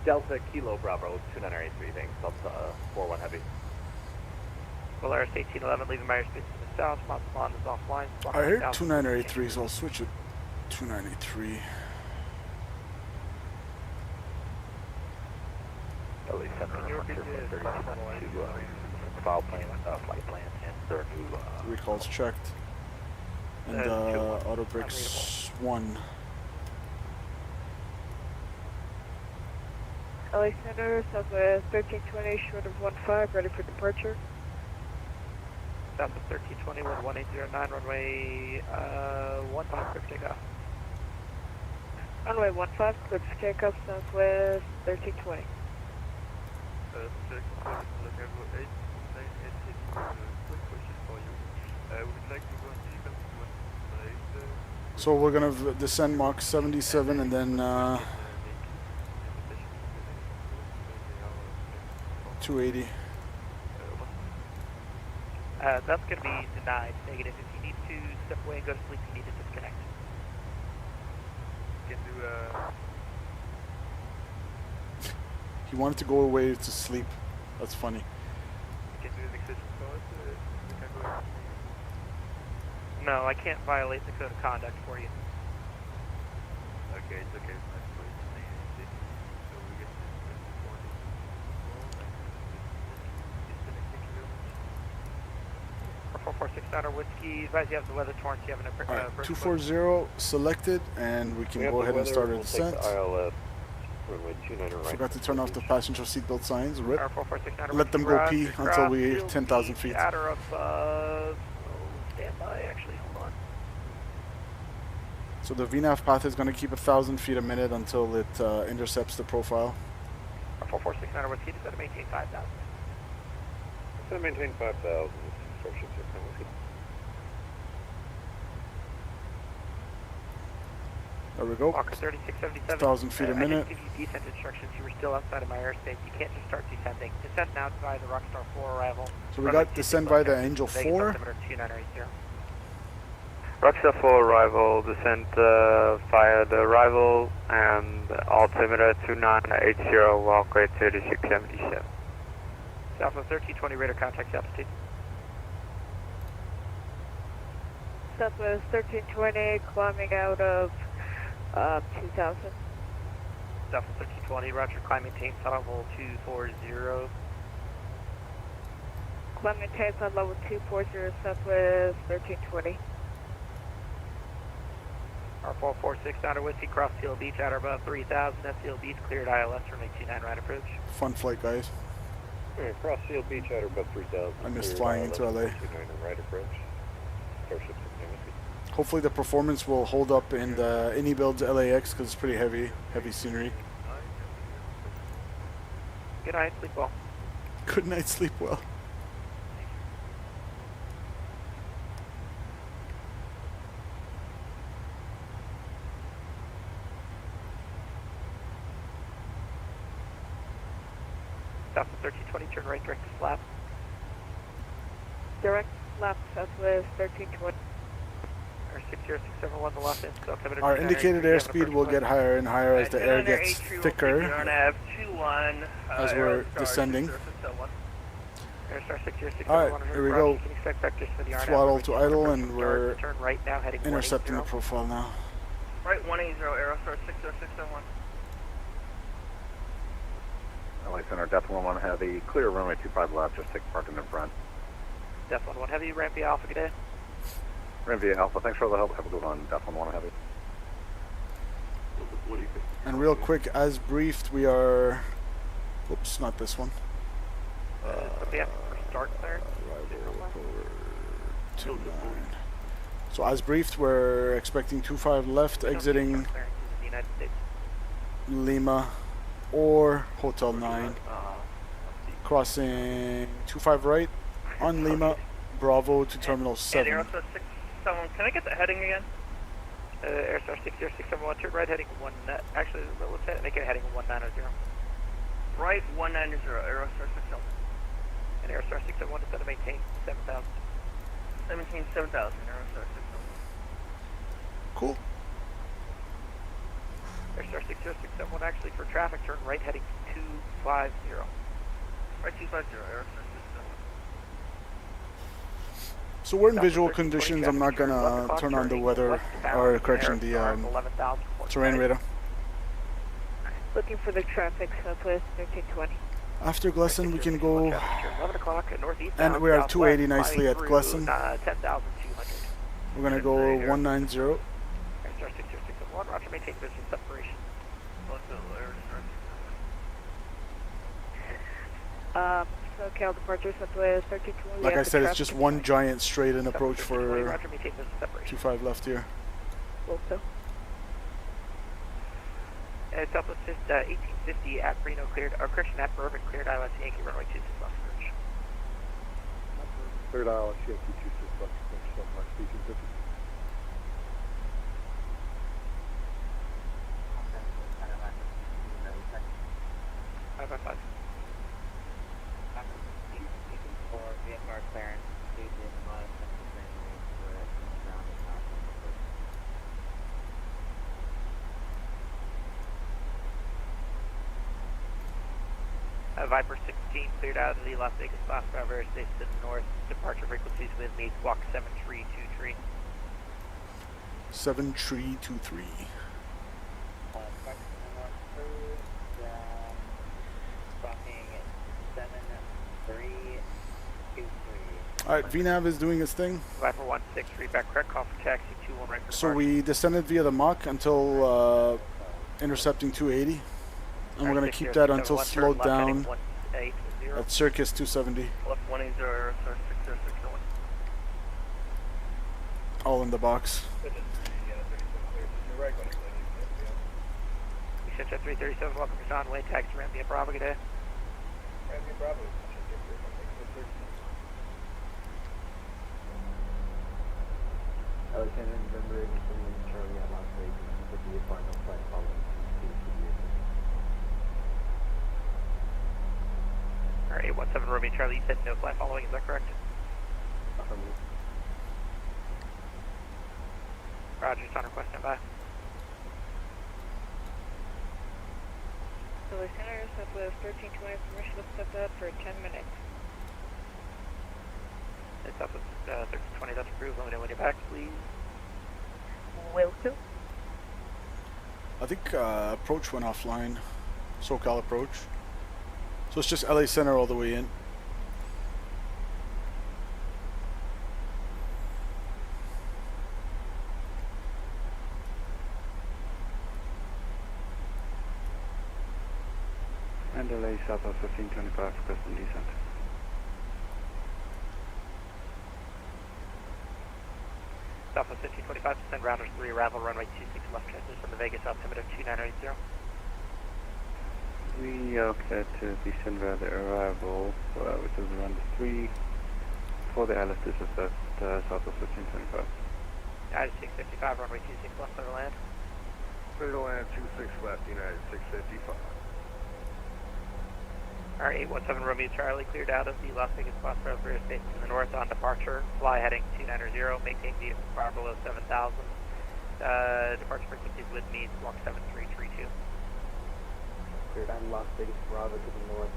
Delta Kilo Bravo 2983, thanks. Delta 41 heavy. Polaris 1811, leaving my airspace to the south, Montalban is offline. I heard 2983, so I'll switch it. 2983. LA Center, file plan, flight plan, and their new recalls checked. And auto brakes 1. LA Center, Southwest 1320, short of 15, ready for departure. Southwest 1320 with 1809, runway 15, clear for takeoff. Runway 15, clear for takeoff, Southwest 1320. So we're gonna descend Mach 77 and then 280. That's going to be denied, negative. If you need to step away and go to sleep, you need to disconnect. He wanted to go away to sleep. That's funny. No, I can't violate the code of conduct for you. Okay, it's okay. For 446 Whiskey, advise you have the weather torrents, you have an Alright, 240 selected, and we can go ahead and start our descent. Forgot to turn off the passenger seatbelt signs. Rip. Let them go pee until we 10,000 feet. Stand by, actually, hold on. So the VNAV path is going to keep 1,000 feet a minute until it intercepts the profile. 446 Whiskey, it's going to maintain 5,000. It's going to maintain 5,000. There we go. Walker 3677. 1,000 feet a minute. I didn't give you descent instructions. You were still outside of my airspace. You can't just start descending. Descent now by the Rockstar 4 arrival. So we got descend by the Angel 4. Rockstar 4 arrival, descent via the arrival, and altimeter 2980, Walker 3677. Southwest 1320, radar contact altitude. Southwest 1320, climbing out of 2000. Southwest 1320, roger, climb maintain level 240. Climb maintain on level 240, Southwest 1320. R446 Outer Whiskey, cross Seal Beach, outer above 3000, Seal Beach, cleared ILS from 29 right approach. Fun flight, guys. Okay, cross Seal Beach, outer above 3000. I missed flying into LA. Right approach. Starship Hopefully the performance will hold up in the IniBuilds KLAX because it's pretty heavy scenery. Good night, sleep well. Good night, sleep well. Southwest 1320, turn right, direct to flap. Direct flap, Southwest 1320. 60671, the Los Angeles. Our indicated airspeed will get higher and higher as the air gets thicker as we're descending. Airstar 606. Alright, here we go. You can expect vectors for the RNAV. Throttle to idle, and we're turn right now, heading intercepting the 180. profile now. Right 180, Aerostar 60671. LA Center, Depth 11 Heavy, clear runway 25 left, just take parking in front. Depth 11 Heavy, ramp via Alpha, good day. Ramp via Alpha, thanks for all the help, have a good one, Depth 11 Heavy. What do you think? And real quick, as briefed, we are... Oops, not this one. Yeah, for start there. So as briefed, we're expecting 25 left, exiting Lima or Hotel 9. Crossing 25 right on Lima, Bravo to Terminal 7. And Aerostar 671, can I get the heading again? Airstar 60671, turn right heading 1, actually, let's make it heading 190. Right 190, Aerostar 671. And Airstar 671 is going to maintain 7,000. 7,000, Aerostar 671. Cool. Airstar 60671, actually for traffic, turn right heading 250. Right 250, Aerostar 671. So we're in visual conditions. I'm not gonna turn on the weather, or correction, the terrain radar. Looking for the traffic, southwest 1320. After Glesson, we can go, 11 o'clock northeast. and we are 280 nicely at Glesson. 10,200. We're gonna go 190. Airstar 60671, roger, maintain position separation. SoCal departure southwest 1320. Like I said, it's just one giant straight in approach for Roger, maintain position separation. 25 left here. Also. Southwest 1850 at Reno cleared, or correction, at Bourbon cleared, ILS Yankee runway 26 left approach. Cleared ILS Yankee 26 left approach, Southwest 1850. Viper 16 cleared out of the Las Vegas class Bravo airspace to the north. Departure frequencies with me, squawk 7323. 7323. Alright, VNAV is doing its thing. Viper 16, read back correct, call for taxi 21 right for So departure. we descended via the Mach until intercepting 280. And we're going to keep that until slowed down at Circus 270. Left 180, Aerostar 60671. All in the box. Eccentric 337, welcome to John Wayne, taxi ramp via Bravo, good day. Ramp via Bravo. Alexander, November 18, Charlie at Las Vegas, with the final flight following. Alright, 817 Romeo Charlie, you said no flight following, is that correct? Roger, it's on request, stand by. LA Center, southwest 1320, permission to step up for 10 minutes. It's up with 1320, that's approved. Let me know when you're back, please. Welcome. I think approach went offline. SoCal approach. So it's just LA Center all the way in. And LA Southwest 1525, requesting descent. Southwest 1525, descend rounders 3, arrival runway 26 left transition from the Vegas altimeter 2980. We are clear to descend via the arrival, which is around 3 for the ILS disassessed Southwest 1525. United 655, runway 26 left, clear to land. Clear to land 26 left, United 655. Alright, 817 Romeo Charlie, cleared out of the Las Vegas Class Bravo airspace to the north on departure. Fly heading 290, maintain vehicle far below 7,000. Departure frequencies with me, squawk 7332. Cleared out Las Vegas Bravo to the north.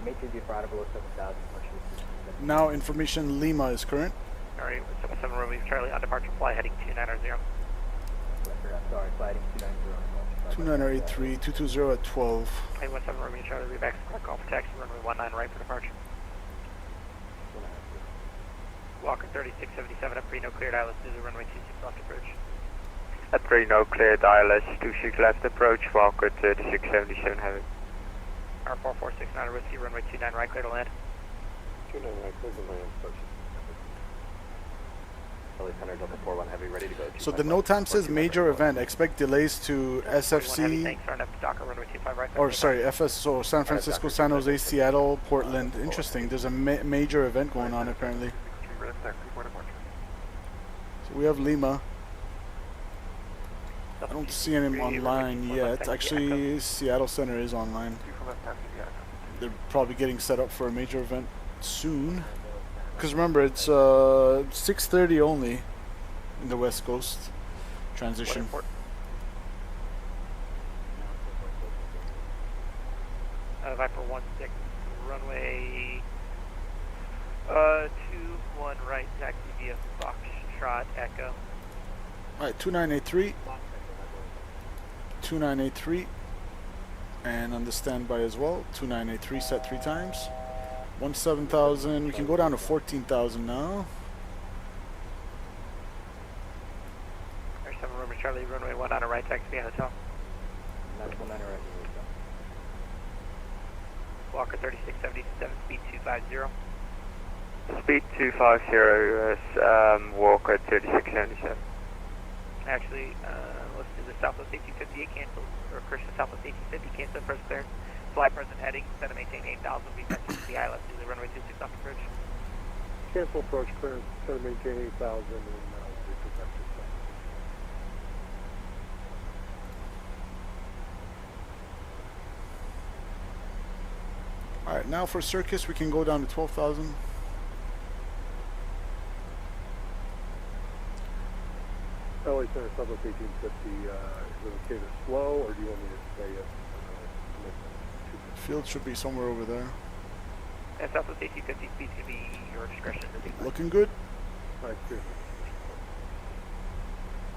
maintain the flight below 7,000. Now information Lima is current. Alright, 77 Romeo Charlie on departure fly heading 290. Sorry, flighting 290. 2983, 220 at 12. 817 Romeo Charlie, leave access call, call for taxi, runway 19 right for departure. Walker 3677 up 3 no cleared ILS Zulu, runway 26 left approach. At 3 no cleared ILS 26 left approach, Walker 3677 heavy. R4469 Whiskey, runway 29 right clear to land. 29 right clear to land, approach. Center Delta 41 heavy, ready to go. So the note time says major event. Expect delays to SFC, or sorry, FS, so San Francisco, San Jose, Seattle, Portland. Interesting. There's a major event going on apparently. So we have Lima. I don't see him online yet. Actually, Seattle Center is online. They're probably getting set up for a major event soon. Because remember, it's 6:30 only in the West Coast transition. Viper 16, runway 21 right, taxi via Foxtrot Echo. Alright, 2983. 2983. And on the standby as well, 2983 set 3 times. 17,000, we can go down to 14,000 now. There's 7 Romeo Charlie, runway 1 on a right, taxi via hotel. Walker 3677, speed 250. Speed 250, Walker 3677. Actually, let's do the Southwest 1858 cancel, or Christian Southwest 1850 cancel, first clear. Fly present heading, set to maintain 8,000, we touch the ILS to the runway 26 off approach. Cancel approach clearance, set to maintain 8,000 and we protect yourself. Alright, now for Circus we can go down to 12,000. LA Center Southwest 1850, is it okay to slow or do you want me to stay at Field should be somewhere over there. And Southwest 1850 speed to be your discretion. Looking good. Alright, good.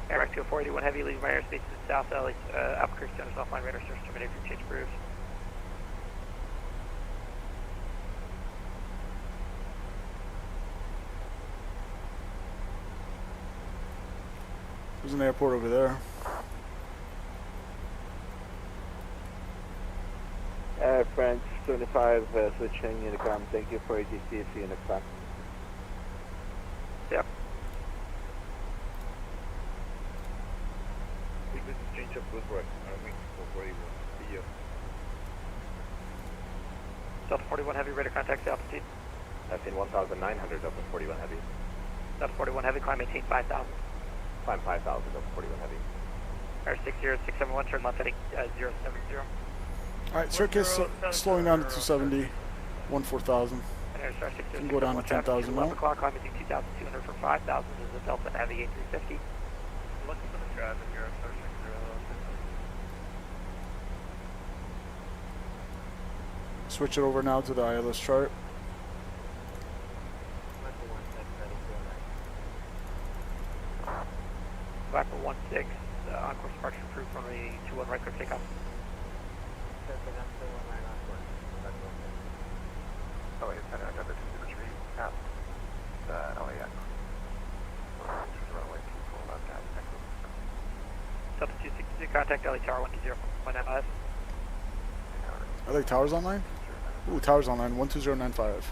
Airback 241 heavy, leaving my airspace to the south, Albuquerque Center, offline radar source terminated for change approved. There's an airport over there. French 25 switching Unicom, thank you for ATC, see you next time. Yep. Change up with right, see you. Delta 41 heavy, radar contact altitude. I've seen 1,900 Delta 41 heavy. Delta 41 heavy, climb maintain 5,000. Climb 5,000 Delta 41 heavy. Air 60671, turn left heading 070. Alright, Circus slowing down to 270, 14,000. Can go down to 10,000 now. 11 o'clock, climb between 2,200 for 5,000 is the Delta Heavy A350. Looking for the traffic here, I'm Switch it over now to the ILS chart. Viper 16, on course departure approved from the 21 right clear takeoff. Oh, wait, I got the 203 past LAX. Runway 24 left at Delta 262, contact LA Tower 120.95. Are they towers online? Ooh, towers online, 12095.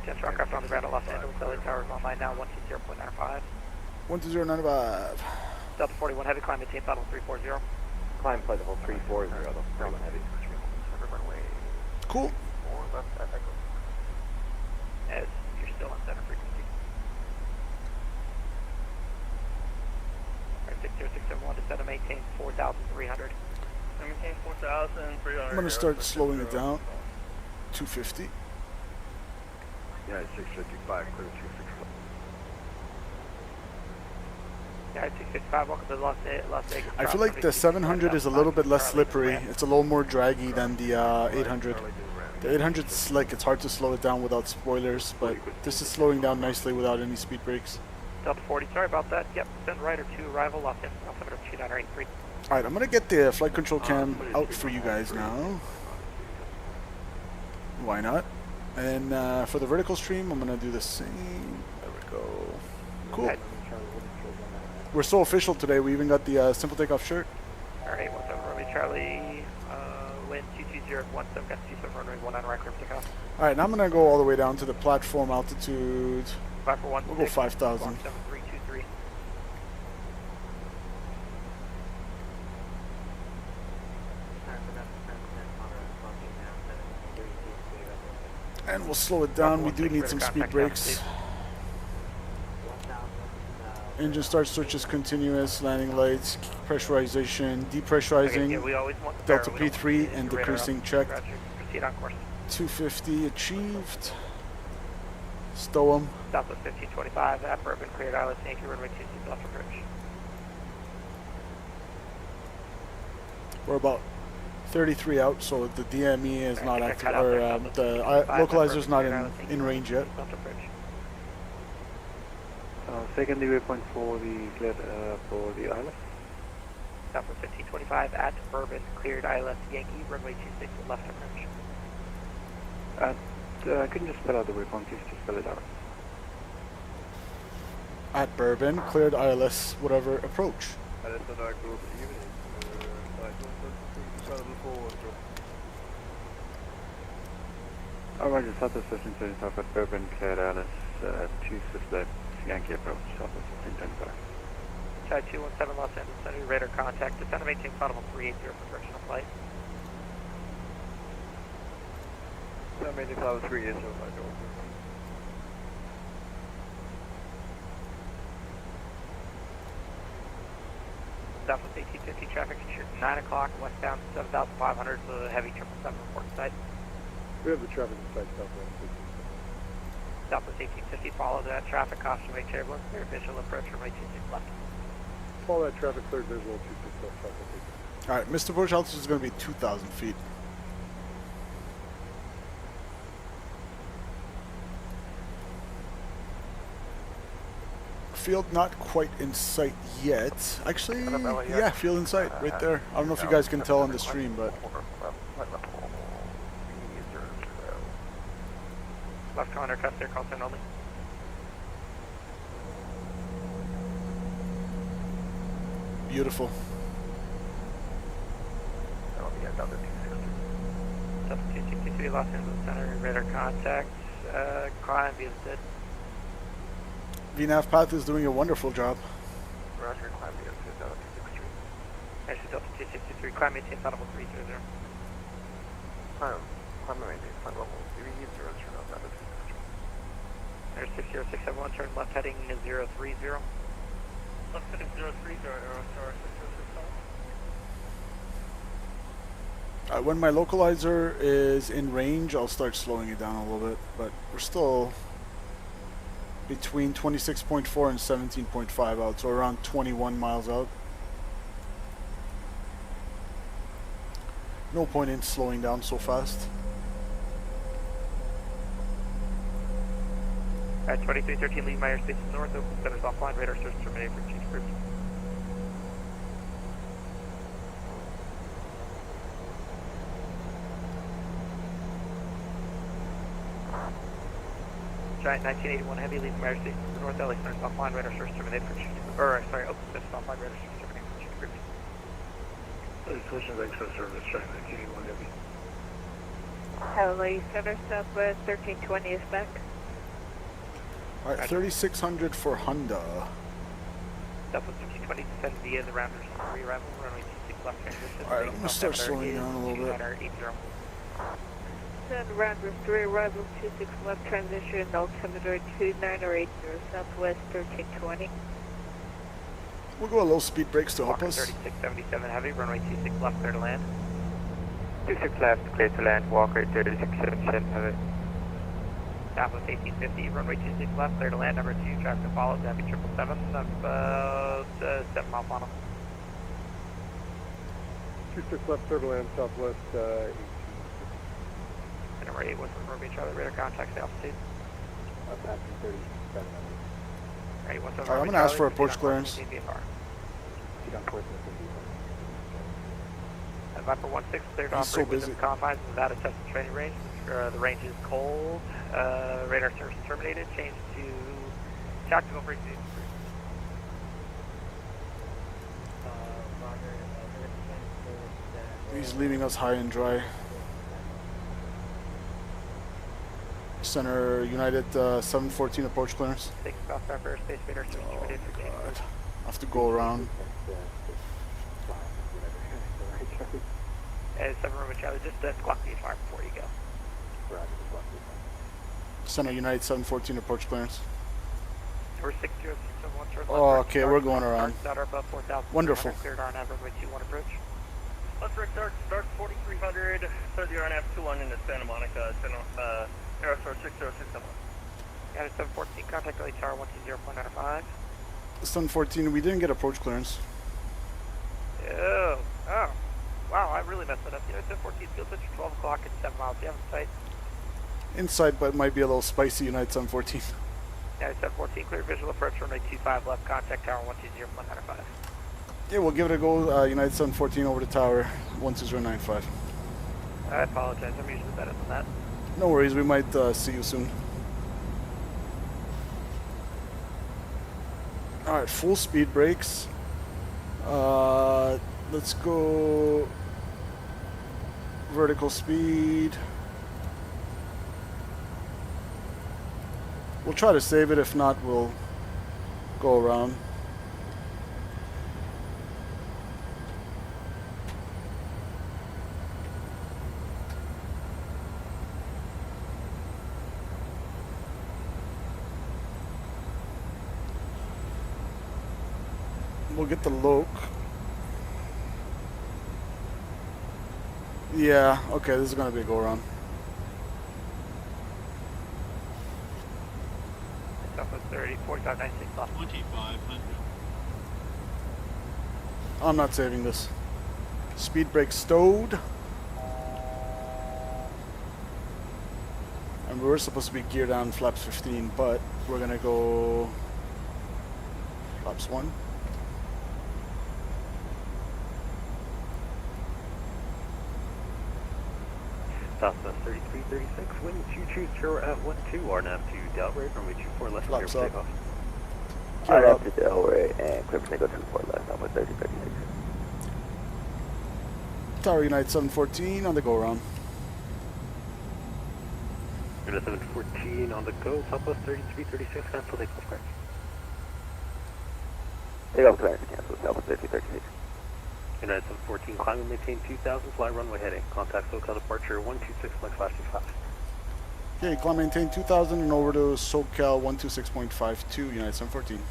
10 aircraft on the ground at Los Angeles, LA Tower is online now, 120.95. 12095. Delta 41 heavy, climb maintain battle 340. Climb flight level 340, Delta 41 heavy. Cool. As you're still on center frequency. Alright, 60671 to set to maintain 4,300. Maintain 4,300. I'm gonna start slowing it down. 250. Yeah, 655, clear 265. Alright, 665, welcome to Las Vegas. I feel like the 700 is a little bit less slippery. It's a little more draggy than the 800. The 800's like it's hard to slow it down without spoilers, but this is slowing down nicely without any speed brakes. Delta 40, sorry about that. Yep, send rider to arrival, Los Angeles, altimeter 2983. Alright, I'm gonna get the flight control cam out for you guys now. Why not? And for the vertical stream, I'm gonna do the same. There we go. Cool. We're so official today. We even got the simple takeoff shirt. Alright, 17 Romeo Charlie, wind 220 got 27 runway 19 right clear for takeoff. Alright, now I'm gonna go all the way down to the platform altitude. 541. We'll go 5,000. 7323. And we'll slow it down. We do need some speed brakes. Engine start switches continuous, landing lights, pressurization, depressurizing, Delta P3 and decreasing checked. 250 achieved. Stow them. Southwest 1525 at Bourbon, cleared ILS Yankee, runway 26 left approach. We're about 33 out, so the DME is not active, or the localizer is not in range yet. Second waypoint for the ILS. Southwest 1525 at Bourbon, cleared ILS Yankee, runway 26 left approach. Could you just spell out the waypoint, please? Just spell it out. At Bourbon, cleared ILS, whatever, approach. Roger, Southwest 1525 at Bourbon, cleared ILS, 26 left, Yankee approach, Southwest 1525. Chai 217 Los Angeles Center, radar contact, descend and maintain audible 380 for directional flight. Descend and maintain audible 380 for flight. Southwest 1850 traffic control 9 o'clock, westbound 7,500, so heavy 777 report site. We have the traffic in sight, Southwest. Southwest 1850, follow that traffic, caution way turbulence, clear visual approach from right 26 left. Follow that traffic, clear visual 26 left, Southwest. Alright, Mr. Bush altitude is going to be 2,000 feet. Field not quite in sight yet. Actually, yeah, field in sight, right there. I don't know if you guys can tell on the stream, but... Left corner, cut there, call sign only. Beautiful. That'll be another 260. South 263 Los Angeles Center, radar contact, climb, via the dead. VNAV Path is doing a wonderful job. Roger, climb, via the Delta 263. Actually, Delta 263, climb, maintain audible 330. Climb, maintain flight level 330, Delta 263. There's 60671, turn left heading 030. Left heading 030, Aerostar 6065. When my localizer is in range, I'll start slowing it down a little bit, but we're still between 26.4 and 17.5 out, so around 21 miles out. No point in slowing down so fast. At 2313, leave my airspace to the north, open centers offline, radar search terminated for change groups. Giant 1981 heavy, leaving my airspace to the north, LA centers offline, radar search terminated for change groups. Or, sorry, open centers offline, radar search terminated for change groups. Solutions extra service, Giant 1981 heavy. LA Center, Southwest 1320 is back. Alright, 3600 for Honda. Southwest 1320, descend via the rounders, re-arrival, runway 26 left transition. Alright, I'm gonna start slowing down a little bit. Send rounders 3 arrival 26 left transition, altimeter 2980, Southwest 1320. We'll go a little speed brakes to help us. 3677 heavy, runway 26 left, clear to land. 26 left, clear to land, Walker 3677 heavy. Southwest 1850, runway 26 left, clear to land, number 2, traffic to follow, Heavy 777, about 7 mile final. 26 left, Turboland, southwest 18. Number 8 was Romeo Charlie, radar contact the altitude. Passing 37. Alright, what's Alright, I'm going to ask for approach clearance. Viper 16 cleared to He's so operate within busy. the confines of the Nevada tested training range. The range is cold. Radar service terminated. Change to tactical frequency. He's leaving us high and dry. Center United 714 approach clearance. Take off for airspace. Radar service terminated. I have to go around. 7 Romeo Charlie, just squawk the alarm before you go. Center United 714 approach clearance. Number 60671. Oh, okay, we're going around. Wonderful. Cleared RNAV runway 21 approach. Left right start 4300, start the RNAV 21 into Santa Monica, Aerostar 6061. Got a 714, contact LHR 120.95. 714, we didn't get approach clearance. Oh, wow, I really messed that up. You know, 714 field pitch 12 o'clock at 7 miles. Do you have a sight? Inside, but it might be a little spicy, United 714. Yeah, 714, clear visual approach, runway 25 left, contact tower 120.95. Yeah, we'll give it a go, United 714 over the tower, 12095. I apologize, I'm usually better than that. No worries, we might see you soon. Alright, full speed brakes. Let's go vertical speed. We'll try to save it, if not, we'll go around. We'll get the loc. Yeah, okay, this is gonna be a go around. Southwest 30, 4596 off. 2500. I'm not saving this. Speed brake stowed. And we were supposed to be geared down flaps 15, but we're gonna go flaps 1. Southwest 3336, wind 220 at 12, RNAV to Delray, runway 24 left, clear for takeoff. RNAV to Delray and clear for takeoff 24 left, Southwest 3036. Tower United 714 on the go around. Unit 714 on the go, Southwest 3336, cancel takeoff clearance. Takeoff clearance cancel, Southwest 3336. United 714, climb and maintain 2000, fly runway heading. Contact SoCal departure 126.525. Okay, climb maintain 2000 and over to SoCal 126.52, United 714.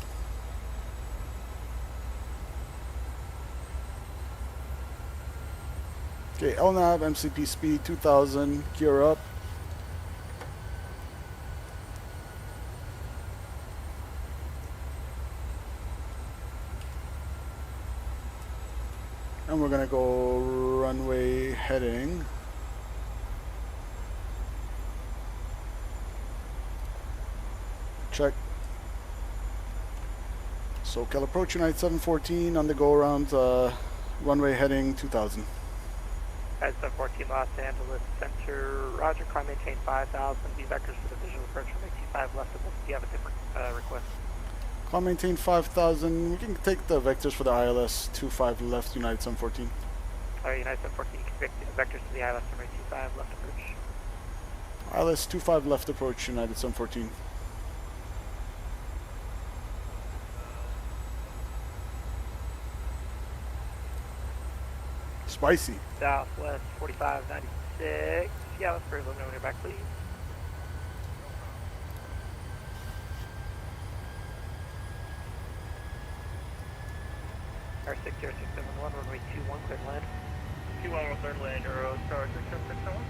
Okay, LNAV, MCP speed 2000, gear up. And we're gonna go runway heading. Check. SoCal approach United 714 on the go around, runway heading 2000. At 714 Los Angeles Center, Roger, climb maintain 5000, B vectors for the visual approach from 85 left of this. Do you have a different request? Climb maintain 5000, we can take the vectors for the ILS 25 left United 714. Alright, United 714, you can pick the vectors to the ILS from 85 left approach. ILS 25 left approach United 714. Spicy. Southwest 4596. Yeah, let's bring a little back, please. Our 60671, runway 21, clear to land. 21 third land, Aerostar 6061.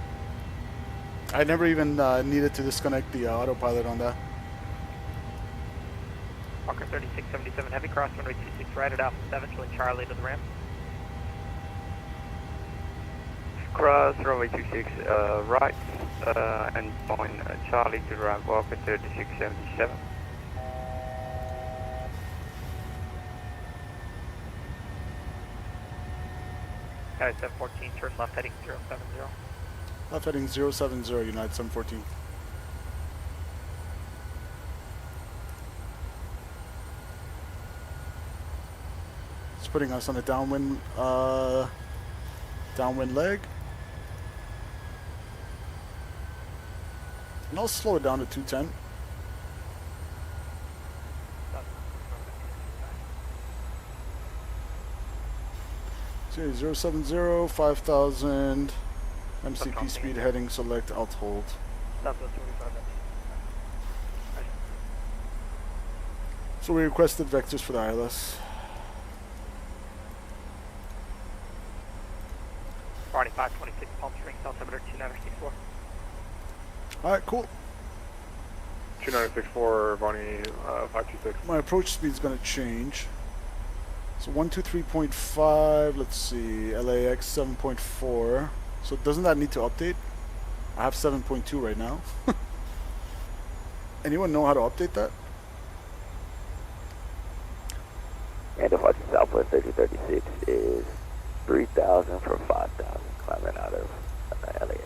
I never even needed to disconnect the autopilot on that. Walker 3677 Heavy, cross runway 26 right at Alpha 7, join Charlie to the ramp. Cross runway 26 right and join Charlie to the ramp, Walker 3677. United 714, turn left heading 070. Left heading 070, United 714. It's putting us on a downwind leg. And I'll slow it down to 210. So 070, 5000, MCP speed heading, select, alt hold. So we requested vectors for the ILS. Barney 526, Palm Springs, altimeter 2964. Alright, cool. 2964, Barney 526. My approach speed is going to change. So 123.5, let's see, LAX 7.4. So doesn't that need to update? I have 7.2 right now. Anyone know how to update that? And if watching Southwest 3036 is 3,000 for 5,000 climbing out of LAX.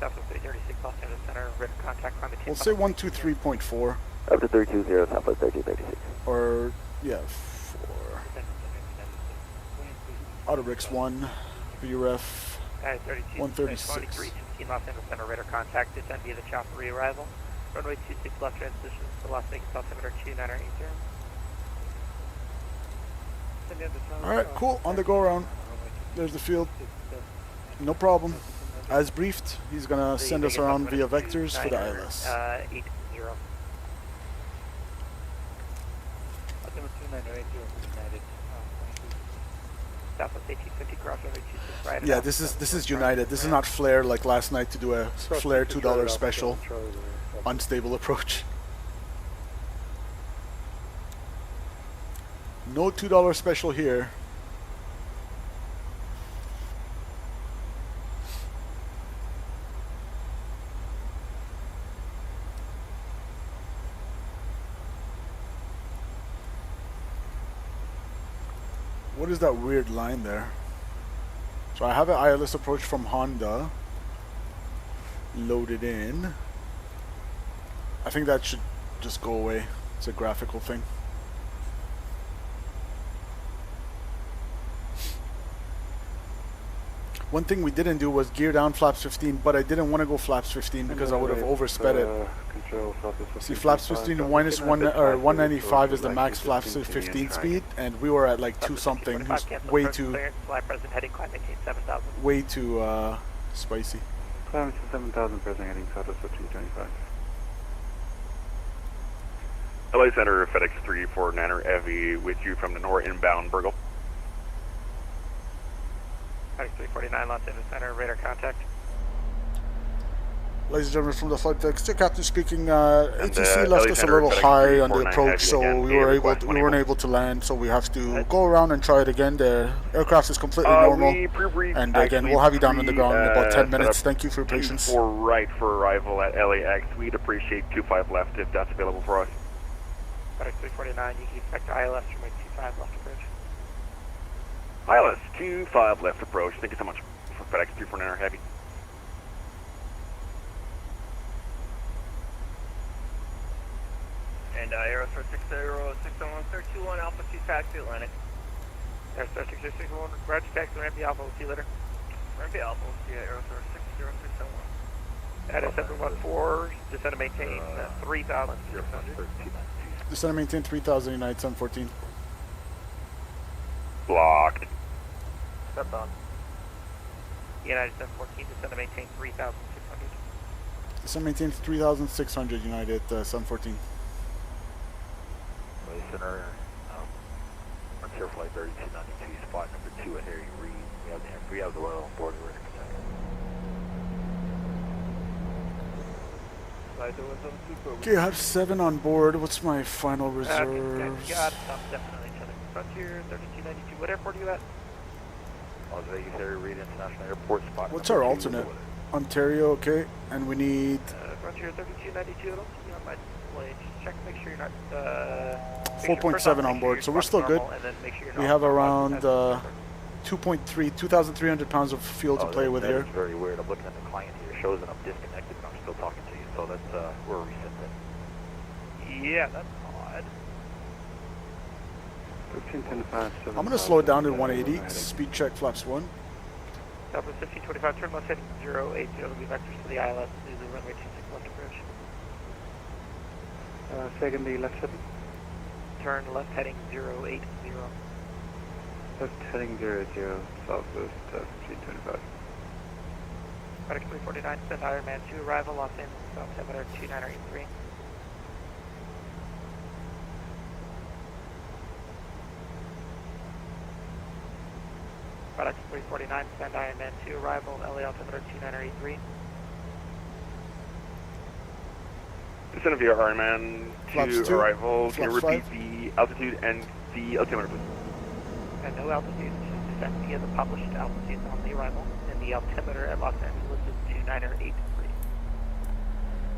Southwest 336, Los Angeles Center, radar contact, climate We'll say 123.4. Up to 320, Southwest 3036. Or, yeah, 4. Out of Rix 1, VREF 136. Los Angeles Center, radar contact, descend via the chopper re-arrival. Runway 26 left transition to Las Vegas, altimeter 2980. Alright, cool. On the go around. There's the field. No problem. As briefed, he's going to send us around via vectors for the ILS. 80. Yeah, this is United. This is not Flare like last night to do a Flare $2 special. Unstable approach. No $2 special here. What is that weird line there? So I have an ILS approach from Honda loaded in. I think that should just go away. It's a graphical thing. One thing we didn't do was gear down flaps 15, but I didn't want to go flaps 15 because I would have oversped it. See, flaps 15 minus 195 is the max flaps 15 speed, and we were at like 2 something. It was way too spicy. Climb to 7,000, present heading southwest 1525. LA Center, FedEx 349er Heavy with you from the north inbound, Burgle. FedEx 349, Los Angeles Center, radar contact. Ladies and gentlemen, from the flight deck, still Captain speaking. ATC left us a little high on the approach, so we weren't able to land. So we have to go around and try it again. The aircraft is completely normal, and again, we'll have you down on the ground in about 10 minutes. Thank you for your patience. 4 right for arrival at LAX. We'd appreciate 25 left if that's available for us. FedEx 349, you can expect ILS from 25 left approach. ILS 25 left approach. Thank you so much for FedEx 349er Heavy. And Aerostar 60601, sir, 21 Alpha 2 taxi Atlantic. Aerostar 60601, Roger, taxi Rampy Alpha, we'll see you later. Rampy Alpha, we'll see you at Aerostar 60601. At 714, descend to maintain 3,600. Descend to maintain 3,000, United 714. Blocked. Step on. United 714, descend to maintain 3,600. Descend to maintain 3,600, United 714. Center, Frontier Flight 3292, spot number 2 at Harry Reid. We have the oil on board. We're in Okay, I have 7 on board. What's my final reserves? Got some definitely each other. Frontier 3292. What airport are you at? Las Vegas Area Reed International Airport spot. What's our alternate? Ontario, okay. And we need... Frontier 3292. I don't see you on my display. Just check, make sure you're not... 4.7 on board, so we're still good. We have around 2,300 pounds of fuel to play with here. That's very weird. I'm looking at the client here. It shows that I'm disconnected, but I'm still talking to you. So that's, we're reset then. Yeah, that's odd. I'm going to slow it down to 180. Speed check flaps 1. Southwest 1525, turn left heading 080. Will be vectors to the ILS. Zulu runway 26 left approach. Secondly, left heading. Turn left heading 080. Left heading 00, Southwest 1525. FedEx 349, send Ironman 2 arrival, Los Angeles, altimeter 2983. FedEx 349, send Ironman 2 arrival, LA altimeter 2983. Descend via Ironman 2 arrival. Can you repeat 5. the altitude and the altimeter, please? And no altitude, just descend via the published altitudes on the arrival, and the altimeter at Los Angeles is 2983.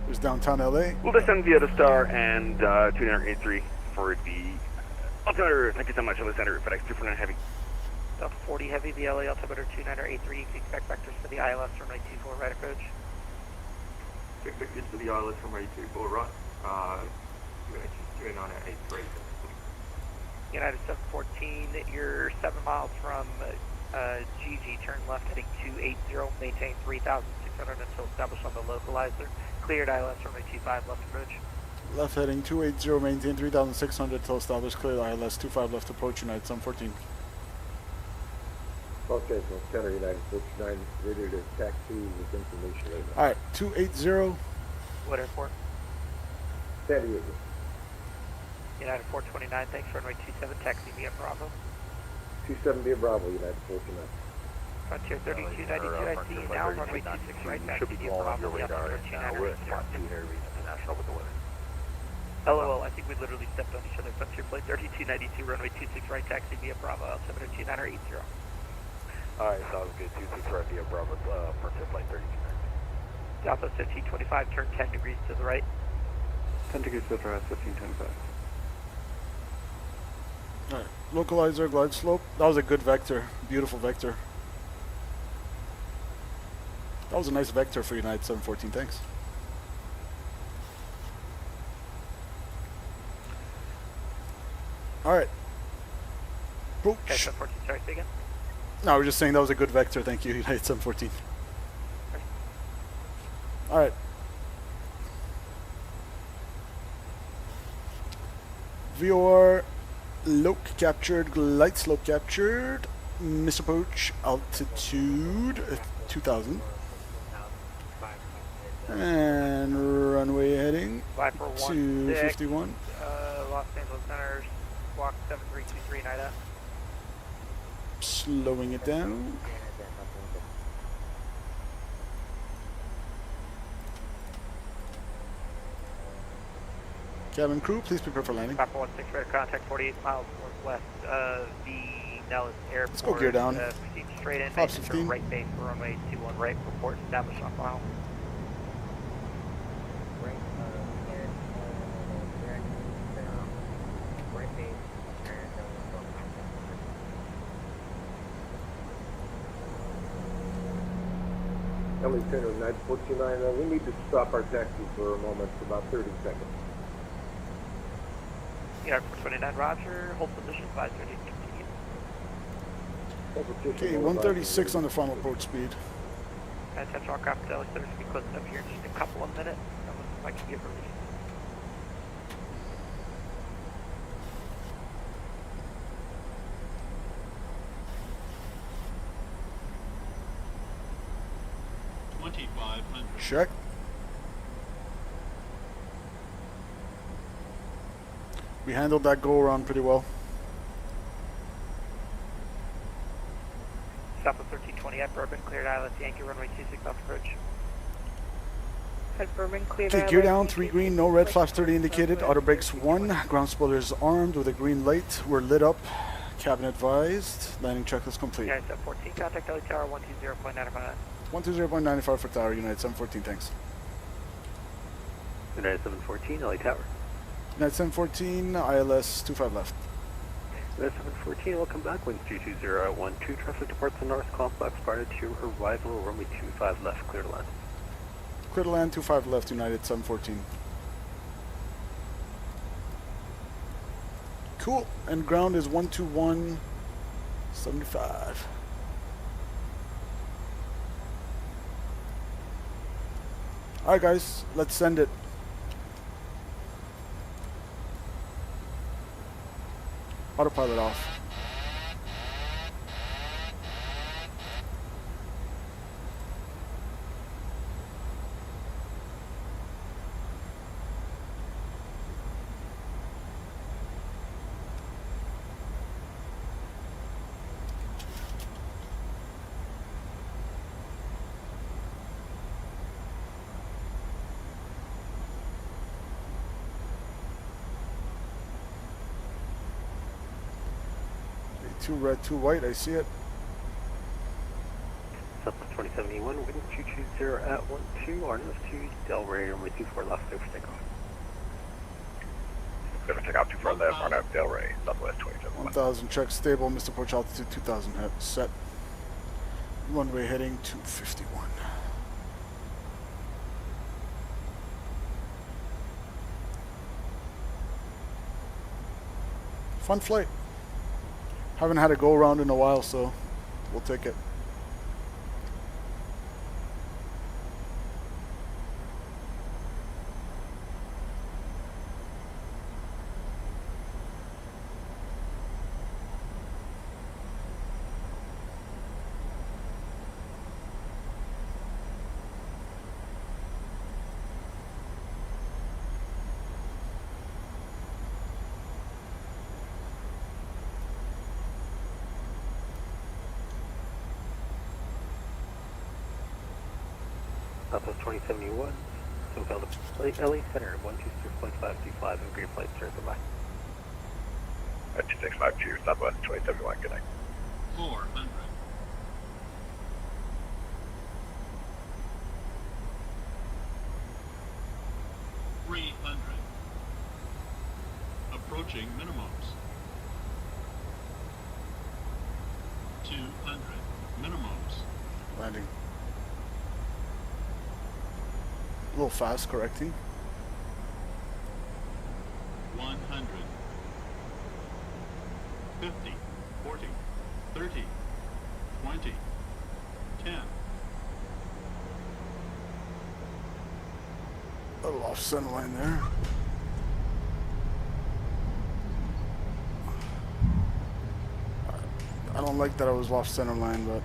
There's downtown LA. We'll descend via the star and 2983 for the altimeter. Thank you so much. Alexander, FedEx 349 Heavy. Delta 40 Heavy, the LA altimeter 2983. You can expect vectors for the ILS from right 24 right approach. Expect vectors for the ILS from right 24 right. You're going to tune on at 83. United 714, you're 7 miles from GG, turn left heading 280, maintain 3,600 until established on the localizer. Cleared ILS runway 25 left approach. Left heading 280, maintain 3,600 till established, cleared ILS 25 left approach, United 714. Okay, so Center United 49, ready to taxi with information right now. Alright, 280. What airport? San Diego. United 429, thanks, runway 27, taxi via Bravo. 27 via Bravo, United 429. Frontier 3292, I see you now, runway 26 right, taxi via Bravo, the altimeter 2983. Spot 2 Air Reed International with the weather. LOL, I think we literally stepped on each other. Frontier flight 3292, runway 26 right, taxi via Bravo, altimeter 2980. Alright, sounds good. 26 right via Bravo, Frontier flight 3292. Southwest 1525, turn 10 degrees to the right. 10 degrees to the right, 1525. Alright, localizer, glide slope. That was a good vector. Beautiful vector. That was a nice vector for United 714, thanks. Alright. Approach. Okay, 714, sorry, say again? No, we're just saying that was a good vector, thank you, United 714. Alright. VOR, loc captured, glide slope captured, misapproach, altitude 2000. And runway heading 251. Los Angeles Center, squawk 7323, NIDA. Slowing it down. Cabin crew, please prepare for landing. Papa 16, radar contact 48 miles northwest of the Nellis Airport. Let's go gear down. Proceed straight in, Top make 15. right base for runway 21 right, report established on file. Emily Turner, United 429, we need to stop our taxi for a moment for about 30 seconds. United 429, roger, hold position, advisory to continue. Okay, 136 on the final approach speed. Attention all craft deli centers to be closing up here in just a couple of minutes. If I can give release. Check. We handled that go around pretty well. Southwest 1320 at Bourbon, cleared ILS Yankee runway 26 off approach. Confirming clear. Okay, gear down, 3 green, no red, flaps 30 indicated, auto brakes 1, ground spoilers armed with a green light, we're lit up, cabin advised, landing checklist complete. United 714, contact LA Tower 120.95. 120.95 for tower, United 714, thanks. United 714, LA Tower. United 714, ILS 25 left. United 714, welcome back, winds 220 at 12, traffic departs the north complex prior to arrival, runway 25 left, clear to land. Clear to land, 25 left, United 714. Cool, and ground is 121.75. Alright guys, let's send it. Autopilot off. Two red, two white, I see it. Southwest 2071, wind 220 at 12, RNF 2, Delray, runway 24 left, clear for takeoff. Clear for takeoff 24 left, RNF Delray, Southwest 2071. 1000, check stable, Mr. Porch altitude 2000, set. Runway heading 251. Fun flight. Haven't had a go around in a while, so we'll take it. Southwest 2071, SoCal to LA Center, 126.525, and green flight, sir, goodbye. 2652, Southwest 2071, good night. 400. Approaching minimums. 200. Minimums. Landing. A little fast, correcting. 100. 50. 40. 30. 20. 10. A little off center line there. I don't like that I was off center line, but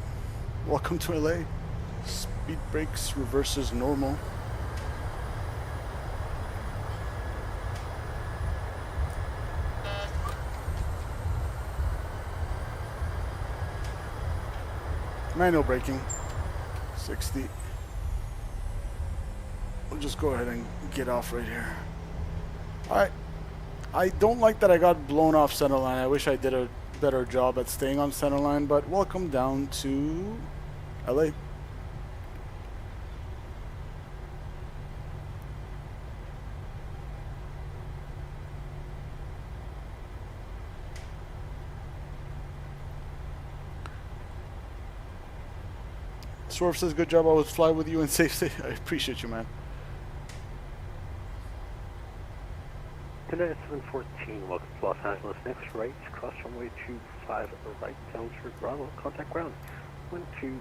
welcome to LA. Speed brakes, reverses normal. Manual braking, 60. We'll just go ahead and get off right here. Alright. I don't like that I got blown off center line. I wish I did a better job at staying on center line, but welcome down to LA. Swerve says, good job, I would fly with you and safe. I appreciate you, man. United 714, welcome to Los Angeles. Next right, cross runway 25 right, downward Bravo, contact ground 120,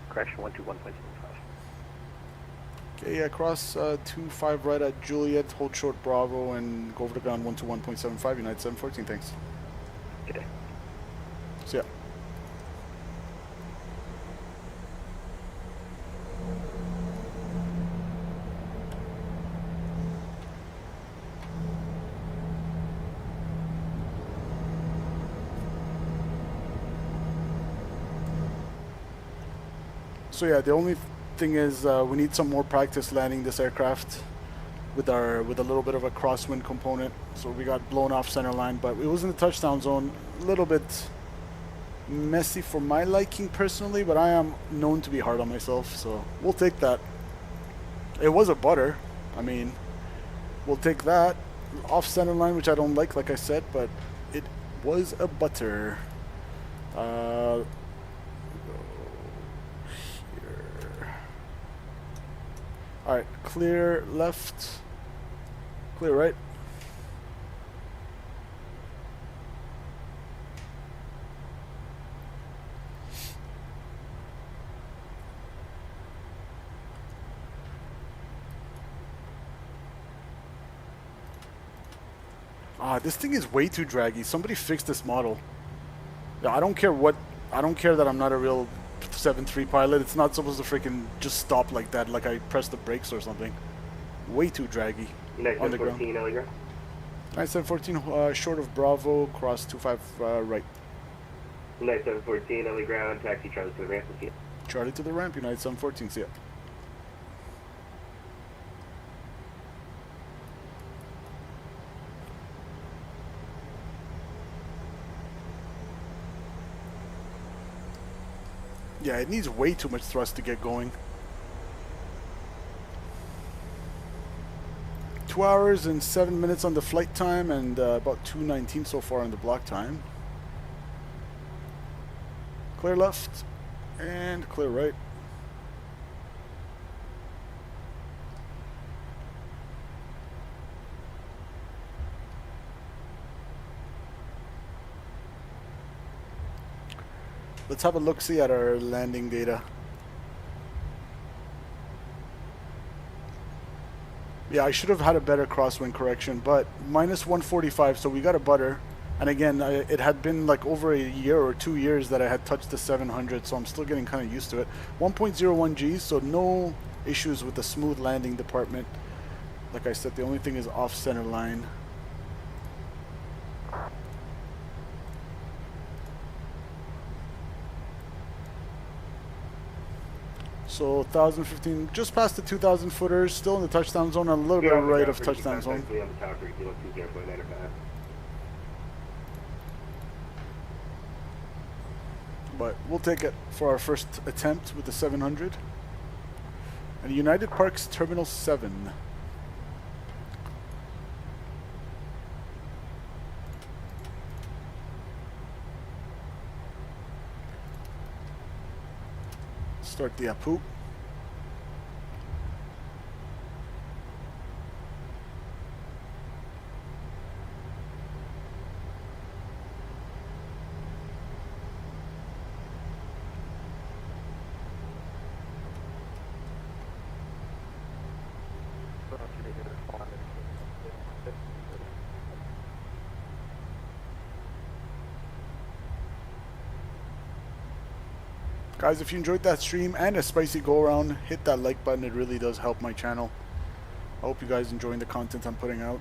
correction 121.75. Okay, yeah, cross 25 right at Juliet, hold short Bravo, and go over the ground 121.75, United 714, thanks. Good day. See ya. So yeah, the only thing is we need some more practice landing this aircraft with a little bit of a crosswind component. So we got blown off center line, but it was in the touchdown zone. A little bit messy for my liking personally, but I am known to be hard on myself, so we'll take that. It was a butter. I mean, we'll take that. Off center line, which I don't like I said, but it was a butter. Here. Alright, clear left, clear right. This thing is way too draggy. Somebody fix this model. Yeah, I don't care that I'm not a real 7.3 pilot. It's not supposed to freaking just stop like that, like I pressed the brakes or something. Way too draggy on the ground. 9714 short of Bravo, cross 25 right. United 714 LA ground, taxi Charlie to the ramp. See ya. Charlie to the ramp, United 714, see ya. Yeah, it needs way too much thrust to get going. 2 hours and 7 minutes on the flight time, and about 2:19 so far on the block time. Clear left and clear right. Let's have a look-see at our landing data. Yeah, I should have had a better crosswind correction, but minus 145, so we got a butter. And again, it had been like over a year or 2 years that I had touched the 700, so I'm still getting kind of used to it. 1.01 Gs, so no issues with the smooth landing department. Like I said, the only thing is off center line. So 1,015, just past the 2,000 footers, still in the touchdown zone, a little bit right of touchdown zone. But we'll take it for our first attempt with the 700. And United Parks Terminal 7. Start the APU. Guys, if you enjoyed that stream and a spicy go around, hit that like button. It really does help my channel. I hope you guys enjoying the content I'm putting out.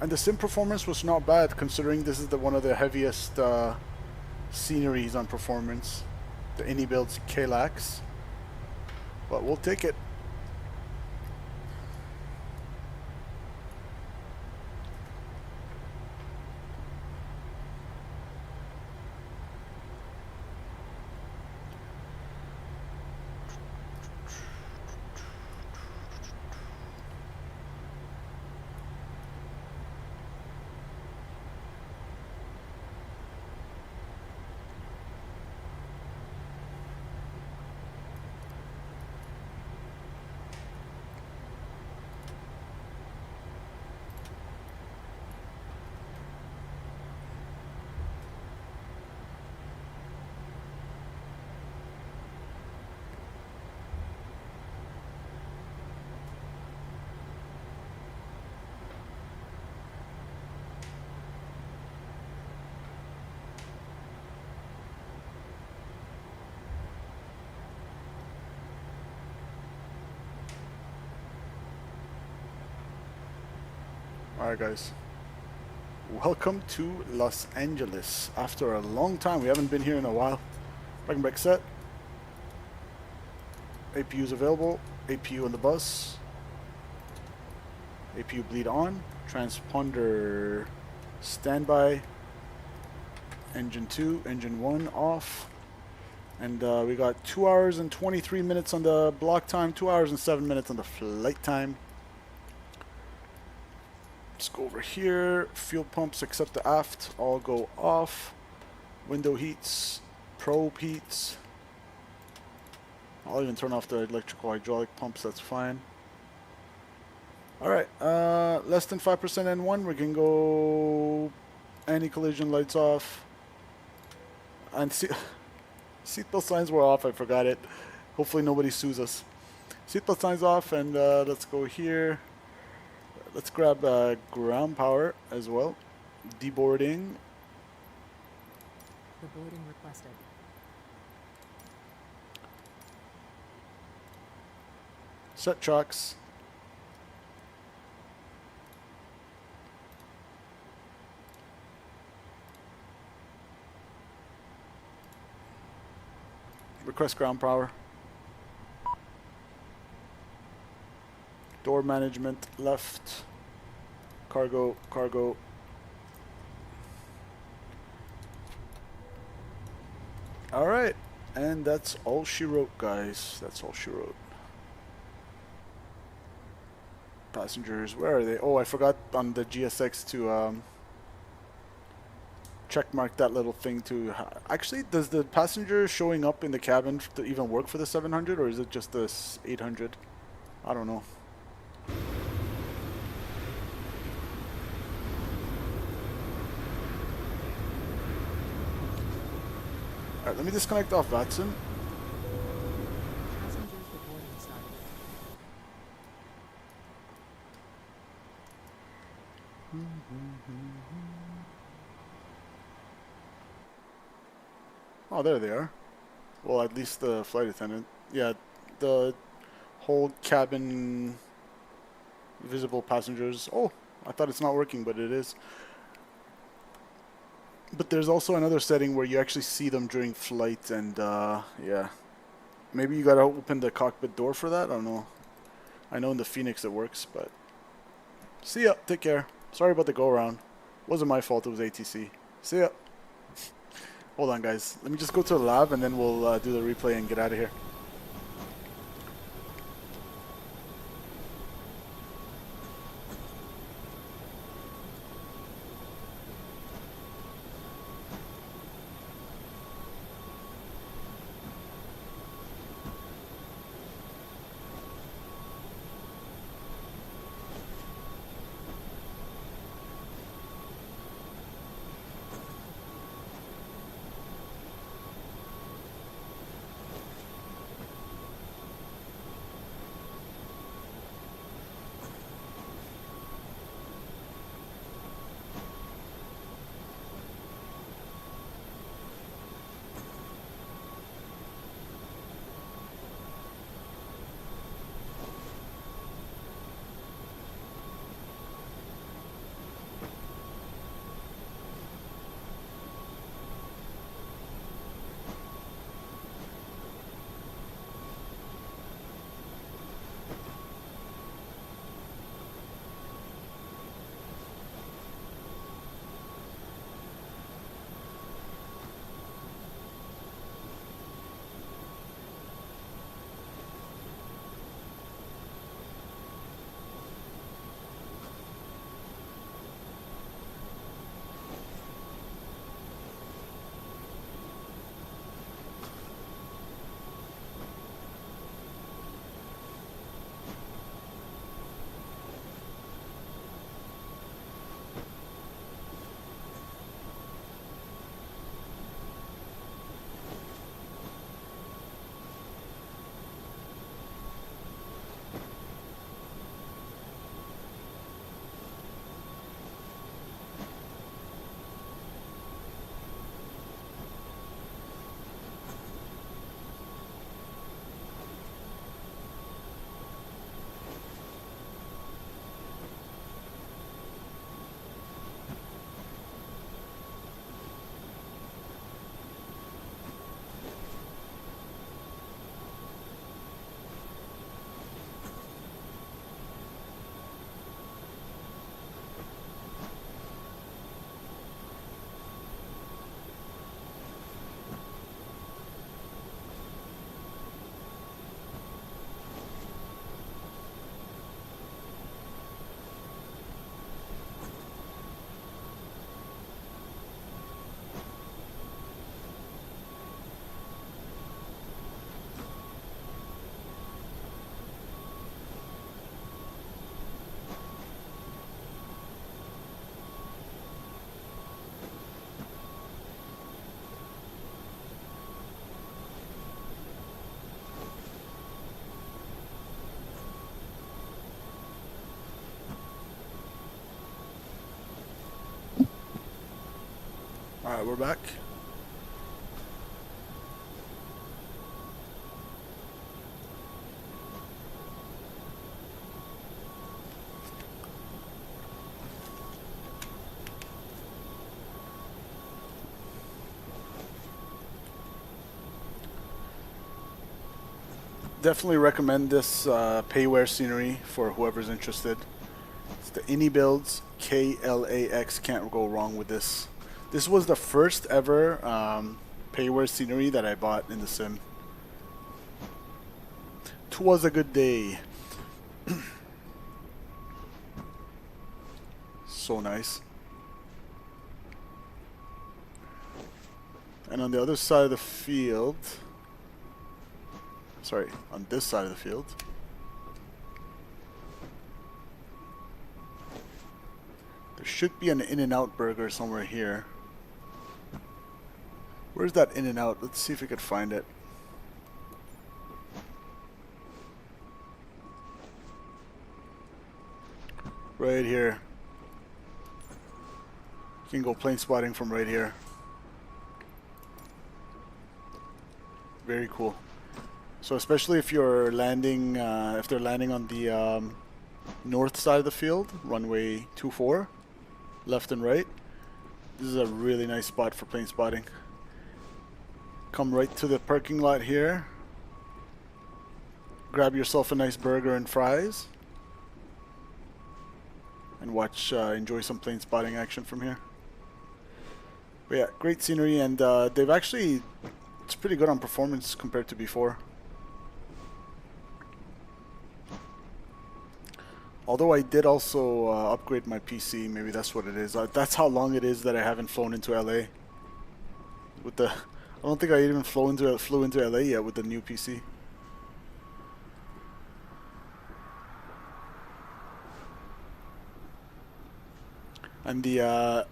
And the sim performance was not bad, considering this is one of the heaviest sceneries on performance. The IniBuilds KLAX. But we'll take it. Alright guys, welcome to Los Angeles. After a long time, we haven't been here in a while. Bring back set. APU's available. APU on the bus. APU bleed on. Transponder standby. Engine 2, engine 1 off. And we got 2 hours and 23 minutes on the block time, 2 hours and 7 minutes on the flight time. Let's go over here. Fuel pumps except the aft all go off. Window heats, probe heats. I'll even turn off the electrical hydraulic pumps, that's fine. Alright, less than 5% N1, we can go anti-collision lights off. And seatbelt signs were off, I forgot it. Hopefully nobody sues us. Seatbelt signs off, and let's go here. Let's grab ground power as well. Deboarding. The boarding requested. Set trucks. Request ground power. Door management left. Cargo, cargo. Alright, and that's all she wrote, guys. That's all she wrote. Passengers, where are they? Oh, I forgot on the GSX to check mark that little thing to... Actually, does the passenger showing up in the cabin to even work for the 700, or is it just the 800? I don't know. Alright, let me disconnect off VATSIM. Passengers reporting started. Oh, there they are. Well, at least the flight attendant. Yeah, the whole cabin visible passengers. Oh, I thought it's not working, but it is. But there's also another setting where you actually see them during flight, and yeah. Maybe you gotta open the cockpit door for that? I don't know. I know in the Phoenix it works, but... See ya. Take care. Sorry about the go-around. Wasn't my fault, it was ATC. See ya. Hold on, guys. Let me just go to the lab, and then we'll do the replay and get out of here. we're back. Definitely recommend this payware scenery for whoever's interested. It's the IniBuilds KLAX. Can't go wrong with this. This was the first ever payware scenery that I bought in the sim. 'Twas a good day. So nice. And on the other side of the field, sorry, on this side of the field, there should be an In-N-Out burger somewhere here. Where's that In-N-Out? Let's see if we could find it. Right here. You can go plane spotting from right here. Very cool. So especially if you're landing, if they're landing on the north side of the field, runway 24, left and right, this is a really nice spot for plane spotting. Come right to the parking lot here, grab yourself a nice burger and fries, and watch, enjoy some plane spotting action from here. But yeah, great scenery, and they've actually, it's pretty good on performance compared to before. Although I did also upgrade my PC, maybe that's what it is. That's how long it is that I haven't flown into LA. With the, I don't think I even flew into LA yet with the new PC. And the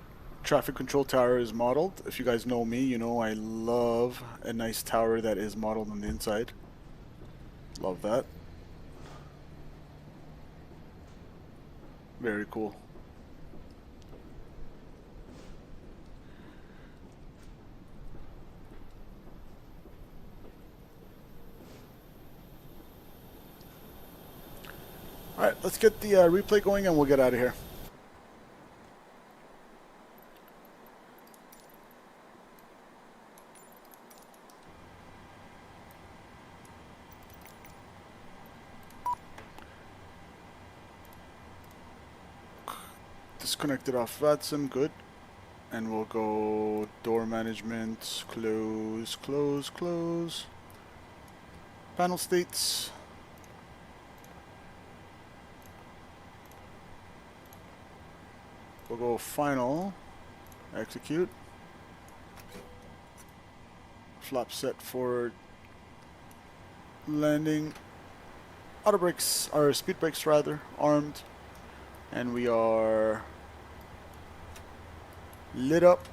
traffic control tower is modeled. If you guys know me, you know I love a nice tower that is modeled on the inside. Love that. Very cool. Alright, let's get the replay going and we'll get out of here. Disconnected off VATSIM, good. And we'll go door management, close, close, close. Panel states. We'll go final, execute. Flap set for landing. Auto brakes, or speed brakes rather, armed. And we are lit up.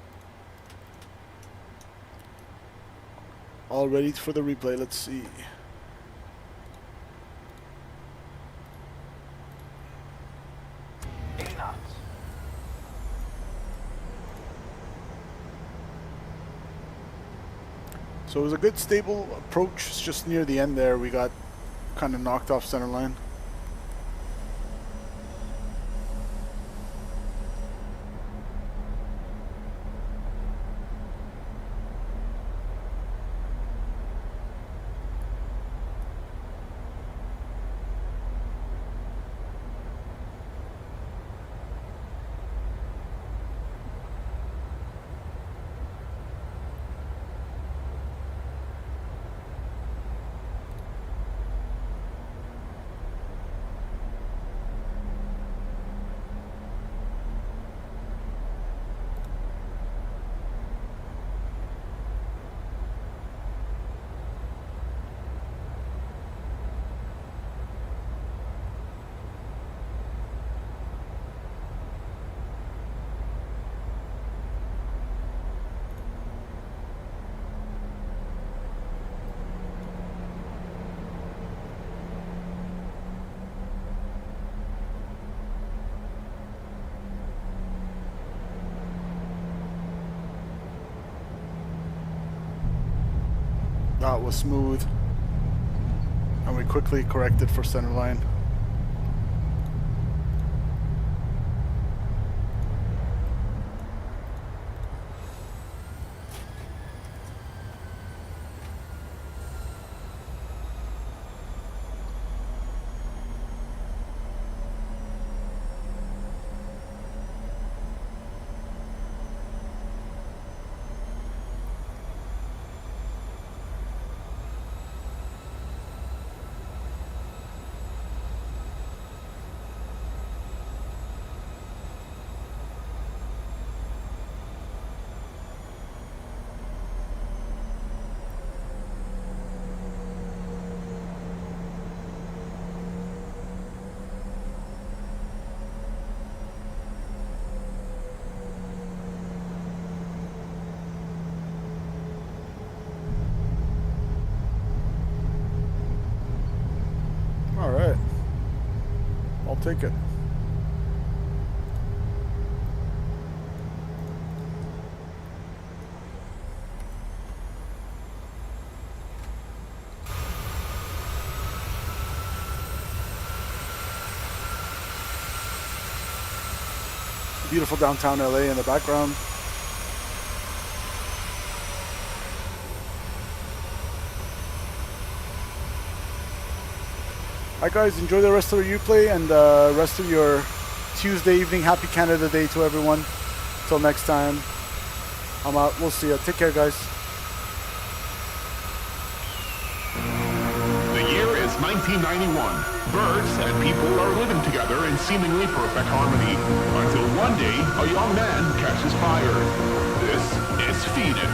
All ready for the replay. Let's see. So it was a good stable approach. It's just near the end there we got kind of knocked off center line. That was smooth. And we quickly corrected for center line. Alright. I'll take it. Beautiful downtown LA in the background. Alright guys, enjoy the rest of your Uplay and the rest of your Tuesday evening. Happy Canada Day to everyone. Till next time, I'm out. We'll see ya. Take care, guys. The year is 1991. Birds and people are living together in seemingly perfect harmony until one day a young man catches fire. This is Phoenix.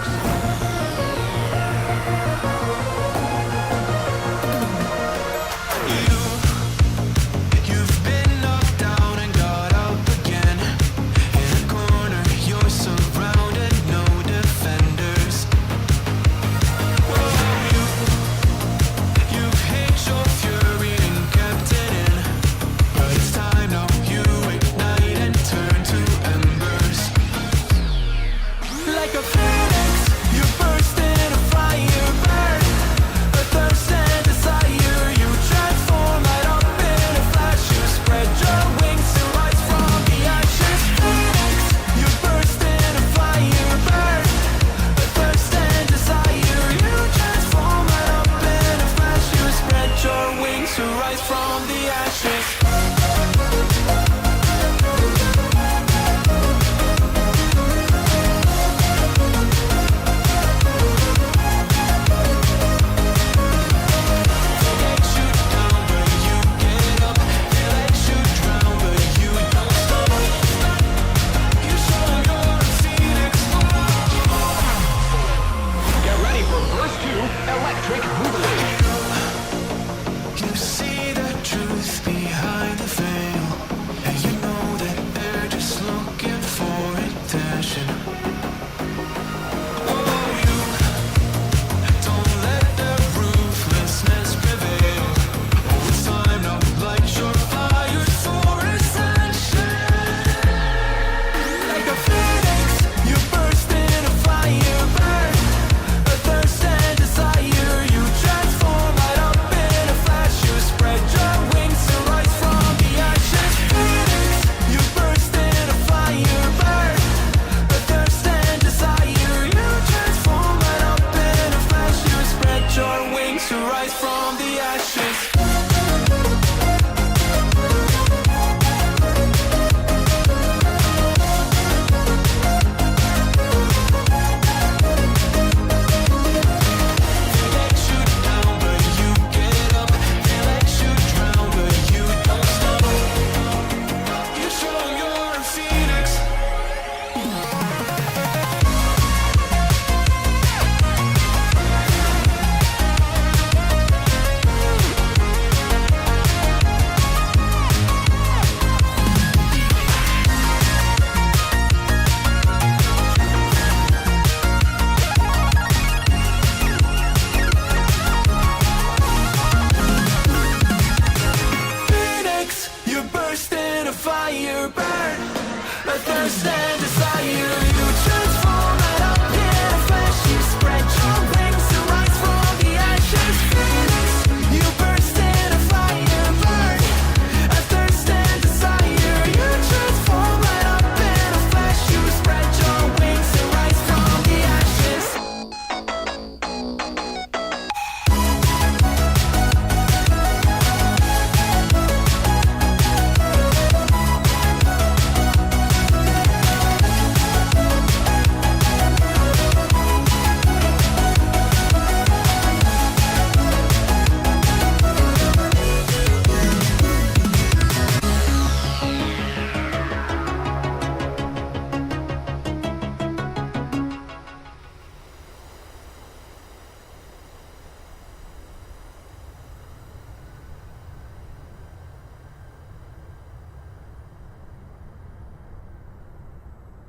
To rise from the ashes.